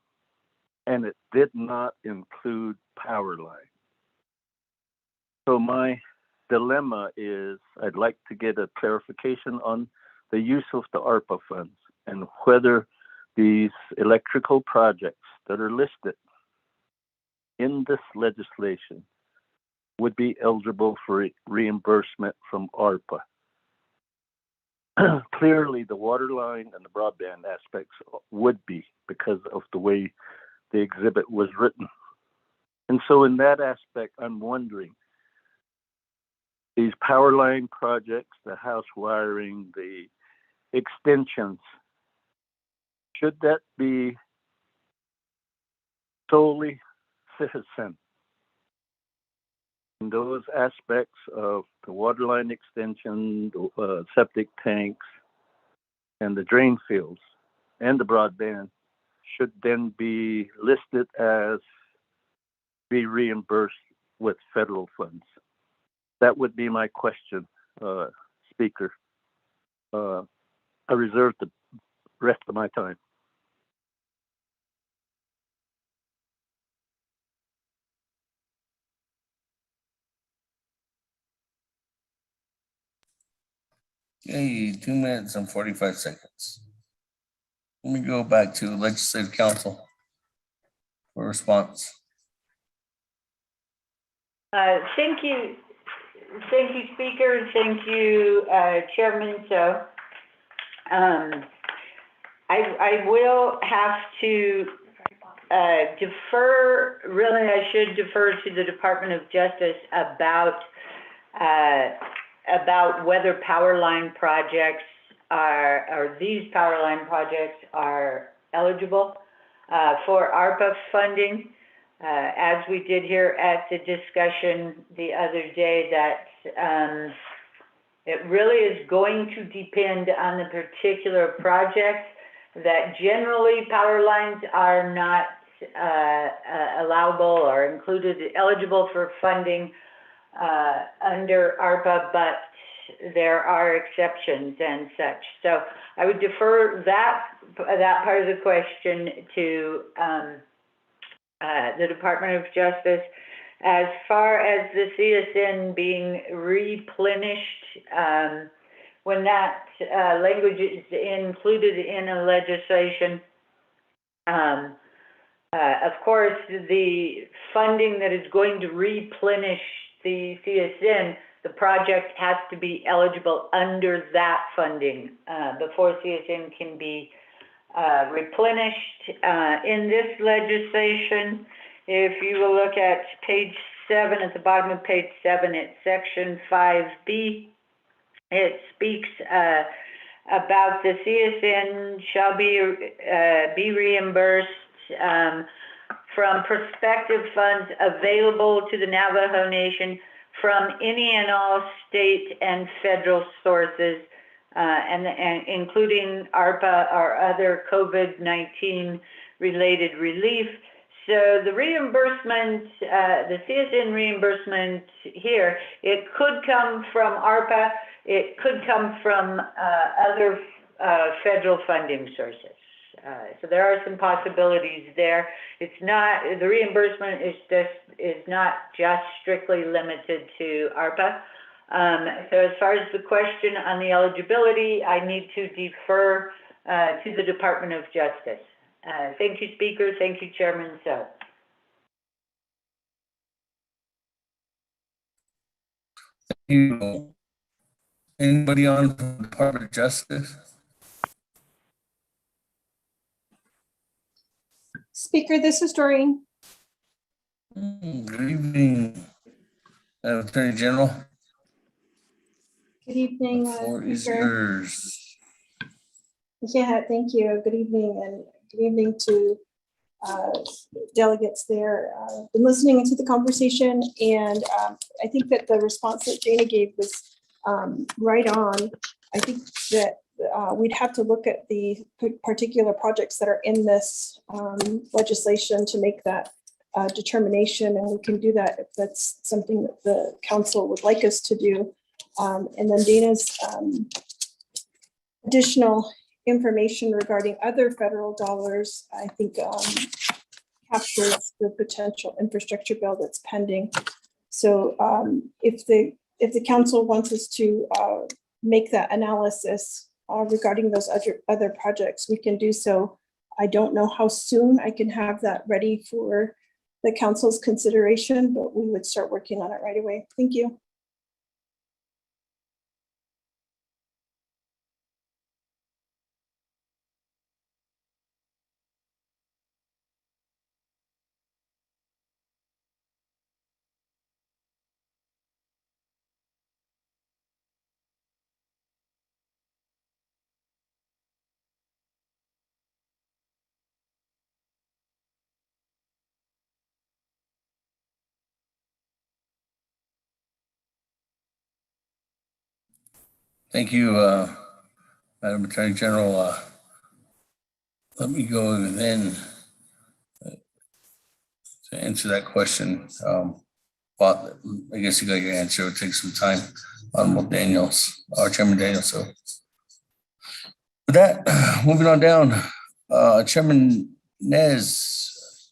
And it did not include power line. So my dilemma is I'd like to get a clarification on the use of the ARPA funds and whether these electrical projects that are listed in this legislation would be eligible for reimbursement from ARPA. Clearly, the water line and the broadband aspects would be because of the way the exhibit was written. And so in that aspect, I'm wondering, these power line projects, the house wiring, the extensions, should that be solely citizen? In those aspects of the water line extension, the septic tanks, and the drain fields, and the broadband, should then be listed as be reimbursed with federal funds? That would be my question, Speaker. I reserve the rest of my time. Okay, 2 minutes and 45 seconds. Let me go back to Legislative Council for response. Thank you, Speaker. Thank you, Chairman. So, I will have to defer. Really, I should defer to the Department of Justice about whether power line projects or these power line projects are eligible for ARPA funding. As we did here at the discussion the other day, that it really is going to depend on the particular project, that generally power lines are not allowable or eligible for funding under ARPA, but there are exceptions and such. So I would defer that part of the question to the Department of Justice. As far as the CSN being replenished, when that language is included in a legislation, of course, the funding that is going to replenish the CSN, the project has to be eligible under that funding before CSN can be replenished. In this legislation, if you will look at page 7, at the bottom of page 7, it's section 5B. It speaks about the CSN shall be reimbursed from prospective funds available to the Navajo Nation from any and all state and federal sources, and including ARPA or other COVID-19 related relief. So the reimbursement, the CSN reimbursement here, it could come from ARPA, it could come from other federal funding sources. So there are some possibilities there. It's not, the reimbursement is not just strictly limited to ARPA. So as far as the question on the eligibility, I need to defer to the Department of Justice. Thank you, Speaker. Thank you, Chairman. So. Thank you. Anybody on the Department of Justice? Speaker, this is Doreen. Good evening, Attorney General. Good evening, The floor is Speaker. yours. Yeah, thank you. Good evening, and good evening to delegates there. Been listening to the conversation, and I think that the response that Dana gave was right on. I think that we'd have to look at the particular projects that are in this legislation to make that determination, and we can do that if that's something that the council would like us to do. And then Dana's additional information regarding other federal dollars, I think captures the potential infrastructure bill that's pending. So if the council wants us to make that analysis regarding those other projects, we can do so. I don't know how soon I can have that ready for the council's consideration, but we would start working on it right away. Thank you. Thank you, Madam Attorney General. Let me go then to answer that question. But I guess you got your answer. It'll take some time. Honorable Daniels, or Chairman Daniels. So with that, moving on down, Chairman Nez,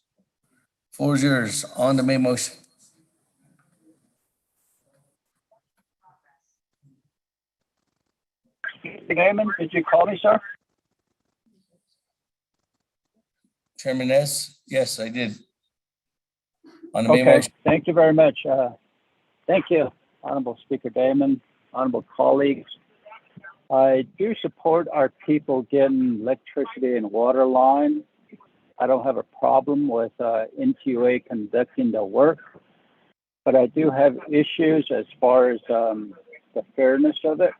floor is yours on the main motion. Damon, did you call me, sir? Chairman Nez, yes, I did. On the main Okay, motion. thank you very much. Thank you, Honorable Speaker Damon, honorable colleagues. I do support our people getting electricity and water line. I don't have a problem with NQA conducting the work, but I do have issues as far as the fairness of it.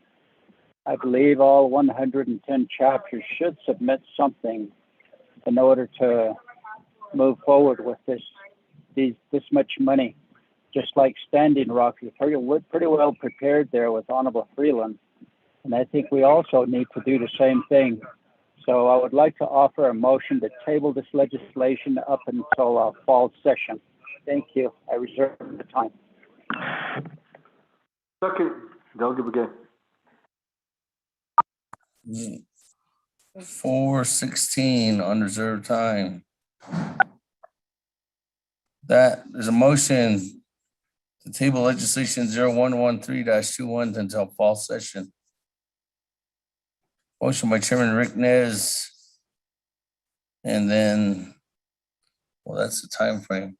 I believe all 110 chapters should submit something in order to move forward with this much money. Just like Standing Rock, we're pretty well prepared there with Honorable Freeland. And I think we also need to do the same thing. So I would like to offer a motion to table this legislation up until our fall session. Thank you. I reserve the time. Second, Delegate Begay. 4:16 on reserve time. That there's a motion to table legislation 0113-21 until fall session. Motion by Chairman Rick Nez. And then, well, that's the time frame.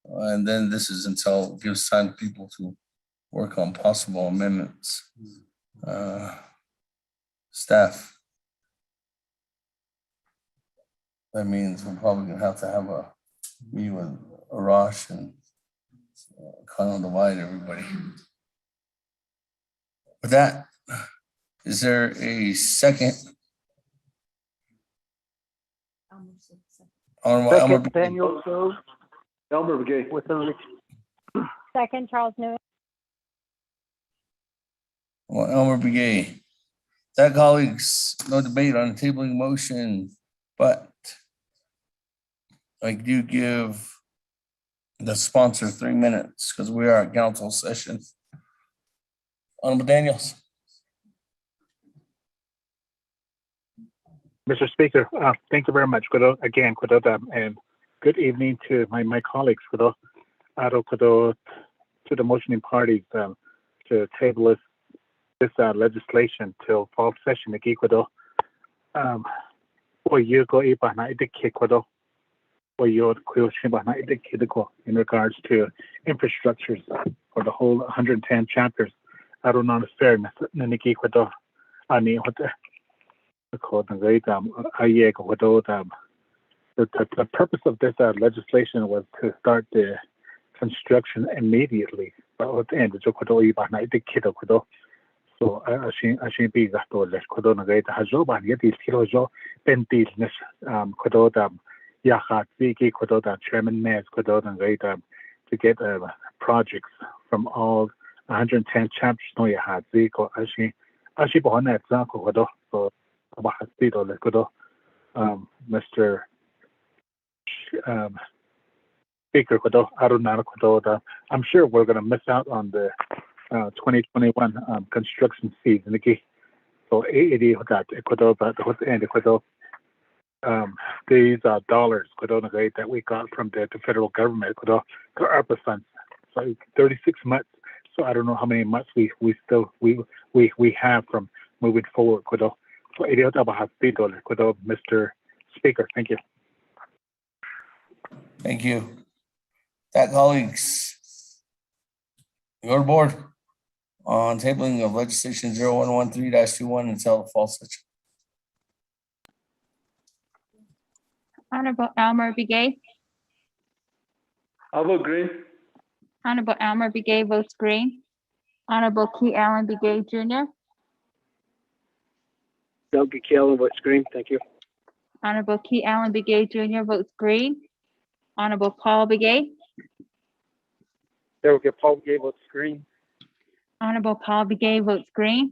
And then this is until it gives time for people to work on possible amendments. Staff. That means we're probably gonna have to have a meeting with Arash and kind of divide everybody. With that, is there a second? Second, Daniel, so. Elmer Begay. With the Second, Charles Newman. Well, Elmer Begay. That, colleagues, no debate on the tabling motion, but I do give the sponsor 3 minutes because we are at council session. Honorable Daniels. Mr. Speaker, thank you very much. Again, and good evening to my colleagues. To the motioning parties to table this legislation till fall session. In regards to infrastructures for the whole 110 chapters. I don't understand. The purpose of this legislation was to start the construction immediately. So I should be that all this could on the Hazoban yet these kilos penties Yahat Viki Kododa Chairman Nez Kododa to get projects from all 110 chapters no Yahat Ziko Ashi Bonet Zako Kodo so Abahastito Lekodo Mr. Speaker Kodo Arunana Kododa. I'm sure we're gonna miss out on the 2021 construction season. So 80 that Ecuador, but the end Ecuador. These are dollars that we got from the federal government, ARPA funds. So 36 months. So I don't know how many months we have from moving forward. So Mr. Speaker, thank you. Thank you. That, colleagues, your board on tabling of legislation 0113-21 until the fall session. Honorable Elmer Begay. I vote green. Honorable Elmer Begay votes green. Honorable Key Allen Begay Jr. Delegate Keelan votes green. Thank you. Honorable Key Allen Begay Jr. votes green. Honorable Paul Begay. Delegate Paul Begay votes green. Honorable Paul Begay votes green.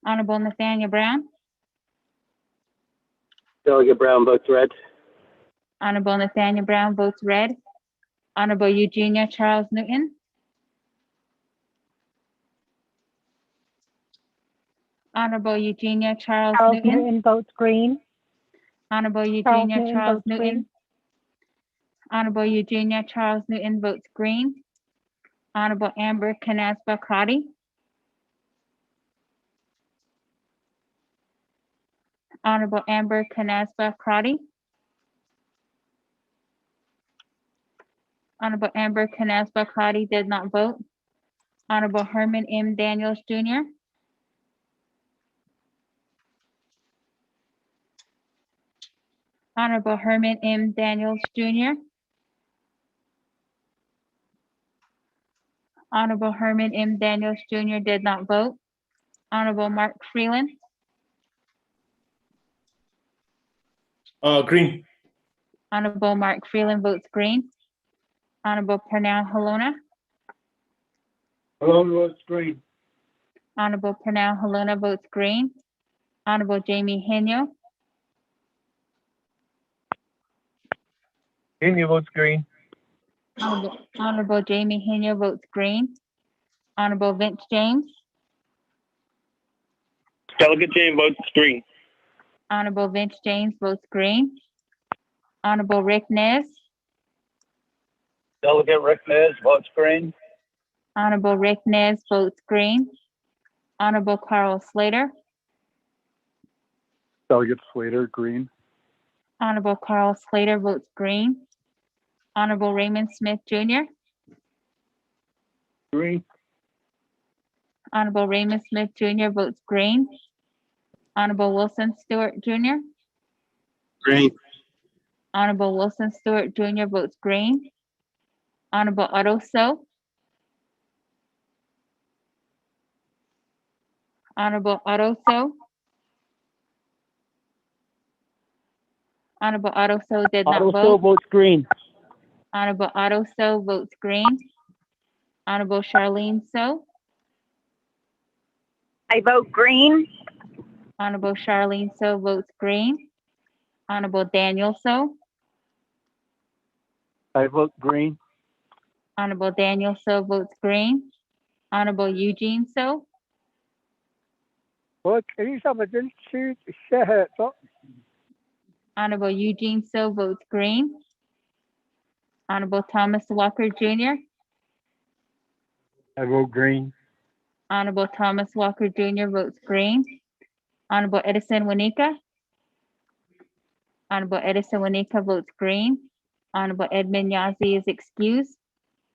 Honorable Nathaniel Brown, Delegate Brown votes red. Honorable Nathaniel Brown votes red. Honorable Eugenia Charles Newton, Honorable Eugenia Charles Charles Newton, Newton votes green. Honorable Charles Eugenia Newton Charles votes Newton, green. Honorable Eugenia Charles Newton votes green. Honorable Amber Canaspa Crotty, Honorable Amber Canaspa Crotty, Honorable Amber Canaspa Crotty did not vote. Honorable Herman M. Daniels Jr., Honorable Herman M. Daniels Jr., Honorable Herman M. Daniels Jr. did not vote. Honorable Mark Freeland, Green. Honorable Mark Freeland votes green. Honorable Pernell Halona, Malone votes green. Honorable Pernell Halona votes green. Honorable Jamie Henyo, Henry votes green. Honorable Jamie Henyo votes green. Honorable Vince James, Delegate James votes green. Honorable Vince James votes green. Honorable Rick Nez, Delegate Rick Nez votes green. Honorable Rick Nez votes green. Honorable Carl Slater, Delegate Slater, green. Honorable Carl Slater votes green. Honorable Raymond Smith Jr., Green. Honorable Raymond Smith Jr. votes green. Honorable Wilson Stewart Jr., Green. Honorable Wilson Stewart Jr. votes green. Honorable Otto So, Honorable Otto So, Honorable Otto So did not Otto vote. votes green. Honorable Otto So votes green. Honorable Charlene So, I vote green. Honorable Charlene So votes green. Honorable Daniel So, I vote green. Honorable Daniel So votes green. Honorable Eugene So, What? Can you stop it? Didn't shoot? Shit. Honorable Eugene So votes green. Honorable Thomas Walker Jr., I vote green. Honorable Thomas Walker Jr. votes green. Honorable Edison Wanika, Honorable Edison Wanika votes green. Honorable Edmund Yazzie is excused.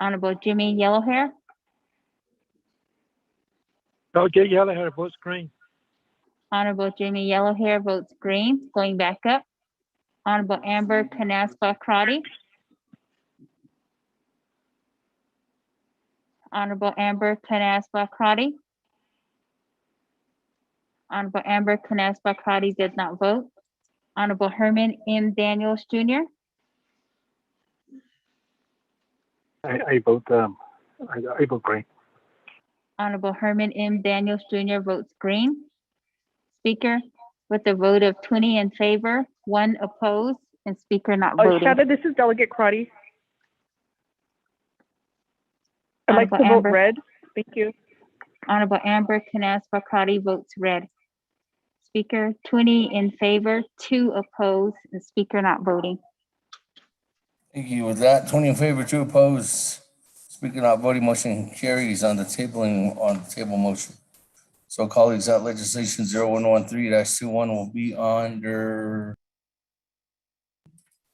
Honorable Jimmy Yellowhair, Delegate Yellowhair votes green. Honorable Jimmy Yellowhair votes green. Going back up, Honorable Amber Canaspa Crotty, Honorable Amber Canaspa Crotty, Honorable Amber Canaspa Crotty did not vote. Honorable Herman M. Daniels Jr., I vote I vote green. Honorable Herman M. Daniels Jr. votes green. Speaker, with a vote of 20 in favor, 1 opposed, and Speaker not voting. Shada, this is Delegate Crotty. I'd like to Honorable vote Amber- red. Thank you. Honorable Amber Canaspa Crotty votes red. Speaker, 20 in favor, 2 opposed, and Speaker not voting. Thank you. With that, 20 in favor, 2 opposed. Speaker not voting, motion carries on the table motion. So colleagues, that legislation 0113-21 will be under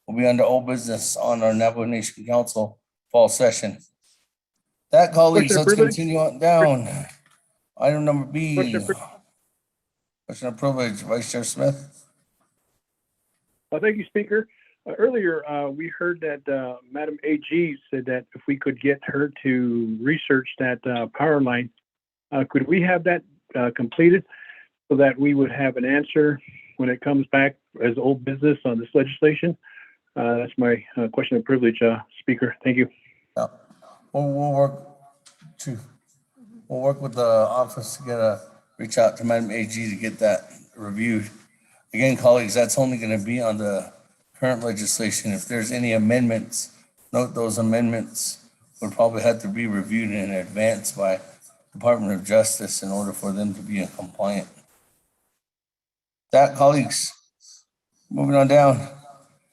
old business on our Navajo Nation Council fall session. That, colleagues, Question let's privilege. continue on down. Item number B. Question privilege. Question of privilege, Vice Chair Smith. Thank you, Speaker. Earlier, we heard that Madam AG said that if we could get her to research that power line, could we have that completed so that we would have an answer when it comes back as old business on this legislation? That's my question of privilege, Speaker. Thank you. We'll work with the office to get a reach out to Madam AG to get that reviewed. Again, colleagues, that's only going to be on the current legislation. If there's any amendments, note those amendments would probably have to be reviewed in advance by Department of Justice in order for them to be in compliant. That, colleagues, moving on down.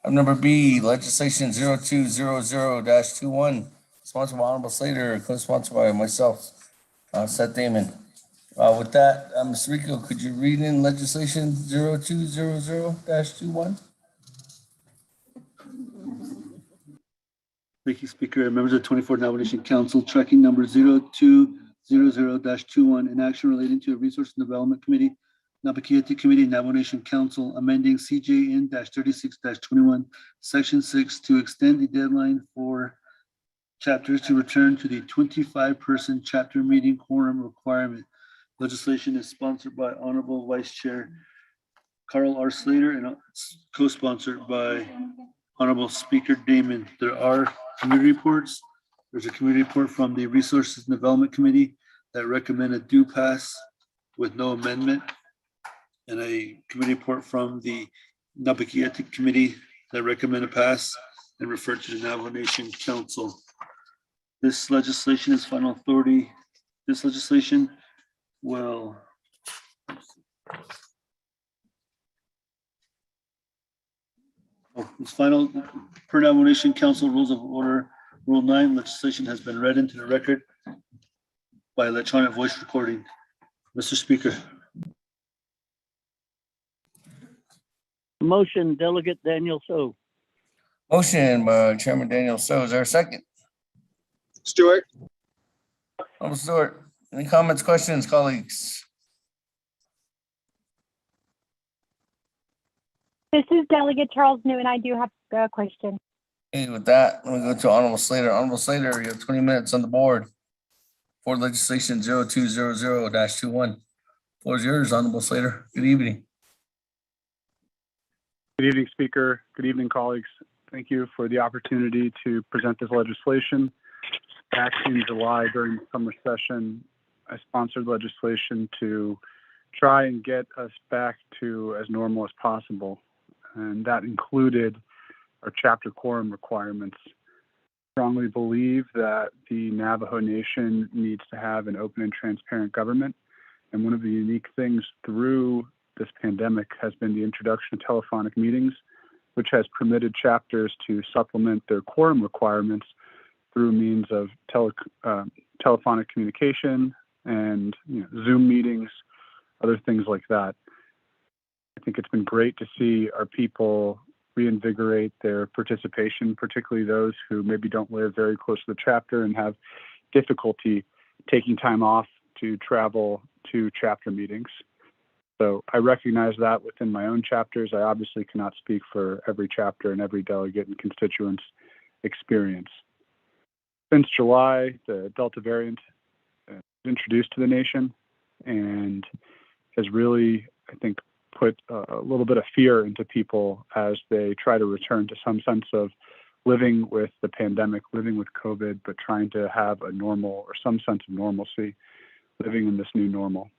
Item number B, legislation 0200-21, sponsored by Honorable Slater, co-sponsored by myself, Seth Damon. With that, Mr. Rico, could you read in legislation 0200-21? Thank you, Speaker. Members of the 24th Navajo Council, tracking number 0200-21, an action relating to a Resource and Development Committee, Napakeetea Committee, Navajo Nation Council, amending CJN-36-21, Section 6 to extend the deadline for chapters to return to the 25-person chapter meeting quorum requirement. Legislation is sponsored by Honorable Vice Chair Carl R. Slater and co-sponsored by Honorable Speaker Damon. There are committee reports. There's a committee report from the Resources and Development Committee that recommended do pass with no amendment, and a committee report from the Napakeetea Committee that recommended pass and referred to the Navajo Nation Council. This legislation is final authority. This legislation will it's final per Navajo Nation Council Rules of Order, Rule 9, legislation has been read into the record by electronic voice recording. Mr. Speaker. Motion, Delegate Daniel So. Motion by Chairman Daniel So. Is there a second? Stewart. Honorable Stewart. Any comments, questions, colleagues? This is Delegate Charles Newton. I do have a question. Okay, with that, I'm gonna go to Honorable Slater. Honorable Slater, you have 20 minutes on the board for legislation 0200-21. Floor is yours, Honorable Slater. Good evening. Good evening, Speaker. Good evening, colleagues. Thank you for the opportunity to present this legislation. Back in July during the summer session, I sponsored legislation to try and get us back to as normal as possible. And that included our chapter quorum requirements. I strongly believe that the Navajo Nation needs to have an open and transparent government. And one of the unique things through this pandemic has been the introduction of telephonic meetings, which has permitted chapters to supplement their quorum requirements through means of telephonic communication and Zoom meetings, other things like that. I think it's been great to see our people reinvigorate their participation, particularly those who maybe don't live very close to the chapter and have difficulty taking time off to travel to chapter meetings. So I recognize that within my own chapters. I obviously cannot speak for every chapter and every delegate and constituent's experience. Since July, the Delta variant was introduced to the nation and has really, I think, put a little bit of fear into people as they try to return to some sense of living with the pandemic, living with COVID, but trying to have a normal or some sense of normalcy, living in this new normal.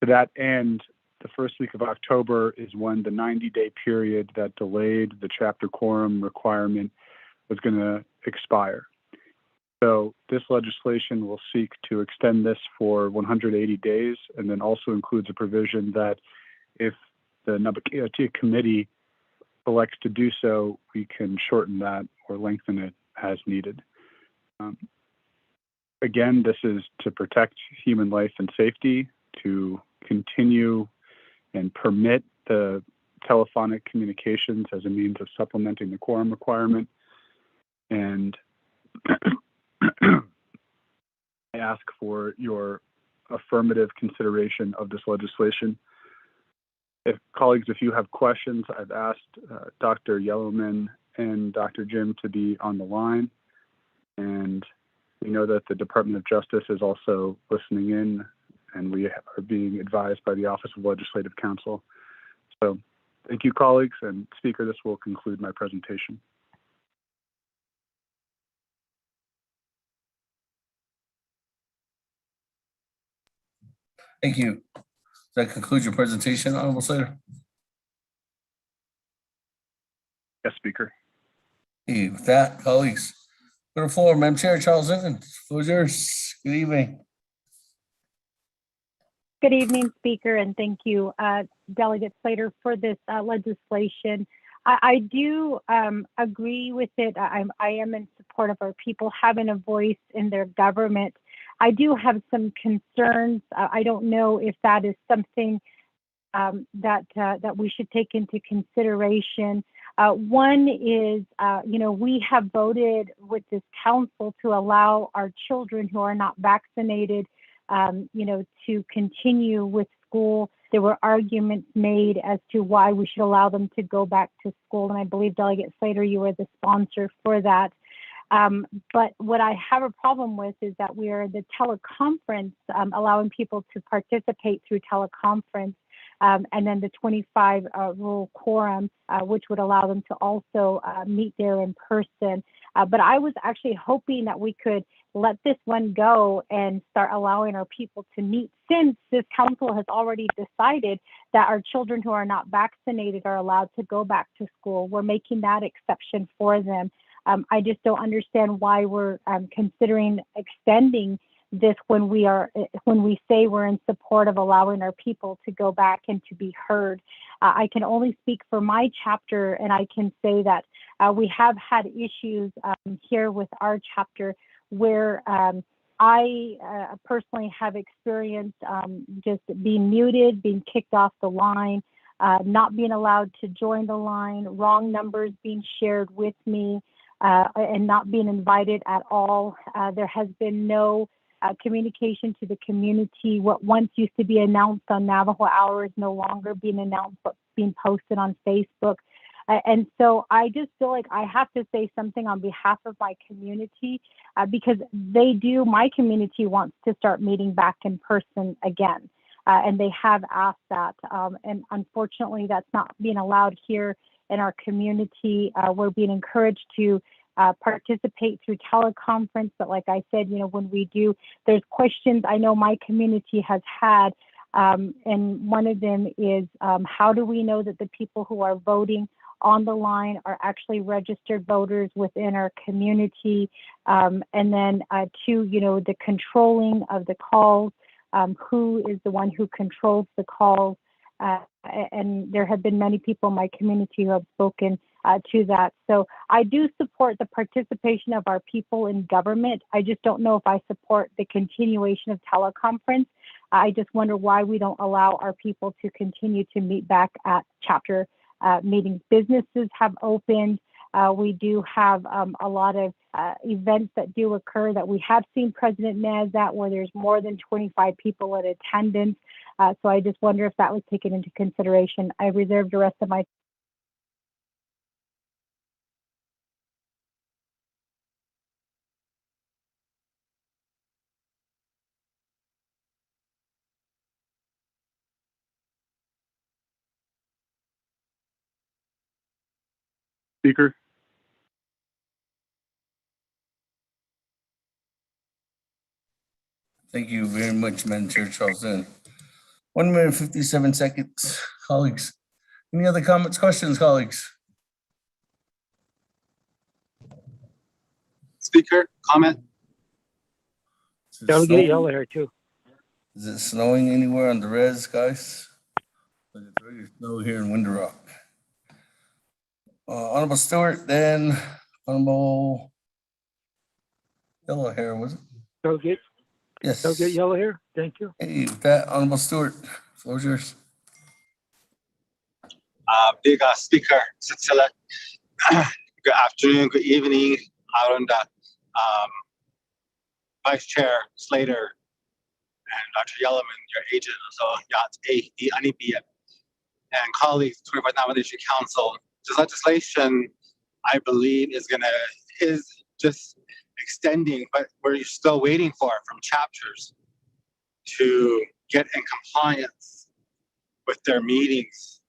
To that end, the first week of October is when the 90-day period that delayed the chapter quorum requirement was going to expire. So this legislation will seek to extend this for 180 days, and then also includes a provision that if the Napakeetea Committee elects to do so, we can shorten that or lengthen it as needed. Again, this is to protect human life and safety, to continue and permit the telephonic communications as a means of supplementing the quorum requirement. And I ask for your affirmative consideration of this legislation. Colleagues, if you have questions, I've asked Dr. Yellowman and Dr. Jim to be on the line. And we know that the Department of Justice is also listening in, and we are being advised by the Office of Legislative Counsel. So thank you, colleagues. And Speaker, this will conclude my presentation. Thank you. That concludes your presentation, Honorable Slater. Yes, Speaker. Hey, with that, colleagues, go to the floor. Madam Chair, Charles Evans, floor is yours. Good evening. Good evening, Speaker, and thank you, Delegate Slater, for this legislation. I do agree with it. I am in support of our people having a voice in their government. I do have some concerns. I don't know if that is something that we should take into consideration. One is, we have voted with this council to allow our children who are not vaccinated, to continue with school. There were arguments made as to why we should allow them to go back to school. And I believe, Delegate Slater, you were the sponsor for that. But what I have a problem with is that we are the teleconference, allowing people to participate through teleconference. And then the 25 rule quorum, which would allow them to also meet there in person. But I was actually hoping that we could let this one go and start allowing our people to meet, since this council has already decided that our children who are not vaccinated are allowed to go back to school. We're making that exception for them. I just don't understand why we're considering extending this when we say we're in support of allowing our people to go back and to be heard. I can only speak for my chapter, and I can say that we have had issues here with our chapter where I personally have experienced just being muted, being kicked off the line, not being allowed to join the line, wrong numbers being shared with me, and not being invited at all. There has been no communication to the community. What once used to be announced on Navajo Hour is no longer being announced, but being posted on Facebook. And so I just feel like I have to say something on behalf of my community, because my community wants to start meeting back in person again. And they have asked that. And unfortunately, that's not being allowed here in our community. We're being encouraged to participate through teleconference. But like I said, when we do, there's questions I know my community has had. And one of them is, how do we know that the people who are voting on the line are actually registered voters within our community? And then two, the controlling of the calls, who is the one who controls the calls? And there have been many people in my community who have spoken to that. So I do support the participation of our people in government. I just don't know if I support the continuation of teleconference. I just wonder why we don't allow our people to continue to meet back at chapter meetings. Businesses have opened. We do have a lot of events that do occur that we have seen President Nez at, where there's more than 25 people in attendance. So I just wonder if that was taken into consideration. I reserve the rest of my Speaker. Thank you very much, Madam Chair Charles. 1 minute, 57 seconds, colleagues. Any other comments, questions, colleagues? Speaker, comment. Delegate Yellow here too. Is it snowing anywhere on the res, guys? It's really snow here in Window Rock. Honorable Stewart, then Honorable Yellow Hair, was it? Delegate. Yes. Delegate Yellow here. Thank you. Hey, with that, Honorable Stewart, floor is yours. Big Speaker, Sitsila. Good afternoon, good evening, Arunda, Vice Chair Slater, and Dr. Yellowman, your agent, so Yat Anipia, and colleagues, 25th Nomination Council. This legislation, I believe, is just extending, but we're still waiting for from chapters to get in compliance with their meetings.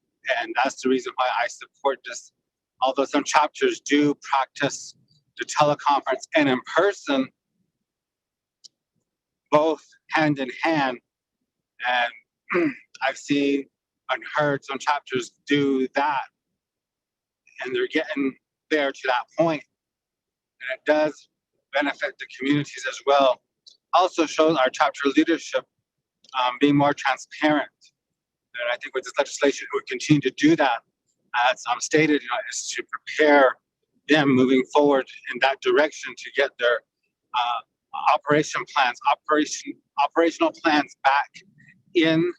And that's the reason why I support this. Although some chapters do practice the teleconference and in person, both hand in hand, And I've seen and heard some chapters do that, and they're getting there to that point. And it does benefit the communities as well. Also shows our chapter leadership being more transparent. And I think with this legislation, we continue to do that. As stated, is to prepare them moving forward in that direction to get their operational plans back in.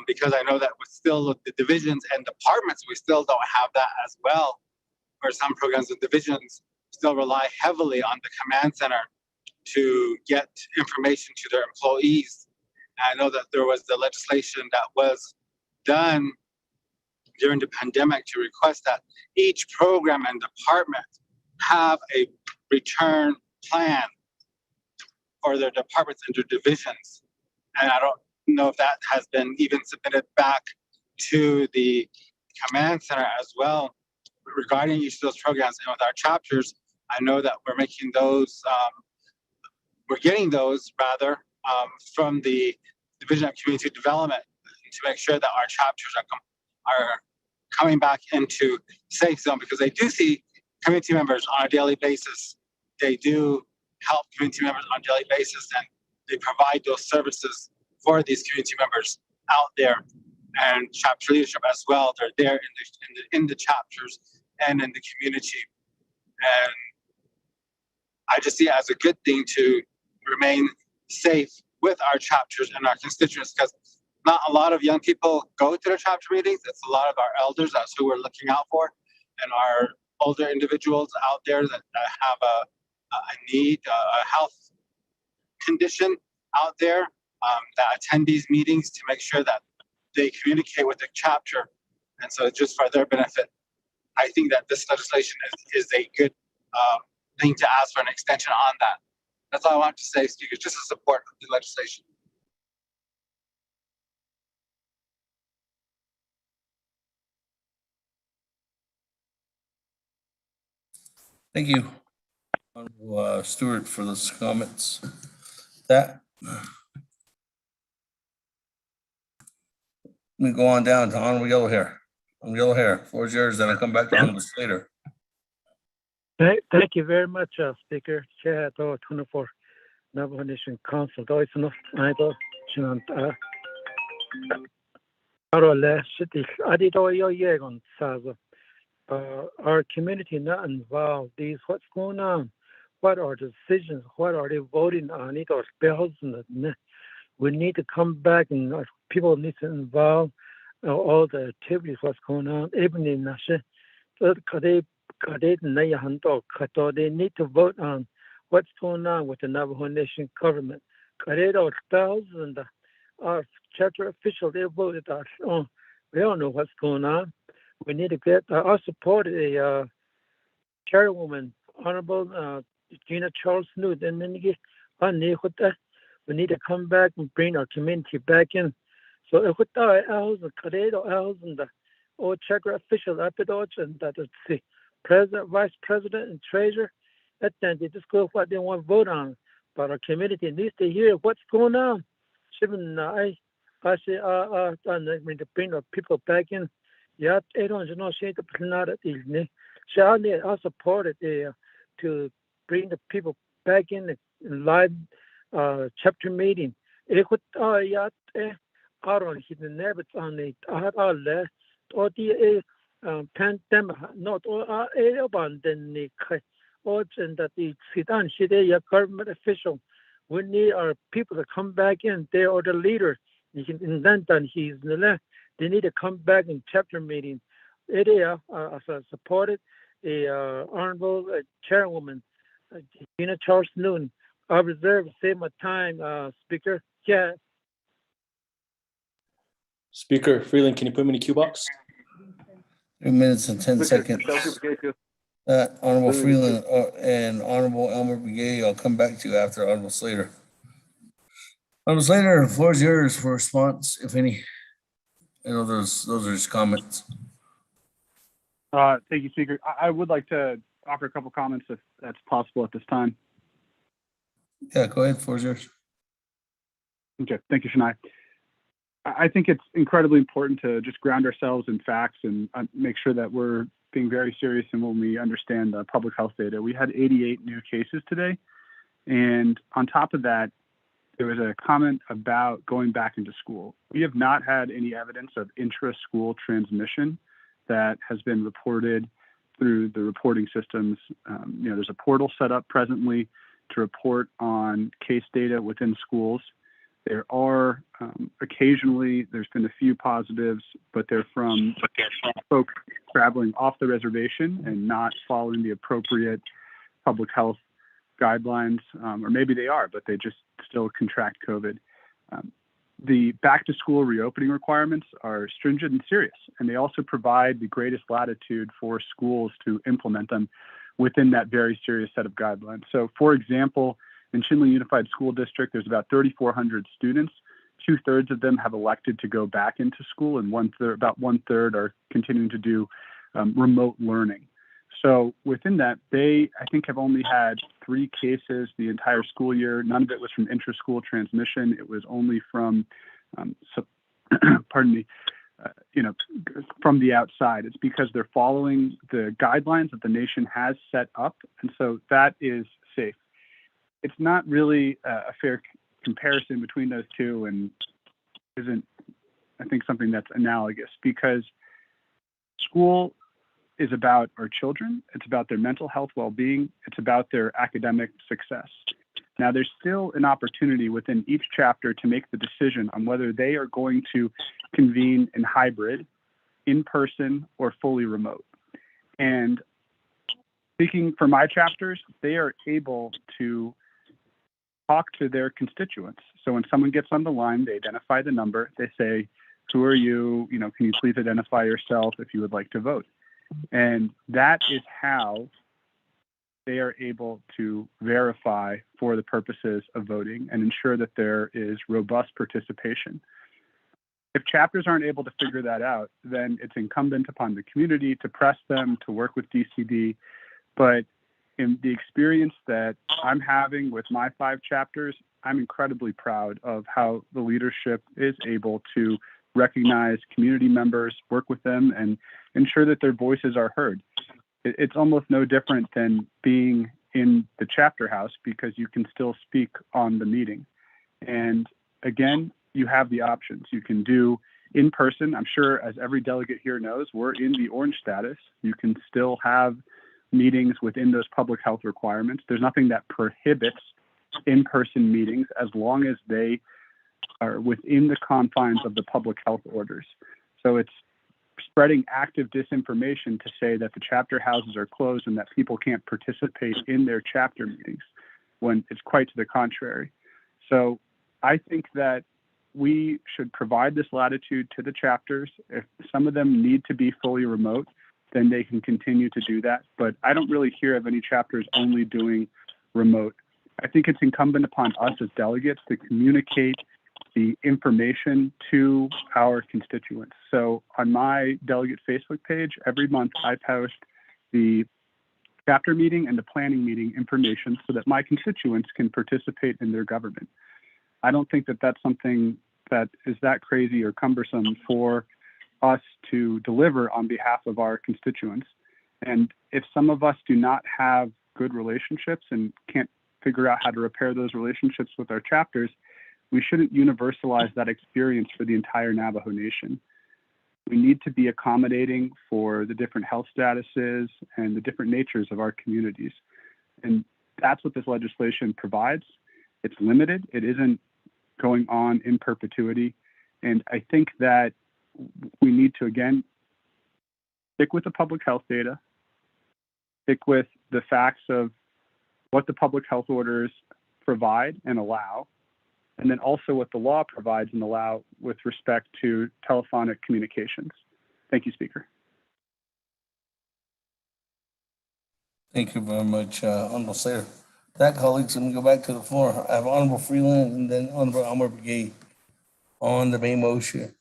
Because I know that with still the divisions and departments, we still don't have that as well. Where some programs and divisions still rely heavily on the command center to get information to their employees. And I know that there was the legislation that was done during the pandemic to request that each program and department have a return plan for their departments and their divisions. And I don't know if that has been even submitted back to the command center as well regarding each of those programs. And with our chapters, I know that we're making those, we're getting those rather from the Division of Community Development to make sure that our chapters are coming back into safe zone, because they do see community members on a daily basis. They do help community members on a daily basis, and they provide those services for these community members out there, and chapter leadership as well. They're there in the chapters and in the community. And I just see it as a good thing to remain safe with our chapters and our constituents, because not a lot of young people go to the chapter meetings. It's a lot of our elders. That's who we're looking out for, and our older individuals out there that have a need, a health condition out there, that attend these meetings to make sure that they communicate with the chapter. And so just for their benefit, I think that this legislation is a good thing to ask for an extension on that. That's all I want to say, speakers, just to support the legislation. Thank you, Honorable Stewart, for those comments. That let me go on down to Honorable Yellow Hair. Honorable Yellow Hair, floor is yours, then I'll come back to Honorable Slater. Thank you very much, Speaker. Chair, 24 Navajo Nation Council. Our community not involved. These what's going on? What are the decisions? What are they voting on? It are bills and we need to come back, and people need to involve all the activities. What's going on? Even in they need to vote on what's going on with the Navajo Nation government. There are thousands of chapter officials. They voted us on. We don't know what's going on. We need to get. I support a chairwoman, Honorable Gina Charles Newt, and then we need to come back and bring our community back in. So if we else and the old chapter officials up at and that the president, vice president, and treasurer, that then they just go what they want to vote on. But our community needs to hear what's going on. I say to bring our people back in. Yeah, I don't know. She not at evening. I support it to bring the people back in live chapter meeting. It could never on the or the pandemic not all abandon the and that the Sudan government official. We need our people to come back in. They are the leaders. They need to come back in chapter meeting. It is supported Honorable Chairwoman Gina Charles Noon. I reserve the same time, Speaker. Yeah. Speaker Freeland, can you put me in the queue box? 3 minutes and 10 seconds. Honorable Freeland and Honorable Elmer Begay, I'll come back to you after Honorable Slater. Honorable Slater, the floor is yours for response, if any. I know those are his comments. Thank you, Speaker. I would like to offer a couple comments if that's possible at this time. Yeah, go ahead. Floor is yours. Okay, thank you, Shania. I think it's incredibly important to just ground ourselves in facts and make sure that we're being very serious and when we understand the public health data. We had 88 new cases today. And on top of that, there was a comment about going back into school. We have not had any evidence of intra-school transmission that has been reported through the reporting systems. There's a portal set up presently to report on case data within schools. There are occasionally, there's been a few positives, but they're from folks traveling off the reservation and not following the appropriate public health guidelines, or maybe they are, but they just still contract COVID. The back to school reopening requirements are stringent and serious, and they also provide the greatest latitude for schools to implement them within that very serious set of guidelines. So for example, in Chinle Unified School District, there's about 3,400 students. 2/3 of them have elected to go back into school, and about one third are continuing to do remote learning. So within that, they, I think, have only had 3 cases the entire school year. None of it was from intra-school transmission. It was only from, from the outside. It's because they're following the guidelines that the nation has set up, and so that is safe. It's not really a fair comparison between those two, and isn't, I think, something that's analogous, because school is about our children. It's about their mental health well-being. It's about their academic success. Now, there's still an opportunity within each chapter to make the decision on whether they are going to convene in hybrid, in person, or fully remote. And speaking for my chapters, they are able to talk to their constituents. So when someone gets on the line, they identify the number. They say, "Who are you? Can you please identify yourself if you would like to vote?" And that is how they are able to verify for the purposes of voting and ensure that there is robust participation. If chapters aren't able to figure that out, then it's incumbent upon the community to press them to work with DCD. But in the experience that I'm having with my 5 chapters, I'm incredibly proud of how the leadership is able to recognize community members, work with them, and ensure that their voices are heard. It's almost no different than being in the chapter house, because you can still speak on the meeting. And again, you have the options. You can do in person. I'm sure, as every delegate here knows, we're in the orange status. You can still have meetings within those public health requirements. There's nothing that prohibits in-person meetings as long as they are within the confines of the public health orders. So it's spreading active disinformation to say that the chapter houses are closed and that people can't participate in their chapter meetings, when it's quite to the contrary. So I think that we should provide this latitude to the chapters. If some of them need to be fully remote, then they can continue to do that. But I don't really hear of any chapters only doing remote. I think it's incumbent upon us as delegates to communicate the information to our constituents. So on my delegate Facebook page, every month I post the chapter meeting and the planning meeting information so that my constituents can participate in their government. I don't think that that's something that is that crazy or cumbersome for us to deliver on behalf of our constituents. And if some of us do not have good relationships and can't figure out how to repair those relationships with our chapters, we shouldn't universalize that experience for the entire Navajo Nation. We need to be accommodating for the different health statuses and the different natures of our communities. And that's what this legislation provides. It's limited. It isn't going on in perpetuity. And I think that we need to, again, stick with the public health data, stick with the facts of what the public health orders provide and allow, and then also what the law provides and allow with respect to telephonic communications. Thank you, Speaker. Thank you very much, Honorable Sayer. That, colleagues, let me go back to the floor. I have Honorable Freeland and then Honorable Elmer Begay on the main motion.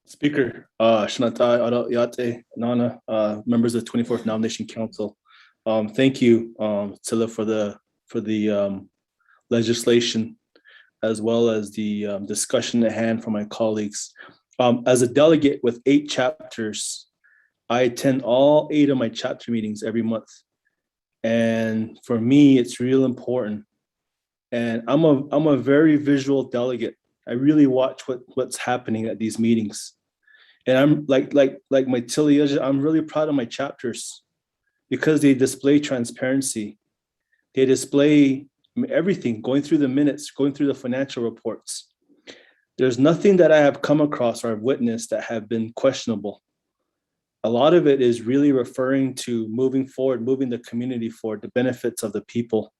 Speaker, Shanatai, Ada Yate, Nana, members of the 24th Nomination Council. Thank you, Silla, for the legislation. as well as the discussion at hand from my colleagues. As a delegate with 8 chapters, I attend all 8 of my chapter meetings every month. And for me, it's real important. And I'm a very visual delegate. I really watch what's happening at these meetings. And I'm like my Tilly, I'm really proud of my chapters because they display transparency. They display everything, going through the minutes, going through the financial reports. There's nothing that I have come across or I've witnessed that have been questionable. A lot of it is really referring to moving forward, moving the community forward, the benefits of the people.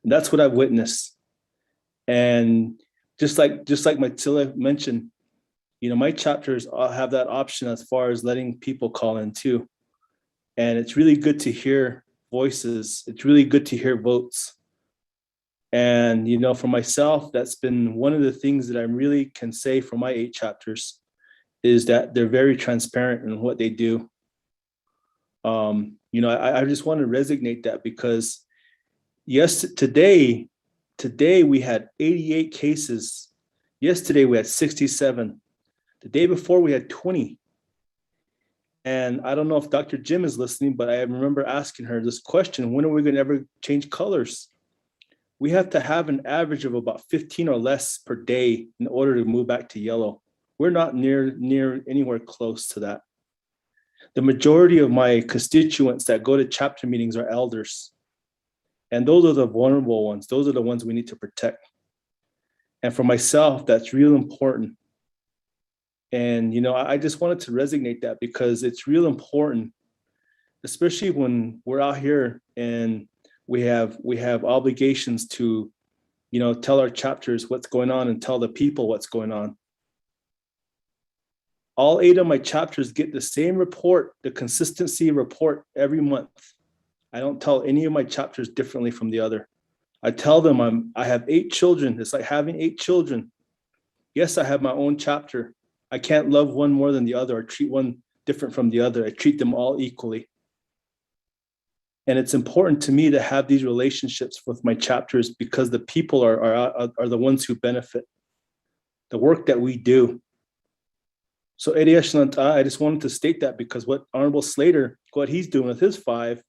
And that's what I've witnessed. And just like Matilda mentioned, my chapters have that option as far as letting people call in too. And it's really good to hear voices. It's really good to hear votes. And, for myself, that's been one of the things that I really can say for my 8 chapters is that they're very transparent in what they do. I just want to resonate that because yes, today we had 88 cases. Yesterday we had 67. The day before we had 20. And I don't know if Dr. Jim is listening, but I remember asking her this question: when are we going to ever change colors? We have to have an average of about 15 or less per day in order to move back to yellow. We're not near anywhere close to that. The majority of my constituents that go to chapter meetings are elders. And those are the vulnerable ones. Those are the ones we need to protect. And for myself, that's real important. And, I just wanted to resonate that because it's real important, especially when we're out here and we have obligations to, tell our chapters what's going on and tell the people what's going on. All 8 of my chapters get the same report, the consistency report every month. I don't tell any of my chapters differently from the other. I tell them I have 8 children. It's like having 8 children. Yes, I have my own chapter. I can't love one more than the other or treat one different from the other. I treat them all equally. And it's important to me to have these relationships with my chapters because the people are the ones who benefit. The work that we do. So Eddie Ashland, I just wanted to state that because what Honorable Slater, what he's doing with his 5,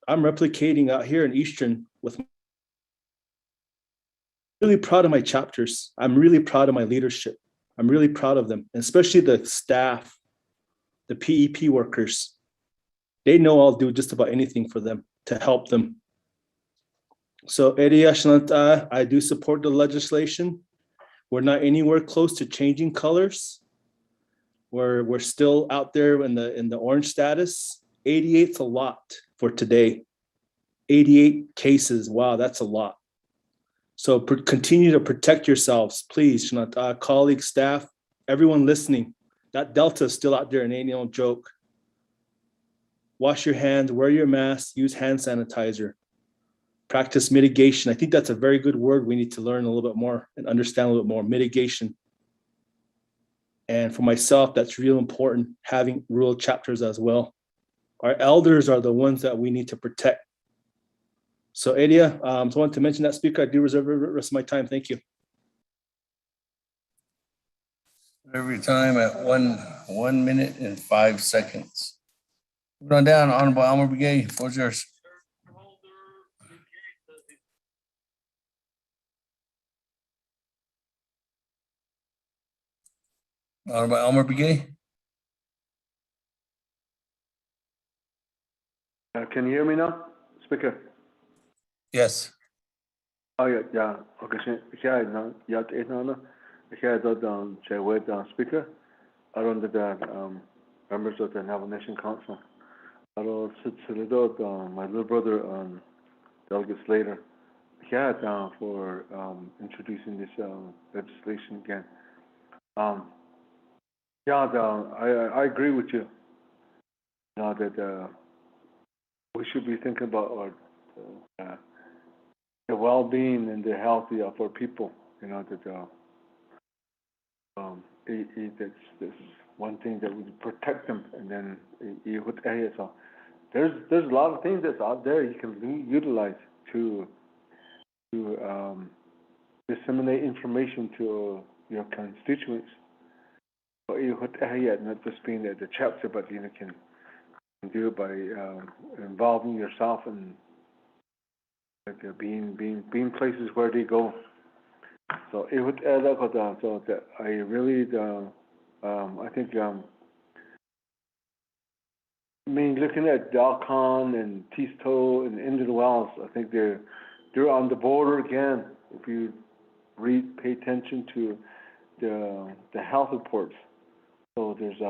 I'm replicating out here in Eastern with really proud of my chapters. I'm really proud of my leadership. I'm really proud of them, and especially the staff, the PEP workers. They know I'll do just about anything for them to help them. So Eddie Ashland, I do support the legislation. We're not anywhere close to changing colors. We're still out there in the orange status. 88's a lot for today. 88 cases. Wow, that's a lot. So continue to protect yourselves, please, colleagues, staff, everyone listening. That Delta is still out there and ain't no joke. Wash your hands, wear your mask, use hand sanitizer. Practice mitigation. I think that's a very good word we need to learn a little bit more and understand a little bit more. Mitigation. And for myself, that's real important, having rural chapters as well. Our elders are the ones that we need to protect. So Edia, so I wanted to mention that, Speaker. I do reserve the rest of my time. Thank you. Every time at 1 minute and 5 seconds. Moving on down, Honorable Almer Begay, floor's yours. Honorable Almer Begay. Can you hear me now, Speaker? Yes. Oh yeah. Okay. Ja, nou, ja, het is nou. Ja, dat dan zij wordt Speaker. Around the members of the Navajo Nation Council. Around my little brother Delegate Slater. Yeah, for introducing this legislation again. I agree with you. That we should be thinking about our the well-being and the health of our people. That's one thing that we protect them, and then so there's a lot of things that's out there you can utilize to disseminate information to your constituents. So not just being the chapter, but can do it by involving yourself and being places where they go. So it would add up so that I really I think looking at Dalcon and Tisto and Indian Wells, I think they're on the border again. If you pay attention to the health reports, so there's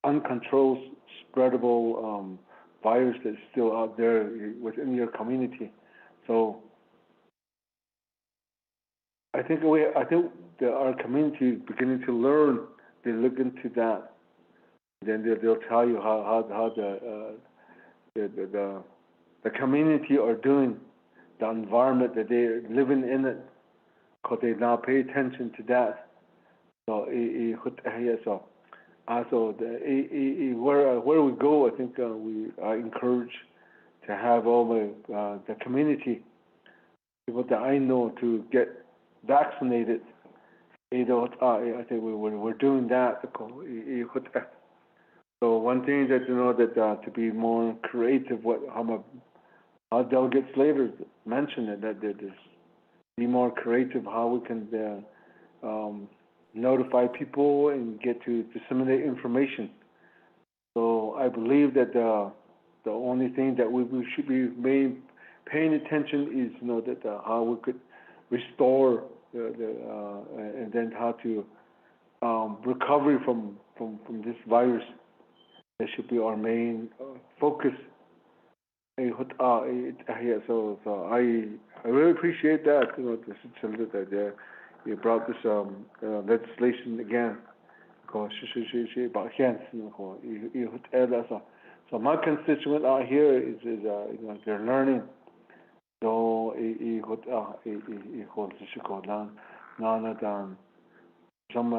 uncontrolled, spreadable virus that's still out there within your community. So I think that our community is beginning to learn. They look into that, then they'll tell you how the community are doing, the environment that they're living in it, because they now pay attention to that. So where we go, I think we are encouraged to have all the community, people that I know, to get vaccinated. I think we're doing that. So one thing that that to be more creative, how delegates later mentioned it, that there's be more creative how we can notify people and get to disseminate information. So I believe that the only thing that we should be paying attention is that how we could restore and then how to recovery from this virus. That should be our main focus. So I really appreciate that. That you brought this legislation again. So my constituent out here is they're learning. So some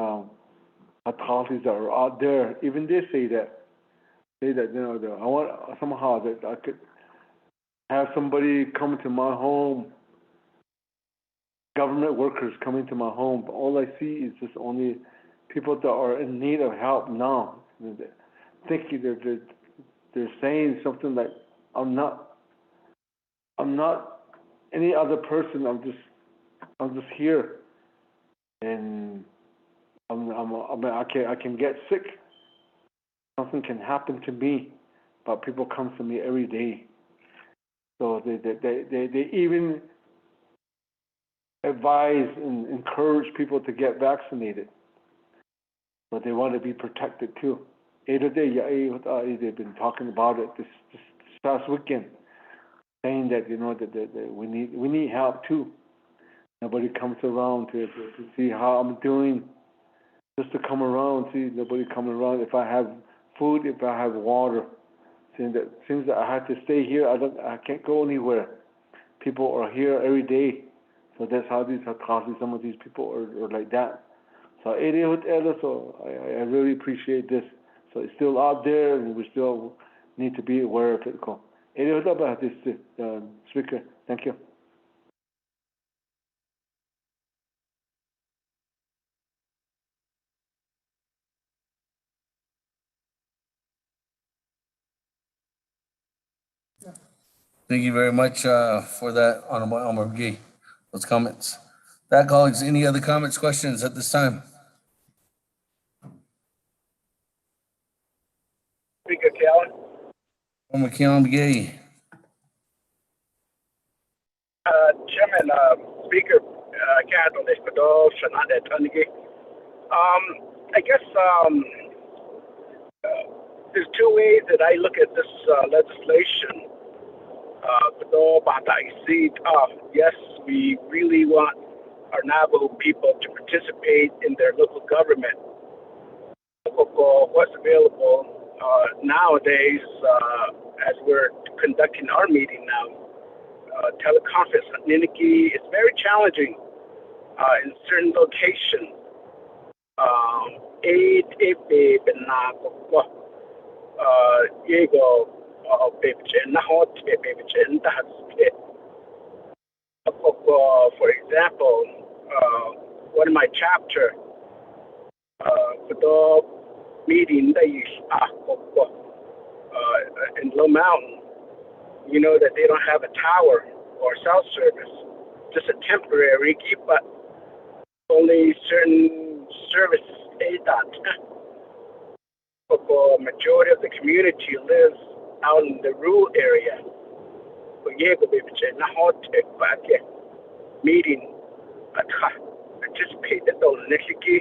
authorities that are out there, even they say that I want somehow that I could have somebody come to my home, government workers coming to my home, but all I see is just only people that are in need of help now. Thinking they're saying something like, I'm not any other person. I'm just here, and I can get sick. Something can happen to me, but people come to me every day. So they even advise and encourage people to get vaccinated, but they want to be protected too. They've been talking about it this past weekend, saying that that we need help too. Nobody comes around to see how I'm doing, just to come around. See, nobody coming around. If I have food, if I have water, since that I have to stay here, I can't go anywhere. People are here every day, so that's how some of these people are like that. So I really appreciate this. So it's still out there, and we still need to be aware of it. About this, speaker. Thank you. Thank you very much for that, Honorable Elmer McGee, those comments. That, colleagues, any other comments, questions at this time? Speaker Kellen. Honorable McGee. Chairman, Speaker Karen Espadol, Shanada Tanigi. I guess there's two ways that I look at this legislation. Yes, we really want our Navajo people to participate in their local government. What's available nowadays, as we're conducting our meeting now, teleconference at Niniki is very challenging in certain locations. For example, one of my chapter, the meeting that you in Low Mountain, you know that they don't have a tower or cell service, just a temporary, but only certain services stay that. The majority of the community lives out in the rural area. Meeting, participate in the Nishiki,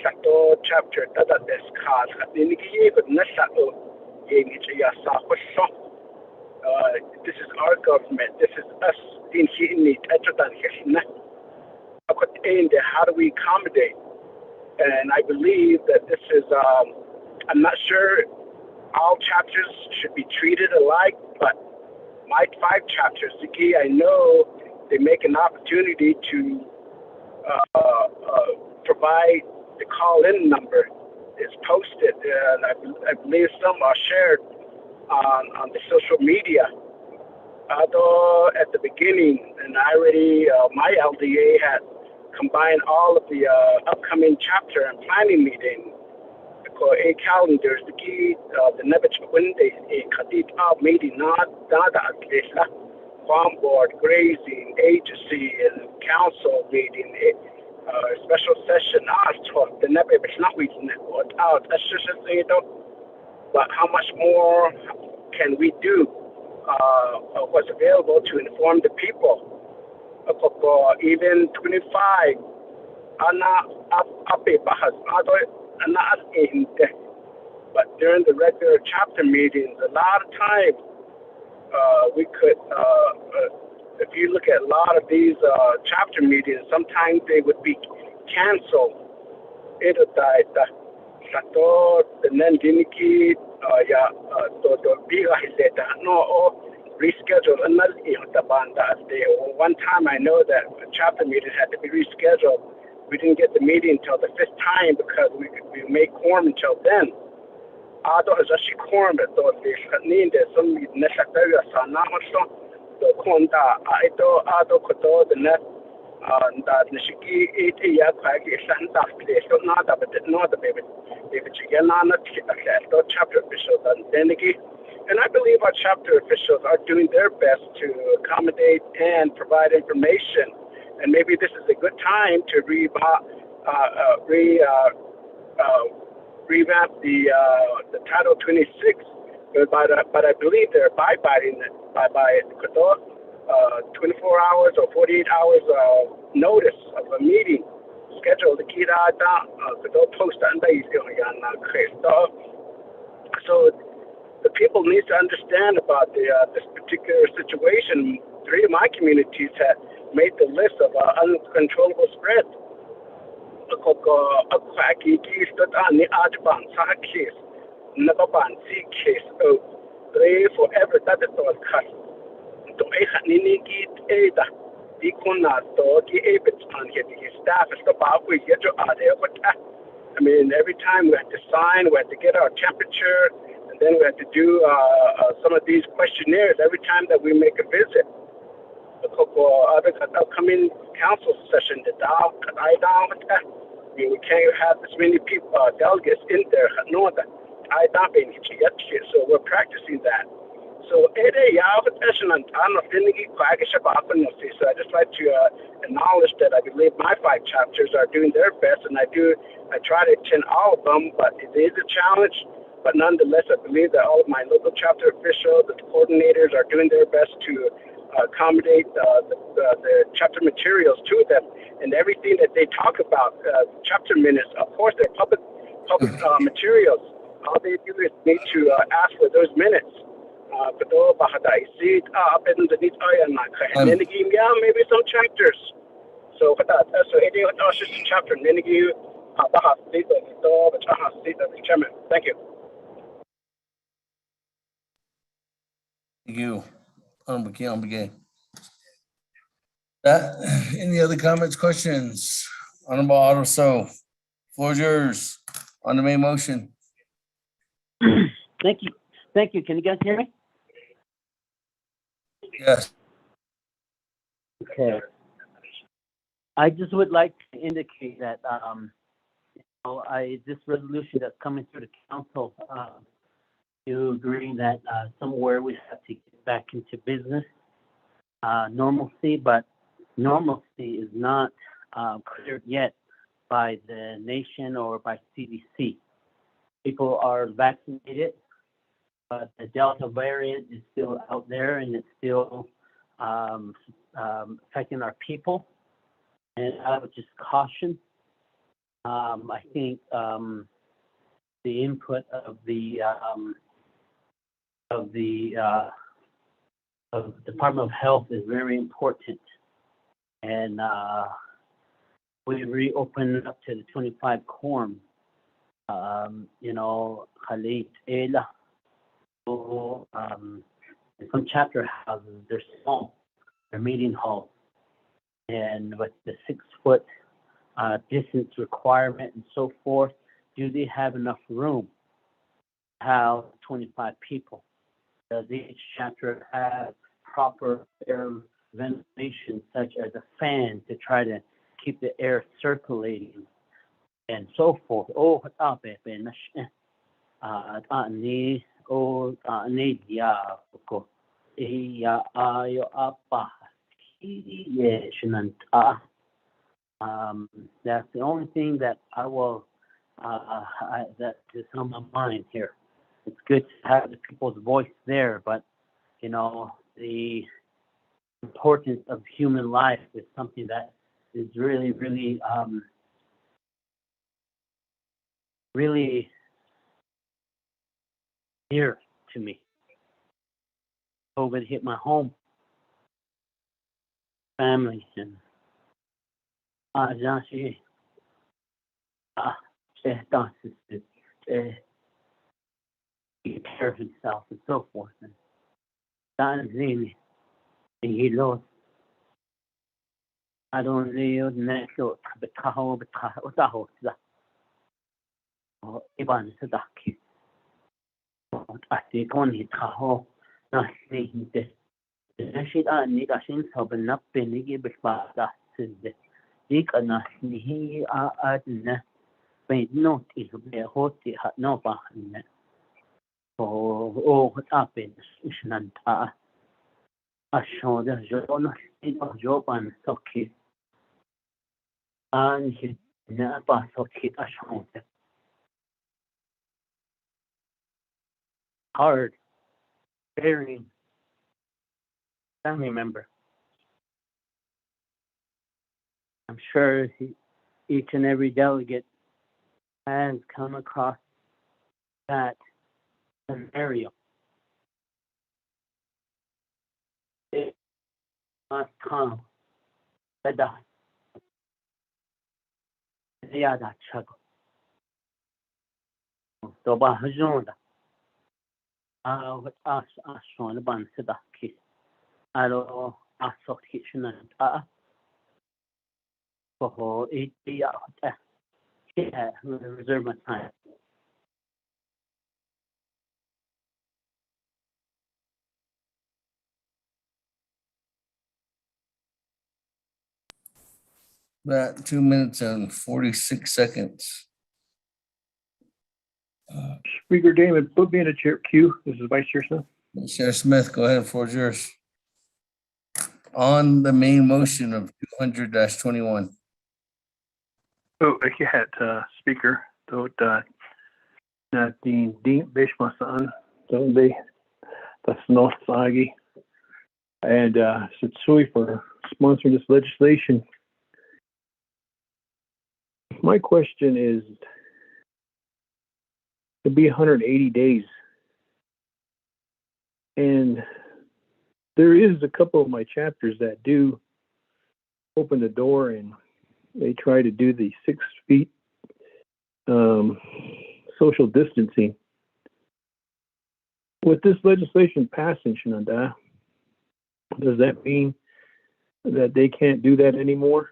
Sato chapter, that this card, this is our government, this is us, how do we accommodate? And I believe that this is, I'm not sure all chapters should be treated alike, but my 5 chapters, I know they make an opportunity to provide the call-in number. It's posted, and I believe some are shared on the social media. Although at the beginning, and I already, my LDA had combined all of the upcoming chapter and planning meeting. A calendars, the key, the Navajo Wednesdays, a Kadit meeting, not farm board, grazing, agency, and council meeting, special session, the Navajo out, but how much more can we do? What's available to inform the people? Even 25, but during the regular chapter meetings, a lot of times we could, if you look at a lot of these chapter meetings, sometimes they would be canceled. Rescheduled another day. One time I know that a chapter meeting had to be rescheduled. We didn't get the meeting until the 5th time because we made quorum until then. Although it's actually quorum that those days need some necessary the Konda, Ado Koto, the net, that Nishiki, 80 years back, Santa place, not the baby, chapter officials, and then again. And I believe our chapter officials are doing their best to accommodate and provide information. And maybe this is a good time to revamp the Title 26. But I believe they're abiding by 24 hours or 48 hours notice of a meeting scheduled. So the people need to understand about this particular situation. 3 of my communities had made the list of uncontrollable spread. Forever that is all cut. To staff is about we get to I mean, every time we have to sign, we have to get our temperature, and then we have to do some of these questionnaires every time that we make a visit. Other upcoming council session, I mean, we can't have this many people, delegates in there. So we're practicing that. So I just like to acknowledge that I believe my 5 chapters are doing their best, and I try to attend all of them, but it is a challenge. But nonetheless, I believe that all of my local chapter officials, the coordinators, are doing their best to accommodate the chapter materials to them, and everything that they talk about, chapter minutes. Of course, they're public materials. All they do is need to ask for those minutes. And then they give maybe some chapters. So it is just a chapter. And then they give Thank you. Thank you. Any other comments, questions? Honorable Otto, floor is yours on the main motion. Thank you. Thank you. Can you guys hear me? Yes. Okay. I just would like to indicate that this resolution that's coming through the council, to agree that somewhere we have to get back into business, normalcy, but normalcy is not cleared yet by the nation or by CDC. People are vaccinated, but the Delta variant is still out there and it's still affecting our people. And I would just caution. I think the input of the Department of Health is very important, and we reopened up to the 25 quorum. Khalid Ela. Some chapter houses, they're small, they're meeting halls, and with the 6-foot distance requirement and so forth, do they have enough room to house 25 people? Does each chapter have proper air ventilation, such as a fan, to try to keep the air circulating and so forth? Oh, that's the only thing that I will that is on my mind here. It's good to have the people's voice there, but the importance of human life is something that is really, really, really dear to me. COVID hit my home, family, and take care of himself and so forth. And he lost. I don't know next to the Tahoe, Iban Sadaki. I think on his Tahoe, not saying this. Nashid need a sense of an up in the Gibba. Dick and he are made note is a hot no bahan. Oh, what happened? Ishnanta. I showed the job and socket. And he never socket. I showed them. Hard, bearing family member. I'm sure each and every delegate has come across that scenario. It must come. That struggle. So, Bahajunda. What us on the band to the kid. I don't know. I saw kitchen and for 8 hours. Yeah, reserve my time. About 2 minutes and 46 seconds. Speaker Damon, put me in a chair queue. This is Vice Chair Smith. Chair Smith, go ahead, floor is yours. On the main motion of 200-21. Oh, yeah, Speaker. Don't not the deep Bishmasan, don't they? That's North Sagi. And Sitsui for sponsoring this legislation. My question is, it'll be 180 days. And there is a couple of my chapters that do open the door and they try to do the 6 feet social distancing. With this legislation passing, Shananda, does that mean that they can't do that anymore?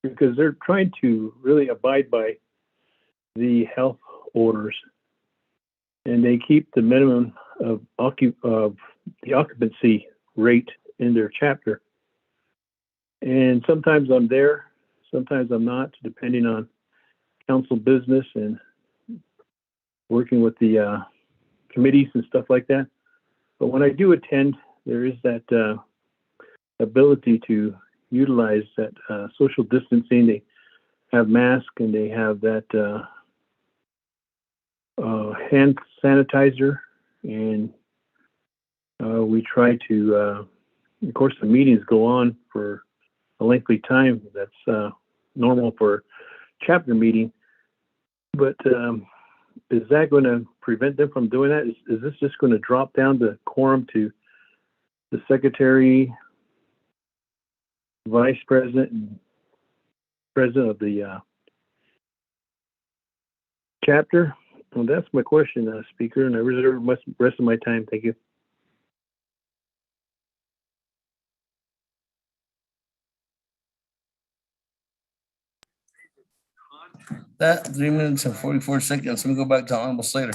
Because they're trying to really abide by the health orders. and they keep the minimum of the occupancy rate in their chapter. And sometimes I'm there, sometimes I'm not, depending on council business and working with the committees and stuff like that. But when I do attend, there is that ability to utilize that social distancing. They have masks and they have that hand sanitizer, and we try to, of course, the meetings go on for a lengthy time. That's normal for chapter meeting. But is that going to prevent them from doing that? Is this just going to drop down the quorum to the secretary, vice president, and president of the chapter? Well, that's my question, Speaker, and I reserve the rest of my time. Thank you. That 3 minutes and 44 seconds. Let me go back to Honorable Slater.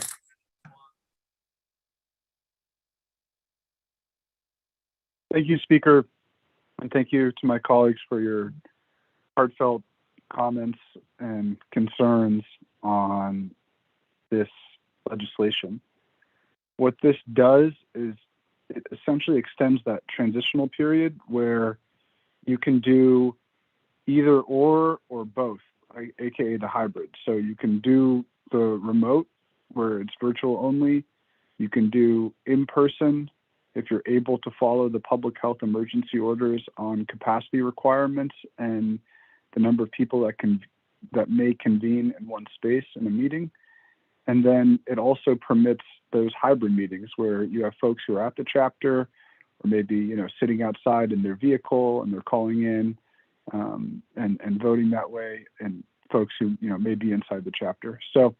Thank you, Speaker, and thank you to my colleagues for your heartfelt comments and concerns on this legislation. What this does is it essentially extends that transitional period where you can do either or both, aka the hybrid. So you can do the remote where it's virtual only. You can do in person if you're able to follow the public health emergency orders on capacity requirements and the number of people that may convene in one space in a meeting. And then it also permits those hybrid meetings where you have folks who are at the chapter or maybe, sitting outside in their vehicle and they're calling in and voting that way, and folks who, may be inside the chapter. So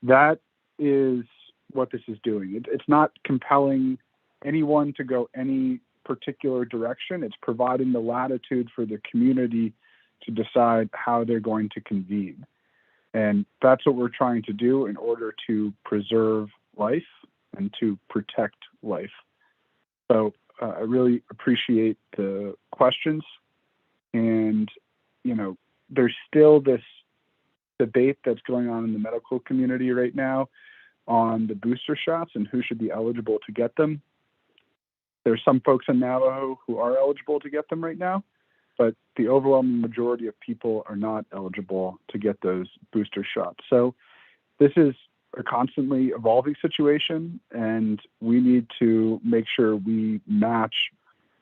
that is what this is doing. It's not compelling anyone to go any particular direction. It's providing the latitude for the community to decide how they're going to convene. And that's what we're trying to do in order to preserve life and to protect life. So I really appreciate the questions. And, there's still this debate that's going on in the medical community right now on the booster shots and who should be eligible to get them. There's some folks in Navajo who are eligible to get them right now, but the overwhelming majority of people are not eligible to get those booster shots. So this is a constantly evolving situation, and we need to make sure we match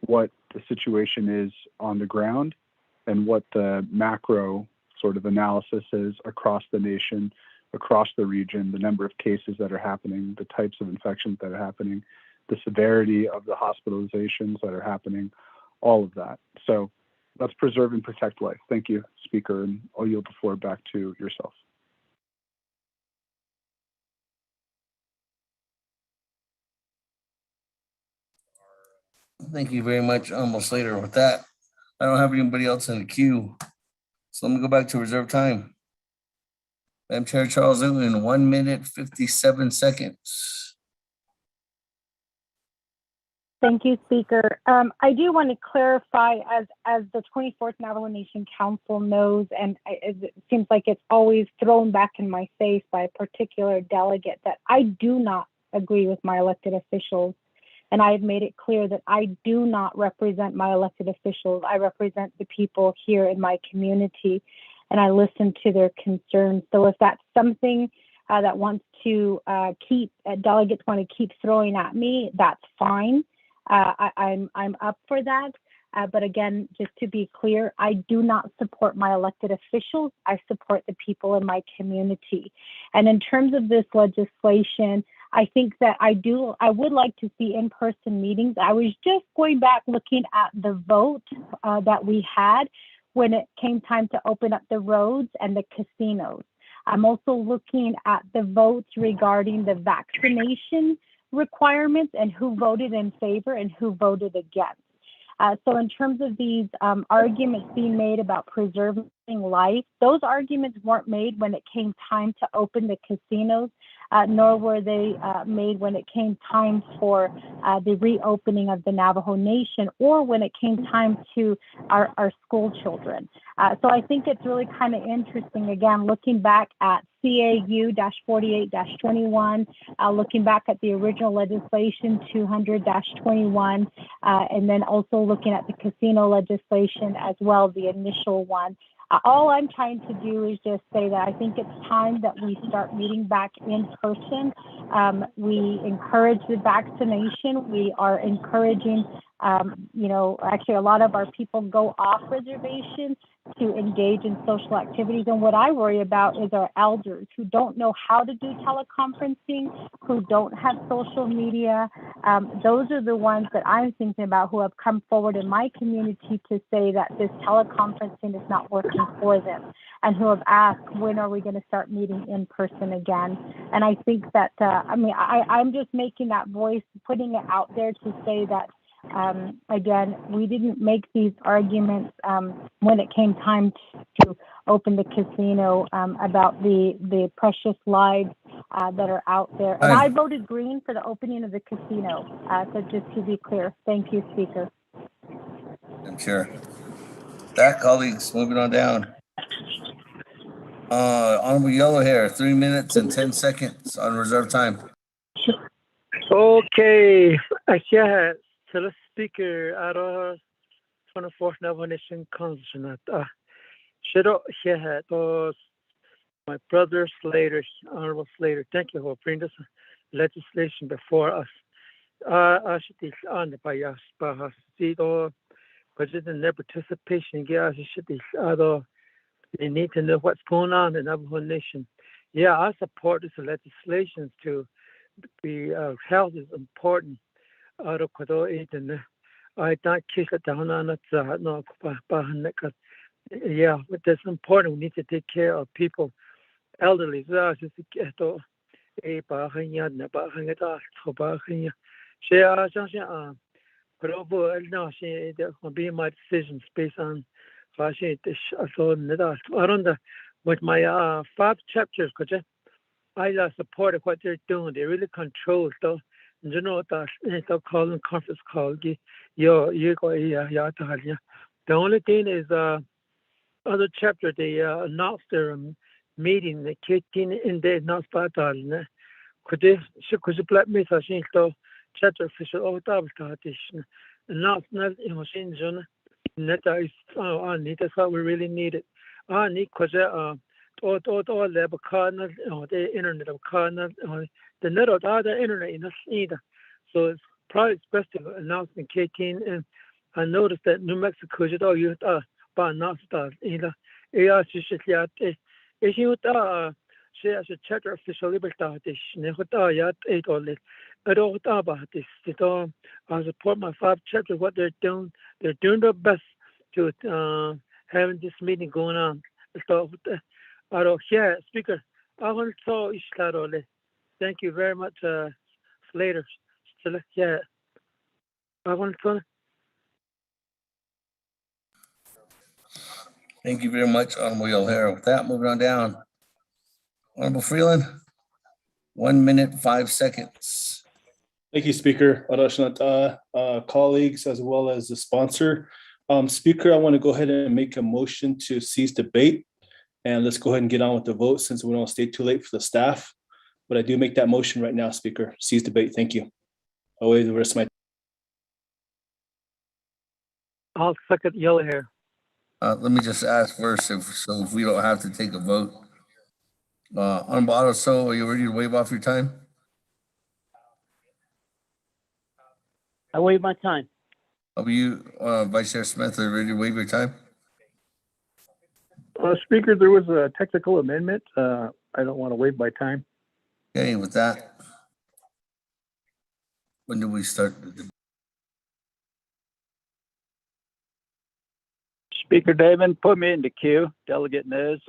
what the situation is on the ground and what the macro sort of analysis is across the nation, across the region, the number of cases that are happening, the types of infections that are happening, the severity of the hospitalizations that are happening, all of that. So let's preserve and protect life. Thank you, Speaker, and I'll yield the floor back to yourself. Thank you very much, Honorable Slater. With that, I don't have anybody else in the queue. So let me go back to reserve time. Madam Chair Charles Newton, 1 minute, 57 seconds. Thank you, Speaker. I do want to clarify, as the 24th Navajo Nation Council knows, and it seems like it's always thrown back in my face by a particular delegate, that I do not agree with my elected officials. And I have made it clear that I do not represent my elected officials. I represent the people here in my community, and I listen to their concerns. So if that's something that wants to delegates want to keep throwing at me, that's fine. I'm up for that. But again, just to be clear, I do not support my elected officials. I support the people in my community. And in terms of this legislation, I think that I would like to see in-person meetings. I was just going back looking at the vote that we had when it came time to open up the roads and the casinos. I'm also looking at the votes regarding the vaccination requirements and who voted in favor and who voted against. So in terms of these arguments being made about preserving life, those arguments weren't made when it came time to open the casinos. nor were they made when it came time for the reopening of the Navajo Nation, or when it came time to our school children. So I think it's really kind of interesting, again, looking back at CAU-48-21, looking back at the original legislation 200-21, and then also looking at the casino legislation as well, the initial one. All I'm trying to do is just say that I think it's time that we start meeting back in person. We encourage the vaccination. We are encouraging, actually a lot of our people go off reservation to engage in social activities. And what I worry about is our elders who don't know how to do teleconferencing, who don't have social media. Those are the ones that I'm thinking about who have come forward in my community to say that this teleconferencing is not working for them, and who have asked, when are we going to start meeting in person again? And I think that, I'm just making that voice, putting it out there to say that, again, we didn't make these arguments when it came time to open the casino about the precious lives that are out there. And I voted green for the opening of the casino. So just to be clear, thank you, Speaker. I'm sure. That, colleagues, moving on down. Honorable Yellow Hair, 3 minutes and 10 seconds on reserve time. Okay, yeah, so the Speaker at our 24th Navajo Nation Council. My brother Slater, Honorable Slater, thank you for bringing this legislation before us. I should be on the bias, but I see the budget and their participation. Yeah, I should be they need to know what's going on in Navajo Nation. Yeah, I support this legislation to be health is important. I don't kiss it down on it. Yeah, but that's important. We need to take care of people, elderly. Be my decisions based on with my 5 chapters, I support what they're doing. They really control stuff. You know that they're calling conference call. The only thing is other chapter they announced their meeting. The 18 in the announced by that. Could you let me say so? Chapter official of the announced in June. That's what we really needed. I need because all the corner, the internet of corner, the net of the internet in either. So it's probably best to announce in 18. And I noticed that New Mexico should all use by announced either. She has a chapter official liberty. I support my 5 chapters, what they're doing. They're doing their best to having this meeting going on. So, Speaker, I want to thank you very much, Slater. Yeah, I want to. Thank you very much, Honorable Yellow Hair. With that, moving on down. Honorable Freeland, 1 minute, 5 seconds. Thank you, Speaker, colleagues, as well as the sponsor. Speaker, I want to go ahead and make a motion to cease debate. And let's go ahead and get on with the vote since we don't stay too late for the staff. But I do make that motion right now, Speaker. Cease debate. Thank you. I'll wait the rest of my. I'll second Yellow Hair. Let me just ask first, if we don't have to take a vote. Honorable Otto, so are you ready to waive off your time? I waive my time. Are you, Vice Chair Smith, are you ready to waive your time? Speaker, there was a technical amendment. I don't want to waive my time. Okay, with that, when do we start? Speaker David, put me in the queue. Delegate Nez.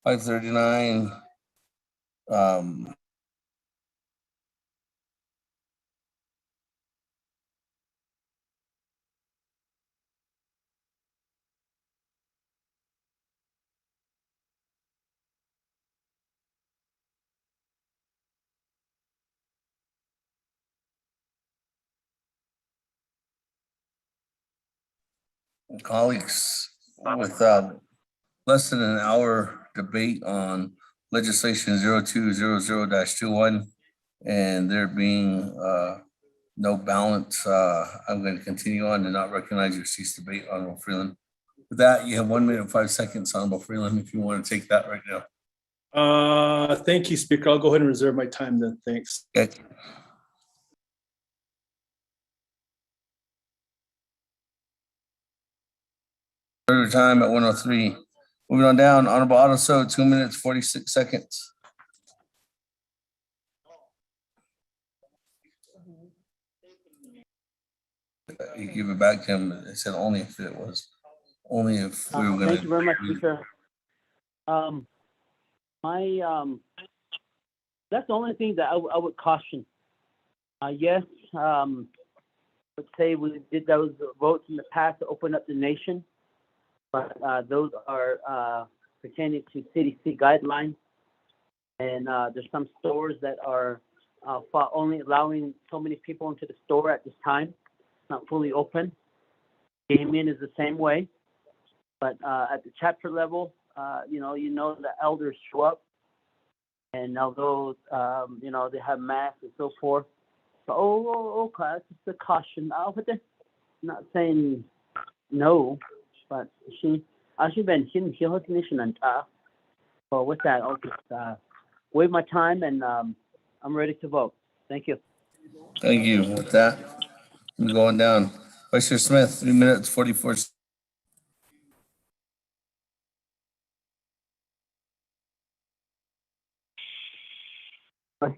$539. Colleagues, with less than an hour debate on legislation 0200-21 and there being no balance, I'm going to continue on and not recognize your cease debate, Honorable Freeland. With that, you have 1 minute and 5 seconds, Honorable Freeland, if you want to take that right now. Thank you, Speaker. I'll go ahead and reserve my time then. Thanks. Okay. Further time at 1:03. Moving on down, Honorable Otto, 2 minutes, 46 seconds. You give it back to him. It said only if it was, only if we were going to. Thank you very much, Speaker. That's the only thing that I would caution. Yes, let's say we did those votes in the past to open up the nation, but those are pertaining to CDC guidelines, and there's some stores that are only allowing so many people into the store at this time. It's not fully open. Gaming is the same way, but at the chapter level, the elders show up, and although they have masks and so forth, but okay, that's just a caution. But I'm not saying no, but I've been and so with that, I'll just waive my time, and I'm ready to vote. Thank you. Thank you. With that, I'm going down. Vice Chair Smith, 3 minutes, 44 seconds.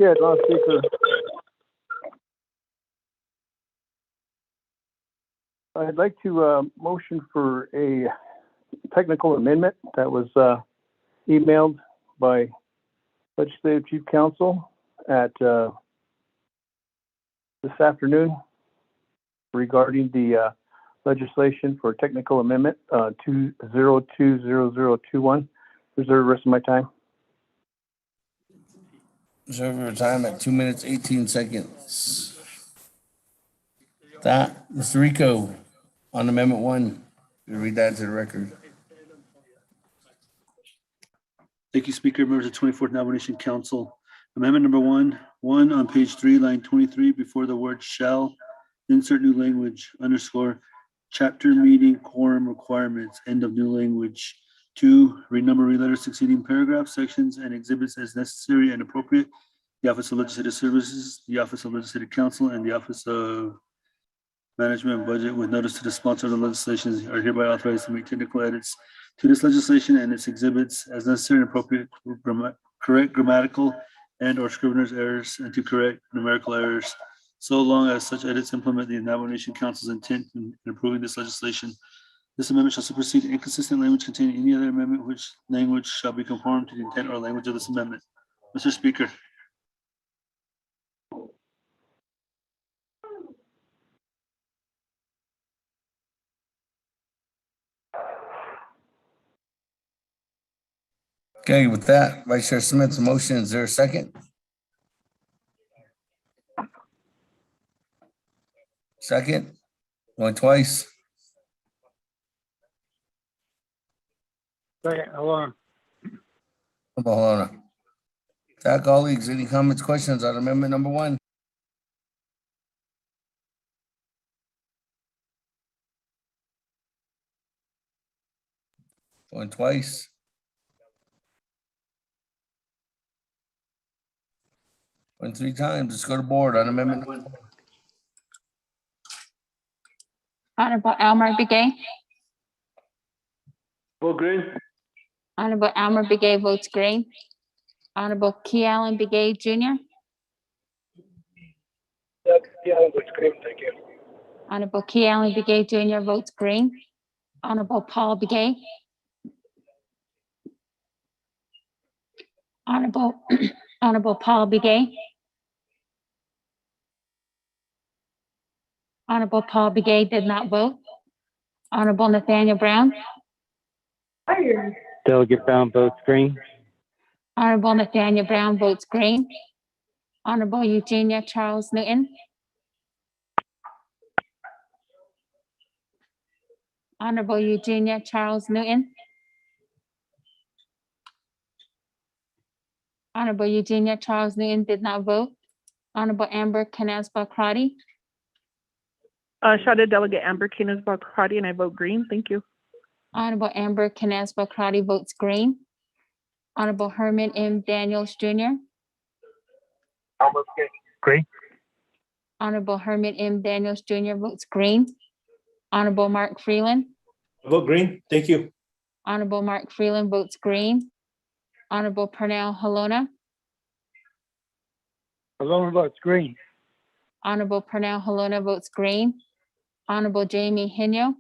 Yes, Lord Speaker. I'd like to motion for a technical amendment that was emailed by Legislative Chief Counsel at this afternoon regarding the legislation for technical amendment 2020021. Reserve the rest of my time. Reserve your time at 2 minutes, 18 seconds. That, Mr. Rico, on Amendment 1, you read that to the record. Thank you, Speaker. Members of the 24th Navajo Council. Amendment number 1 on page 3, line 23, before the word shall, insert new language, underscore, chapter meeting quorum requirements, end of new language. 2, renumber, reletter succeeding paragraphs, sections, and exhibits as necessary and appropriate. The Office of Legislative Services, the Office of Legislative Counsel, and the Office of Management and Budget, with notice to the sponsor of the legislation, are hereby authorized to make technical edits to this legislation and its exhibits as necessary and appropriate, correct grammatical and or scrivener's errors, and to correct numerical errors, so long as such edits implement the Navajo Nation Council's intent in approving this legislation. This amendment shall supersede inconsistent language containing any other amendment, which language shall be conformed to the intent or language of this amendment. Mr. Speaker. Okay, with that, Vice Chair Smith's motion, is there a second? Second, going twice. Second, hold on. That, colleagues, any comments, questions on amendment number 1? Going twice. Going 3 times. Let's go to board on amendment number 1. Honorable Elmer Begay. Vote green. Honorable Elmer Begay votes green. Honorable Key Allen Begay Jr. Yeah, votes green. Thank you. Honorable Key Allen Begay Jr. votes green. Honorable Paul Begay. Honorable Paul Begay. Honorable Paul Begay did not vote. Honorable Nathaniel Brown. Delegate Brown votes green. Honorable Nathaniel Brown votes green. Honorable Eugenia Charles Newton. Honorable Eugenia Charles Newton. Honorable Eugenia Charles Newton did not vote. Honorable Amber Canespa Crotty. Shadow Delegate Amber Canesbaugh-Crotty, and I vote green. Thank you. Honorable Amber Canespa Crotty votes green. Honorable Herman M. Daniels Jr. Green. Honorable Herman M. Daniels Jr. votes green. Honorable Mark Freeland. Vote green. Thank you. Honorable Mark Freeland votes green. Honorable Pernell Halona. Alone votes green. Honorable Pernell Halona votes green. Honorable Jamie Henyo.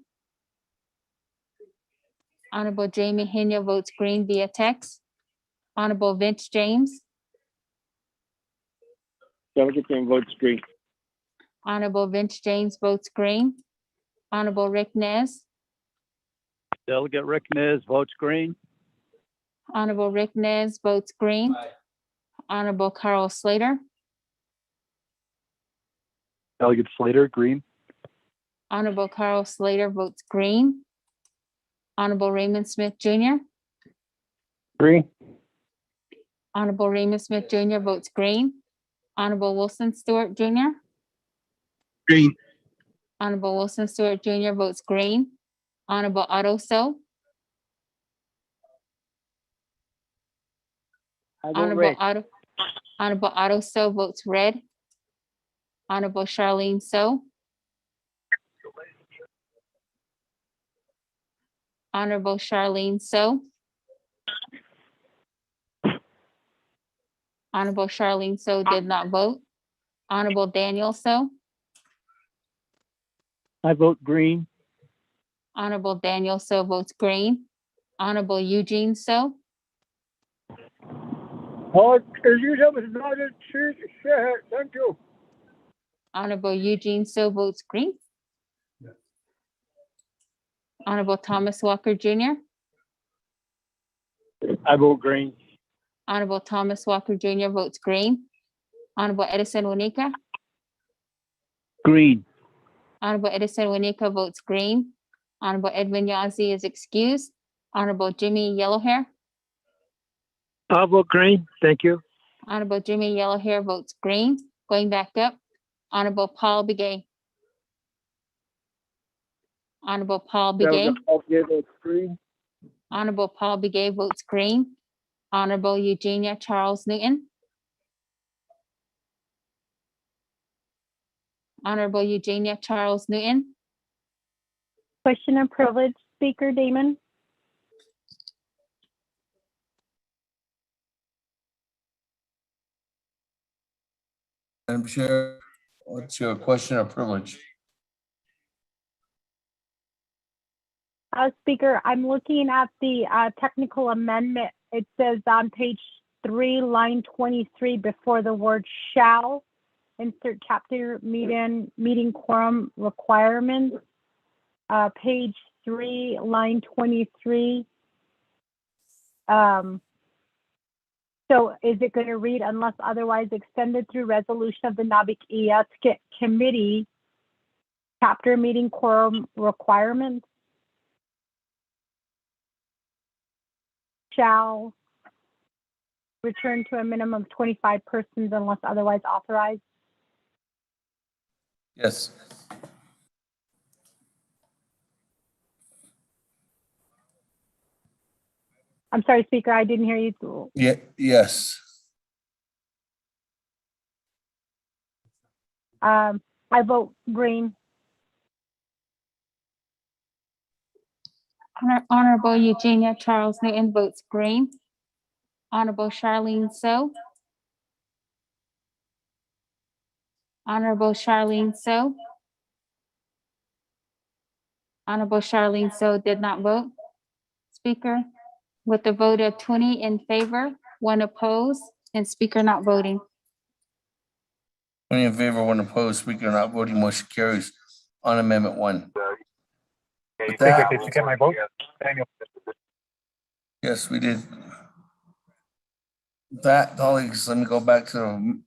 Honorable Jamie Henyo votes green via text. Honorable Vince James. Delegate James votes green. Honorable Vince James votes green. Honorable Rick Nez. Delegate Rick Nez votes green. Honorable Rick Nez votes green. Honorable Carl Slater. Delegate Slater, green. Honorable Carl Slater votes green. Honorable Raymond Smith Jr. Green. Honorable Raymond Smith Jr. votes green. Honorable Wilson Stewart Jr. Green. Honorable Wilson Stewart Jr. votes green. Honorable Otto So. I vote Honorable red. Otto So votes red. Honorable Charlene So. Honorable Charlene So. Honorable Charlene So did not vote. Honorable Daniel So. I vote green. Honorable Daniel So votes green. Honorable Eugene So. Oh, you have another share. Thank you. Honorable Eugene So votes green. Honorable Thomas Walker Jr. I vote green. Honorable Thomas Walker Jr. votes green. Honorable Edison Wanika. Green. Honorable Edison Wanika votes green. Honorable Edwin Yazzie is excused. Honorable Jimmy Yellowhair. I'll vote green. Thank you. Honorable Jimmy Yellowhair votes green. Going back up, Honorable Paul Begay. Honorable Paul Begay. Votes green. Honorable Paul Begay votes green. Honorable Eugenia Charles Newton. Honorable Eugenia Charles Newton. Question of privilege, Speaker Damon. Madam Chair, what's your question of privilege? Speaker, I'm looking at the technical amendment. It says on page 3, line 23, before the word shall, insert chapter meeting quorum requirements. Page 3, line 23. So is it going to read, unless otherwise extended through resolution of the Nabiq Committee, chapter meeting quorum requirements shall return to a minimum of 25 persons unless otherwise authorized? Yes. I'm sorry, Speaker, I didn't hear you. Yeah, yes. I vote green. Honorable Eugenia Charles Newton votes green. Honorable Charlene So. Honorable Charlene So. Honorable Charlene So did not vote. Speaker, with a vote of 20 in favor, 1 opposed, and Speaker not voting. 20 in favor, 1 opposed, Speaker not voting, motion carries on Amendment 1. With Speaker, that, did you get my vote? Daniel. yes, we did. With that, colleagues, let me go back to the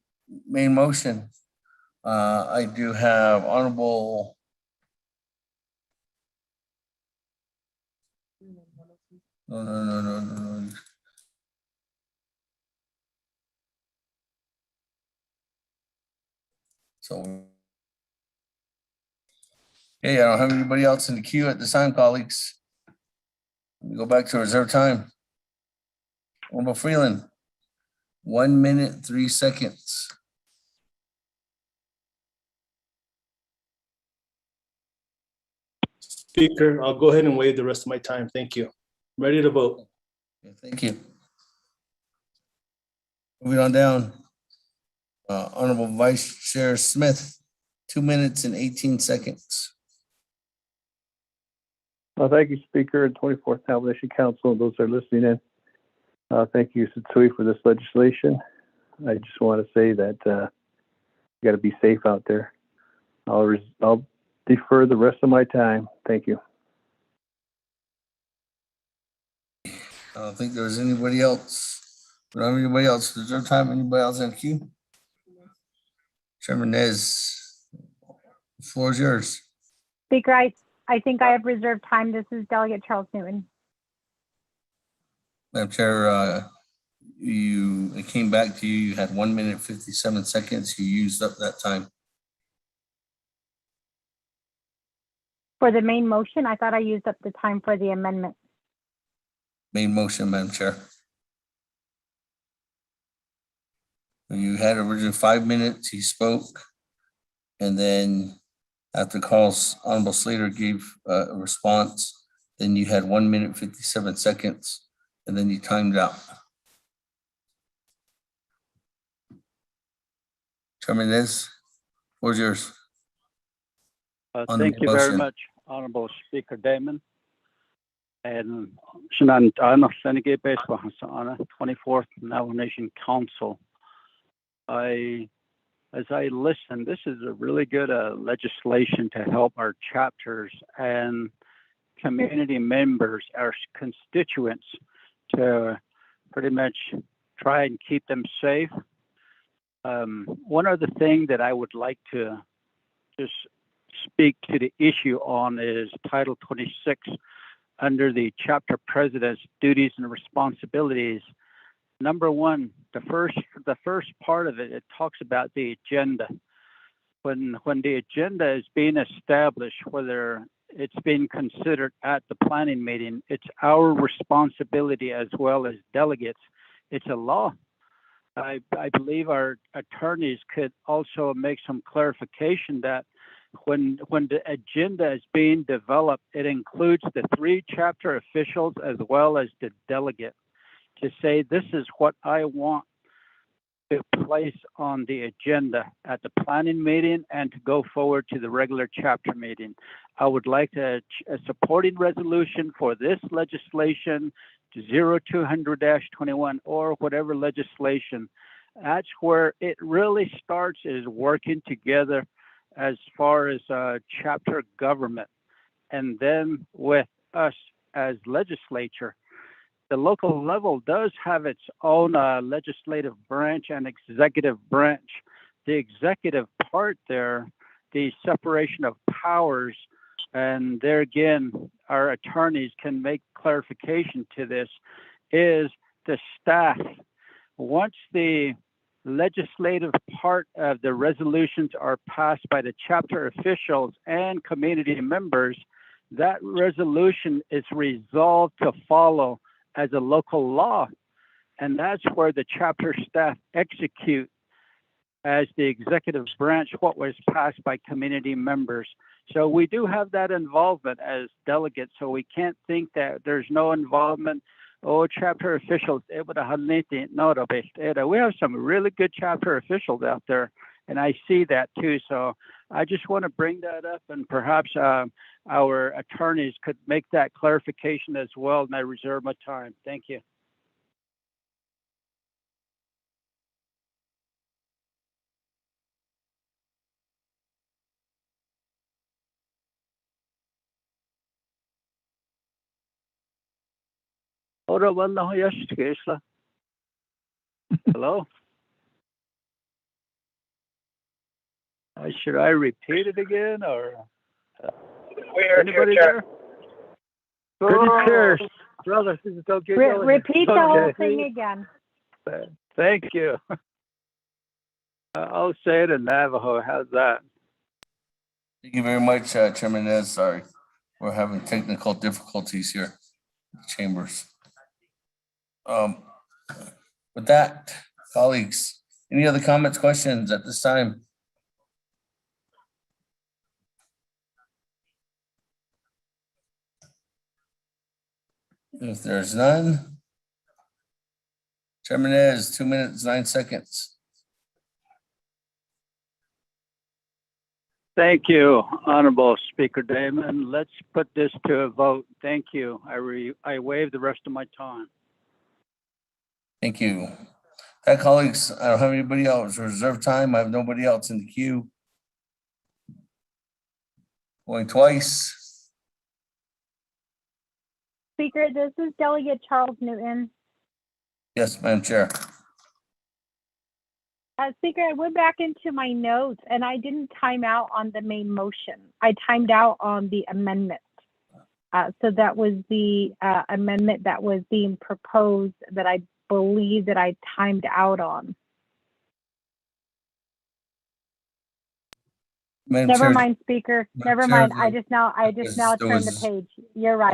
main motion. I do have Honorable No. So, hey, I don't have anybody else in the queue at this time, colleagues. We go back to reserve time. Honorable Freeland, 1 minute, 3 seconds. Speaker, I'll go ahead and waive the rest of my time. Thank you. Ready to vote. Thank you. Moving on down. Honorable Vice Chair Smith, 2 minutes and 18 seconds. Well, thank you, Speaker, and 24th Navigation Council, and those that are listening in. Thank you, Satsui, for this legislation. I just want to say that you got to be safe out there. I'll defer the rest of my time. Thank you. I don't think there's anybody else. We don't have anybody else. Reserve time. Anybody else in queue? Chairman Nez, the floor is yours. Speaker, I think I have reserved time. This is Delegate Charles Newton. Madam Chair, it came back to you. You had 1 minute, 57 seconds. You used up that time. For the main motion, I thought I used up the time for the amendment. Main motion, Madam Chair. You had originally 5 minutes. He spoke. And then after Carl's Honorable Slater gave a response, then you had 1 minute, 57 seconds, and then you timed out. Chairman Nez, floor is yours. Thank you very much, Honorable Speaker Damon. And Shannon, 24th Navajo Nation Council. As I listen, this is a really good legislation to help our chapters and community members, our constituents, to pretty much try and keep them safe. One other thing that I would like to just speak to the issue on is Title 26 under the chapter president's duties and responsibilities. Number one, the first part of it, it talks about the agenda. When the agenda is being established, whether it's being considered at the planning meeting, it's our responsibility as well as delegates. It's a law. I believe our attorneys could also make some clarification that when the agenda is being developed, it includes the 3 chapter officials as well as the delegate, to say this is what I want to place on the agenda at the planning meeting and to go forward to the regular chapter meeting. I would like a supporting resolution for this legislation, 0200-21 or whatever legislation. That's where it really starts, is working together as far as chapter government, and then with us as legislature. The local level does have its own legislative branch and executive branch. The executive part there, the separation of powers, and there again, our attorneys can make clarification to this, is the staff. Once the legislative part of the resolutions are passed by the chapter officials and community members, that resolution is resolved to follow as a local law. And that's where the chapter staff execute as the executive branch what was passed by community members. So we do have that involvement as delegates. So we can't think that there's no involvement. Oh, chapter officials, we have some really good chapter officials out there, and I see that too. So I just want to bring that up, and perhaps our attorneys could make that clarification as well, and I reserve my time. Thank you. Hello? Should I repeat it again, or we heard anybody you, there? Good and clear. brother. This is Delegate Repeat the whole Okay. thing again. Thank you. I'll say it in Navajo. How's that? Thank you very much, Chairman Nez. Sorry, we're having technical difficulties here in the chambers. With that, colleagues, any other comments, questions at this time? If there's none, Chairman Nez, 2 minutes, 9 seconds. Thank you, Honorable Speaker Damon. Let's put this to a vote. Thank you. I waive the rest of my time. Thank you. That, colleagues, I don't have anybody else. Reserve time. I have nobody else in the queue. Going twice. Speaker, this is Delegate Charles Newton. Yes, Madam Chair. Speaker, I went back into my notes and I didn't time out on the main motion. I timed out on the amendment. So that was the amendment that was being proposed that I believe that I timed out on. Never mind, Speaker. Never mind. I just now turned the page. You're right.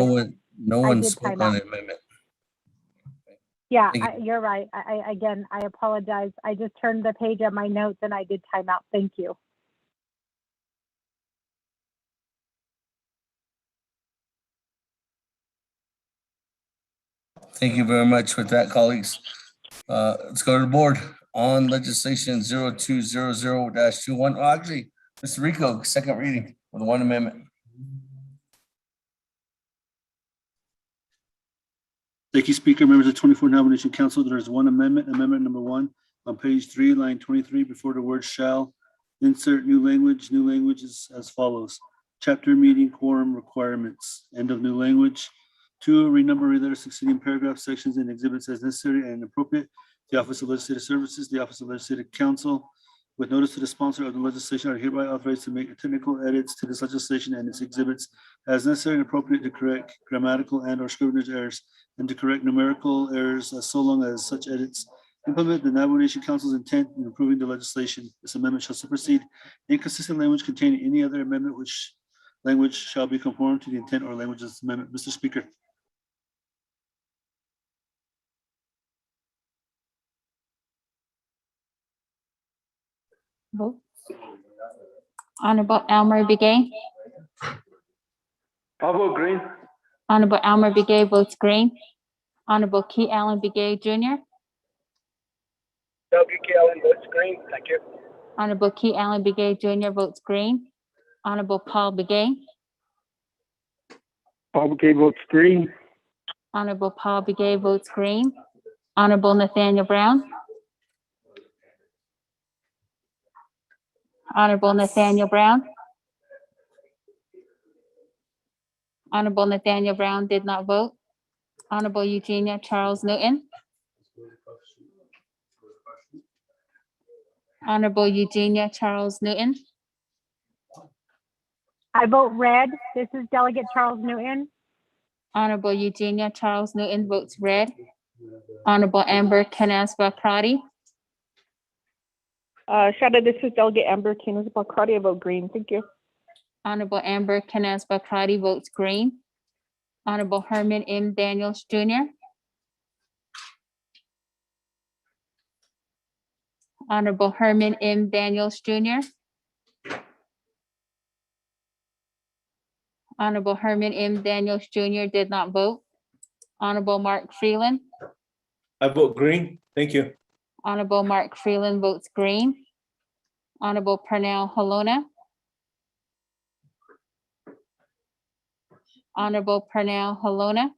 No one spoke on the amendment. Yeah, you're right. I apologize. I just turned the page of my notes and I did time out. Thank you. Thank you very much with that, colleagues. Let's go to the board on legislation 0200-21. Oh, actually, Mr. Rico, second reading with one amendment. Thank you, Speaker. Members of the 24th Nomination Council, there is one amendment, amendment number 1 on page 3, line 23, before the word shall. Insert new language. New language is as follows. Chapter meeting quorum requirements. End of new language. 2, renumber related succeeding paragraph sections and exhibits as necessary and appropriate. The Office of Legislative Services, the Office of Legislative Counsel, with notice to the sponsor of the legislation, are hereby authorized to make technical edits to this legislation and its exhibits as necessary and appropriate to correct grammatical and/or scrivener's errors and to correct numerical errors so long as such edits implement the Navajo Nation Council's intent in approving the legislation. This amendment shall supersede inconsistent language containing any other amendment which language shall be conformed to the intent or language of this amendment. Mr. Speaker. Vote. Honorable Elmer Begay. I'll vote green. Honorable Elmer Begay votes green. Honorable Key Allen Begay Jr. Delegate Allen votes green. Thank you. Honorable Key Allen Begay Jr. votes green. Honorable Paul Begay. Paul Begay votes green. Honorable Paul Begay votes green. Honorable Nathaniel Brown. Honorable Nathaniel Brown. Honorable Nathaniel Brown did not vote. Honorable Eugenia Charles Newton. Honorable Eugenia Charles Newton. I vote red. This is Delegate Charles Newton. Honorable Eugenia Charles Newton votes red. Honorable Amber Canas-Bakrati. Shada, this is Delegate Amber Canas-Bakrati. I vote green. Thank you. Honorable Amber Canas-Bakrati votes green. Honorable Herman M. Daniels Jr. Honorable Herman M. Daniels Jr. Honorable Herman M. Daniels Jr. did not vote. Honorable Mark Freeland. I vote green. Thank you. Honorable Mark Freeland votes green. Honorable Pernell Halona. Honorable Pernell Halona.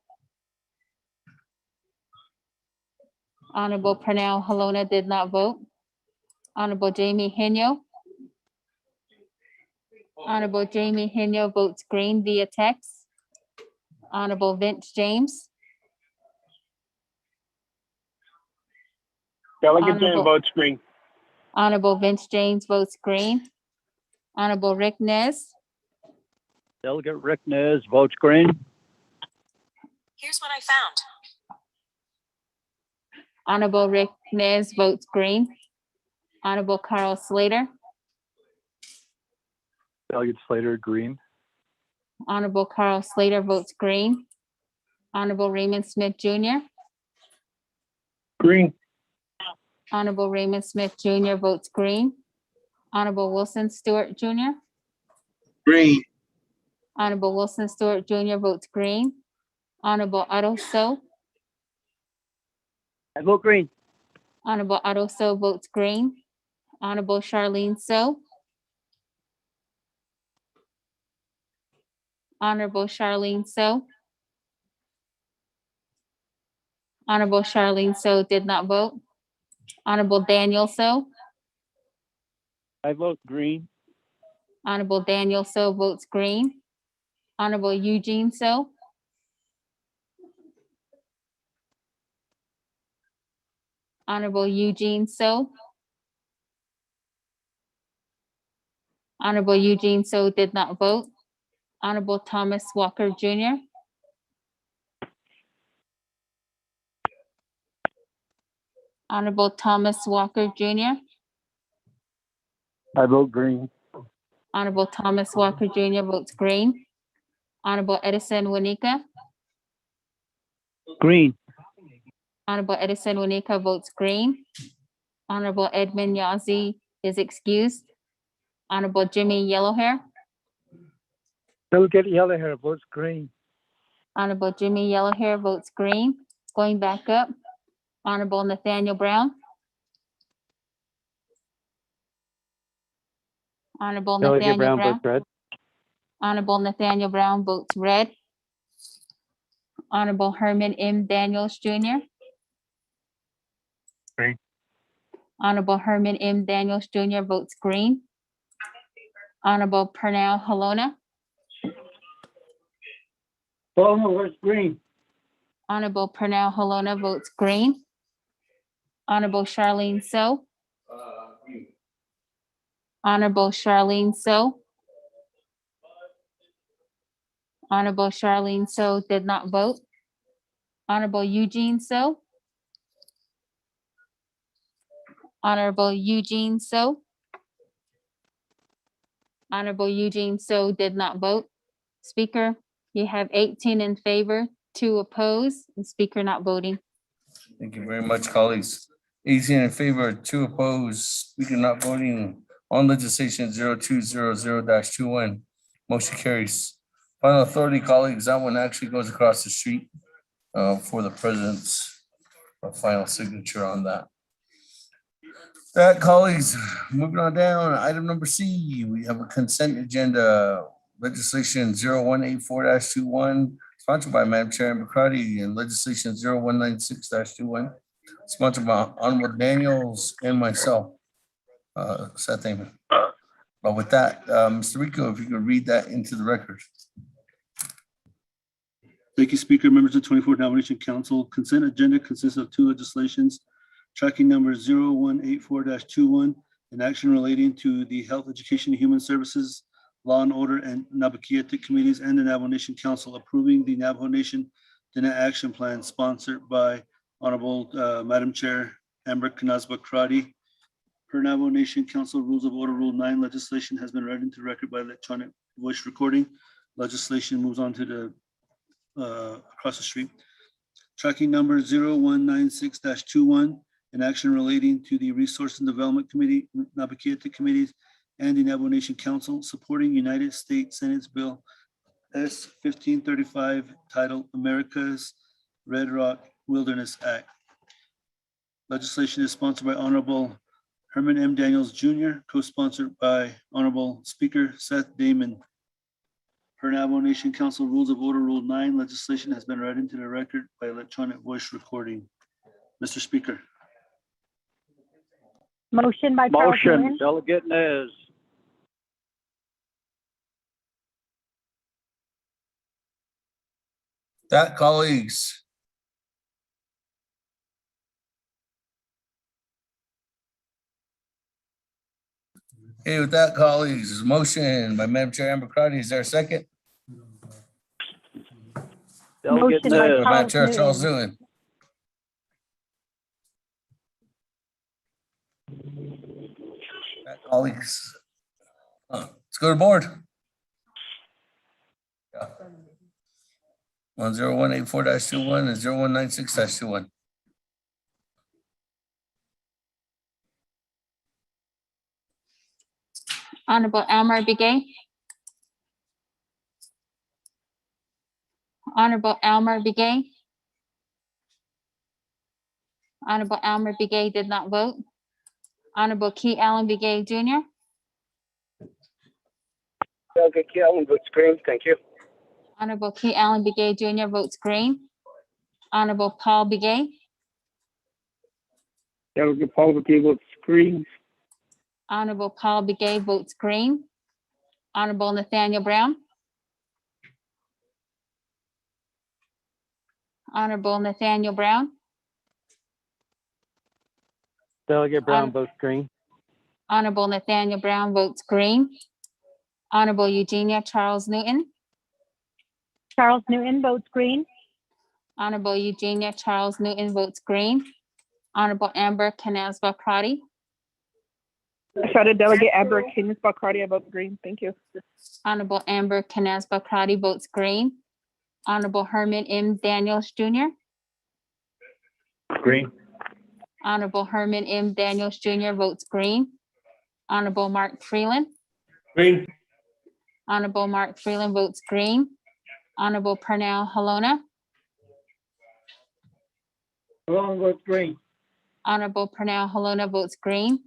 Honorable Pernell Halona did not vote. Honorable Jamie Henyo. Honorable Jamie Henyo votes green via text. Honorable Vince James. Delegate James votes green. Honorable Vince James votes green. Honorable Rick Nez. Delegate Rick Nez votes green. Here's what I found. Honorable Rick Nez votes green. Honorable Carl Slater. Delegate Slater, green. Honorable Carl Slater votes green. Honorable Raymond Smith Jr. Green. Honorable Raymond Smith Jr. votes green. Honorable Wilson Stewart Jr. Green. Honorable Wilson Stewart Jr. votes green. Honorable Otto So. I vote green. Honorable Otto So votes green. Honorable Charlene So. Honorable Charlene So. Honorable Charlene So did not vote. Honorable Daniel So. I vote green. Honorable Daniel So votes green. Honorable Eugene So. Honorable Eugene So. Honorable Eugene So did not vote. Honorable Thomas Walker Jr. Honorable Thomas Walker Jr. I vote green. Honorable Thomas Walker Jr. votes green. Honorable Edison Wanika. Green. Honorable Edison Wanika votes green. Honorable Edmund Yazzie is excused. Honorable Jimmy Yellowhair. Delegate Yellowhair votes green. Honorable Jimmy Yellowhair votes green. Going back up, Honorable Nathaniel Brown. Honorable Delegate Nathaniel Brown Brown. votes red. Honorable Nathaniel Brown votes red. Honorable Herman M. Daniels Jr. Green. Honorable Herman M. Daniels Jr. votes green. Honorable Pernell Halona. Votes green. Honorable Pernell Halona votes green. Honorable Charlene So. Honorable Charlene So. Honorable Charlene So did not vote. Honorable Eugene So. Honorable Eugene So. Honorable Eugene So did not vote. Speaker, you have 18 in favor, 2 opposed, and speaker not voting. Thank you very much, colleagues. 18 in favor, 2 opposed, speaker not voting on legislation 0200-21. Motion carries. Final authority, colleagues, that one actually goes across the street for the president's final signature on that. That, colleagues, moving on down, item number C, we have a consent agenda, legislation 0184-21, sponsored by Madam Chair Amber Crotty, and legislation 0196-21, sponsored by Honorable Daniels and myself, Seth Amon. But with that, Mr. Rico, if you could read that into the record. Thank you, Speaker. Members of the 24th Nomination Council. Consent agenda consists of 2 legislations, tracking number 0184-21, an action relating to the Health, Education, and Human Services, Law and Order, and Nabaquiatic Committees, and the Navajo Nation Council approving the Navajo Nation Dinner Action Plan sponsored by Honorable Madam Chair Amber Knazba Crotty. Per Navajo Nation Council Rules of Order Rule 9, legislation has been read into record by electronic voice recording. Legislation moves on to the across the street. Tracking number 0196-21, an action relating to the Resource and Development Committee, Nabaquiatic Committees, and the Navajo Nation Council supporting United States Senate's Bill S-1535 titled America's Red Rock Wilderness Act. Legislation is sponsored by Honorable Herman M. Daniels Jr., co-sponsored by Honorable Speaker Seth Damon. Per Navajo Nation Council Rules of Order Rule 9, legislation has been read into the record by electronic voice recording. Mr. Speaker. Motion by Charles Motion, Lynn. Delegate Nez. That, colleagues. Okay, with that, colleagues, there's a motion by Madam Chair Amber Crotty. Is there a second? Delegate Motion by Nez. Madam Chair, Charles Charles Newton. Newton. Colleagues, let's go to board. 10184-21 and 0196-21. Honorable Elmer Begay. Honorable Elmer Begay. Honorable Elmer Begay did not vote. Honorable Key Allen Begay Jr. Delegate Allen votes green. Thank you. Honorable Key Allen Begay Jr. votes green. Honorable Paul Begay. Delegate Paul Begay votes green. Honorable Paul Begay votes green. Honorable Nathaniel Brown. Honorable Nathaniel Brown. Delegate Brown votes green. Honorable Nathaniel Brown votes green. Honorable Eugenia Charles Newton. Charles Newton votes green. Honorable Eugenia Charles Newton votes green. Honorable Amber Canasba Crotty. Shadow Delegate Amber Canasba-Crotty, I vote green. Thank you. Honorable Amber Canasba Crotty votes green. Honorable Herman M. Daniels Jr. Green. Honorable Herman M. Daniels Jr. votes green. Honorable Mark Freeland. Green. Honorable Mark Freeland votes green. Honorable Pernell Halona. Malone votes green. Honorable Pernell Halona votes green.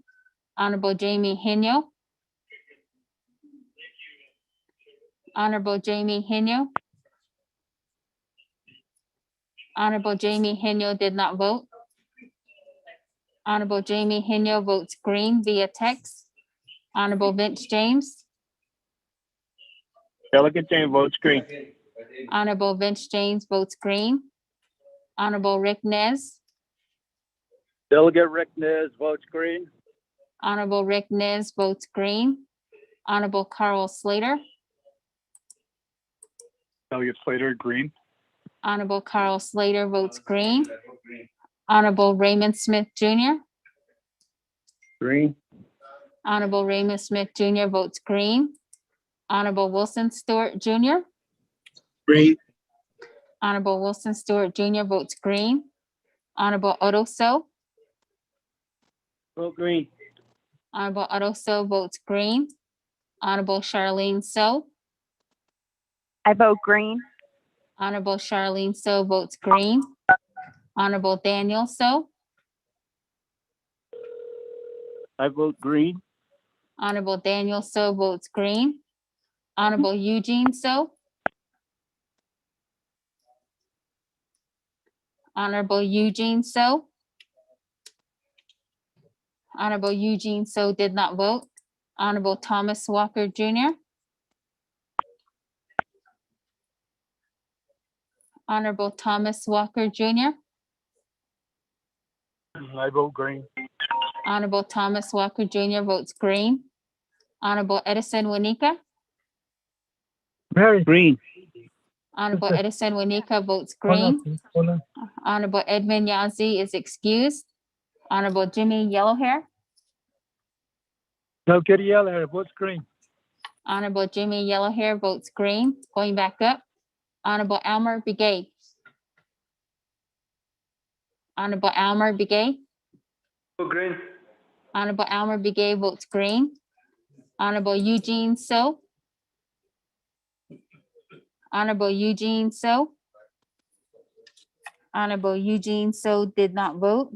Honorable Jamie Henyo. Honorable Jamie Henyo. Honorable Jamie Henyo did not vote. Honorable Jamie Henyo votes green via text. Honorable Vince James. Delegate James votes green. Honorable Vince James votes green. Honorable Rick Nez. Delegate Rick Nez votes green. Honorable Rick Nez votes green. Honorable Carl Slater. Delegate Slater, green. Honorable Carl Slater votes green. Honorable Raymond Smith Jr. Green. Honorable Raymond Smith Jr. votes green. Honorable Wilson Stewart Jr. Green. Honorable Wilson Stewart Jr. votes green. Honorable Otto So. Vote green. Honorable Otto So votes green. Honorable Charlene So. I vote green. Honorable Charlene So votes green. Honorable Daniel So. I vote green. Honorable Daniel So votes green. Honorable Eugene So. Honorable Eugene So. Honorable Eugene So did not vote. Honorable Thomas Walker Jr. Honorable Thomas Walker Jr. I vote green. Honorable Thomas Walker Jr. votes green. Honorable Edison Wanika. Mary. Green. Honorable Edison Wanika votes green. Honorable Edmund Yazzie is excused. Honorable Jimmy Yellowhair. Delegate Yellowhair votes green. Honorable Jimmy Yellowhair votes green. Going back up. Honorable Elmer Begay. Honorable Elmer Begay. Vote green. Honorable Elmer Begay votes green. Honorable Eugene So. Honorable Eugene So. Honorable Eugene So did not vote.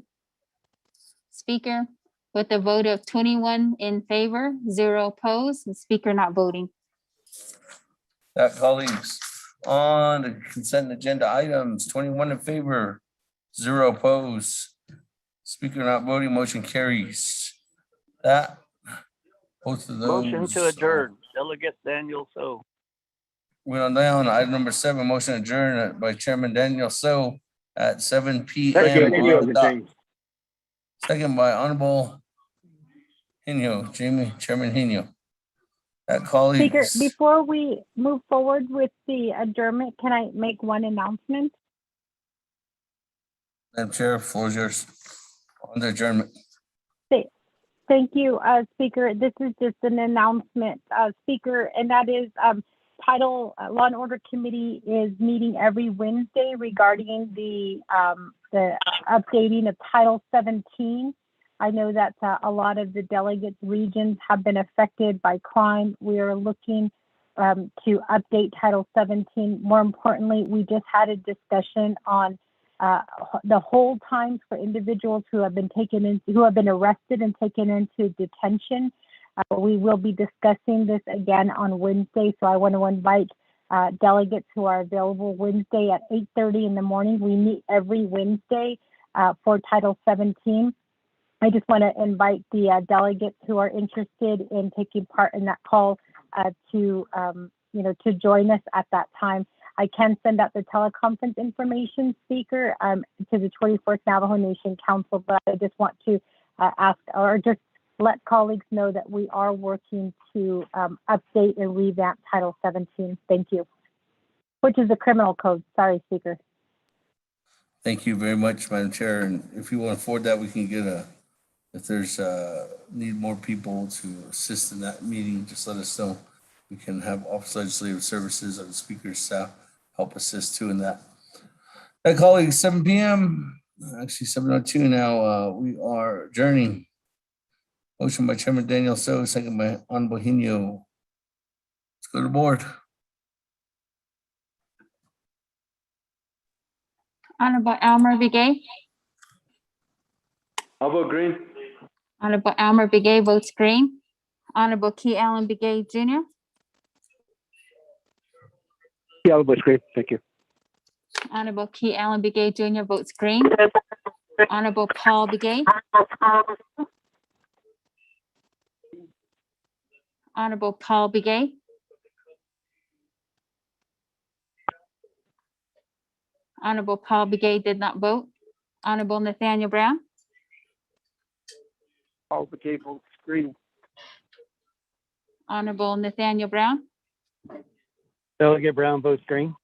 Speaker, with a vote of 21 in favor, 0 opposed, the speaker not voting. That, colleagues, on the consent agenda items, 21 in favor, 0 opposed. Speaker not voting, motion carries. That, both of those. Motion to adjourn. Delegate Daniel So. We're on down, item number 7, motion adjourned by Chairman Daniel So at 7 Second. p.m. Second by Honorable Henyo, Chairman Henyo. Speaker, Colleagues, before we move forward with the adjournment, can I make one announcement? Madam Chair, floor is yours on the adjournment. Thank you, Speaker. This is just an announcement, Speaker, and that is Law and Order Committee is meeting every Wednesday regarding the updating of Title 17. I know that a lot of the delegates' regions have been affected by crime. We are looking to update Title 17. More importantly, we just had a discussion on the hold times for individuals who have been arrested and taken into detention. We will be discussing this again on Wednesday, so I want to invite delegates who are available Wednesday at 8:30 in the morning. We meet every Wednesday for Title 17. I just want to invite the delegates who are interested in taking part in that call to join us at that time. I can send out the teleconference information, Speaker, to the 24th Navajo Nation Council, but I just want to ask or just let colleagues know that we are working to update and revamp Title 17. Thank you. Which is the criminal code. Sorry, Speaker. Thank you very much, Madam Chair. And if you want to forward that, we can get if there's need more people to assist in that meeting, just let us know. We can have Office of Legislative Services or the Speaker's staff help assist too in that. Hey, colleagues, 7 p.m. Actually, 7:02 now. We are adjourning. Motion by Chairman Daniel So, second by Honorable Hino. Let's go to the board. Honorable Elmer Begay. I'll vote green. Honorable Elmer Begay votes green. Honorable Key Allen Begay Jr. Yeah, I'll vote green. Thank you. Honorable Key Allen Begay Jr. votes green. Honorable Paul Begay. Honorable Paul Begay. Honorable Paul Begay did not vote. Honorable Nathaniel Brown. Paul Begay votes green. Honorable Nathaniel Brown. Delegate Brown votes green.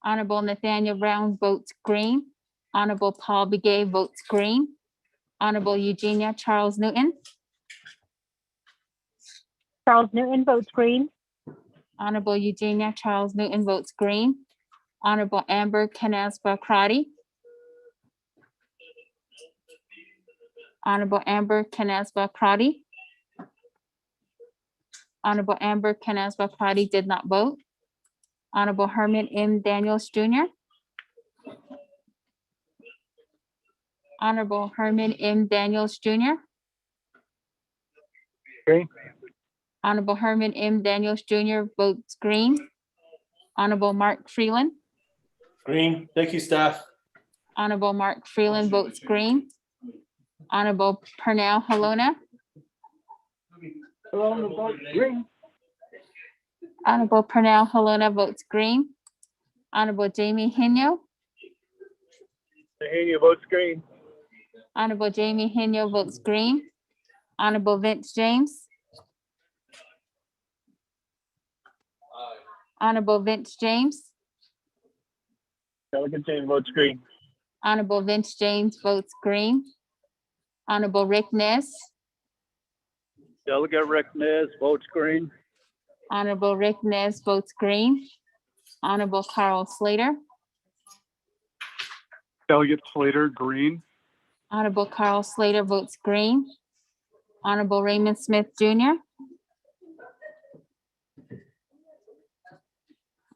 Honorable Nathaniel Brown votes green. Honorable Paul Begay votes green. Honorable Eugenia Charles Newton. Charles Newton votes green. Honorable Eugenia Charles Newton votes green. Honorable Amber Canaspa Crotty. Honorable Amber Canaspa Crotty. Honorable Amber Canaspa Crotty did not vote. Honorable Herman M. Daniels Jr. Honorable Herman M. Daniels Jr. Green. Honorable Herman M. Daniels Jr. votes green. Honorable Mark Freeland. Green. Thank you, staff. Honorable Mark Freeland votes green. Honorable Pernell Halona. Hello, vote green. Honorable Pernell Halona votes green. Honorable Jamie Hino. Hino votes green. Honorable Jamie Hino votes green. Honorable Vince James. Honorable Vince James. Delegate James votes green. Honorable Vince James votes green. Honorable Rick Ness. Delegate Rick Nez votes green. Honorable Rick Ness votes green. Honorable Carl Slater. Delegate Slater, green. Honorable Carl Slater votes green. Honorable Raymond Smith Jr.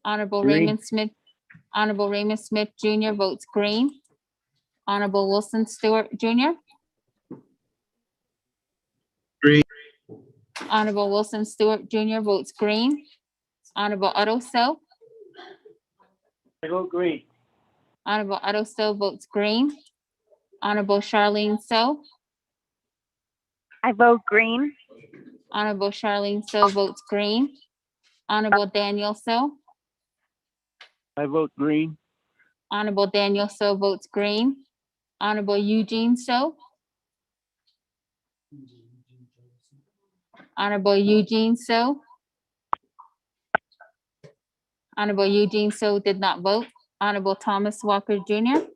Honorable Green. Raymond Smith. Honorable Raymond Smith Jr. votes green. Honorable Wilson Stewart Jr. Green. Honorable Wilson Stewart Jr. votes green. Honorable Otto So. I vote green. Honorable Otto So votes green. Honorable Charlene So. I vote green. Honorable Charlene So votes green. Honorable Daniel So. I vote green. Honorable Daniel So votes green. Honorable Eugene So. Honorable Eugene So. Honorable Eugene So did not vote. Honorable Thomas Walker Jr.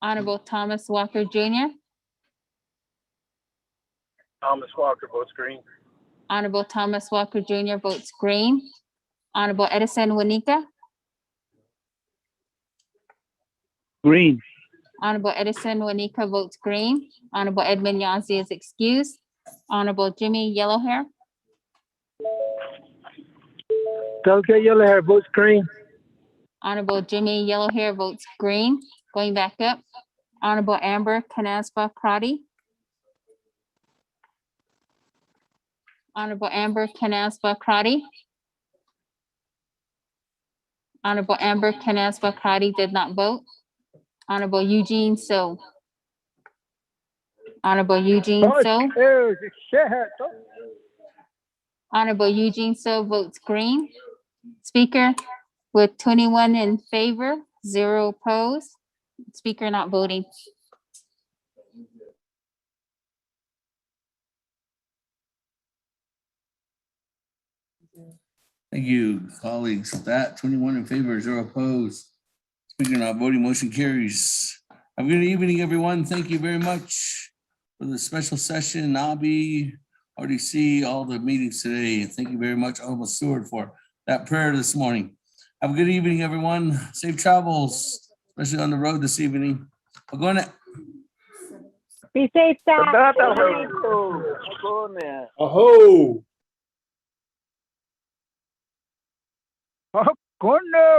Honorable Thomas Walker Jr. Thomas Walker votes green. Honorable Thomas Walker Jr. votes green. Honorable Edison Wanika. Green. Honorable Edison Wanika votes green. Honorable Edmund Yazzie is excused. Honorable Jimmy Yellowhair. Delegate Yellowhair votes green. Honorable Jimmy Yellowhair votes green. Going back up. Honorable Amber Canaspa Crotty. Honorable Amber Canaspa Crotty. Honorable Amber Canaspa Crotty did not vote. Honorable Eugene So. Honorable Eugene So. Honorable Eugene So votes green. Speaker with 21 in favor, 0 opposed. Speaker not voting. Thank you, colleagues. With that, 21 in favor, 0 opposed. Speaker not voting, motion carries. Have a good evening, everyone. Thank you very much for the special session. NABI, RDC, all the meetings today. Thank you very much, Honorable Stewart, for that prayer this morning. Have a good evening, everyone. Safe travels, especially on the road this evening. We're going to. Be safe, staff. Aho. Corner.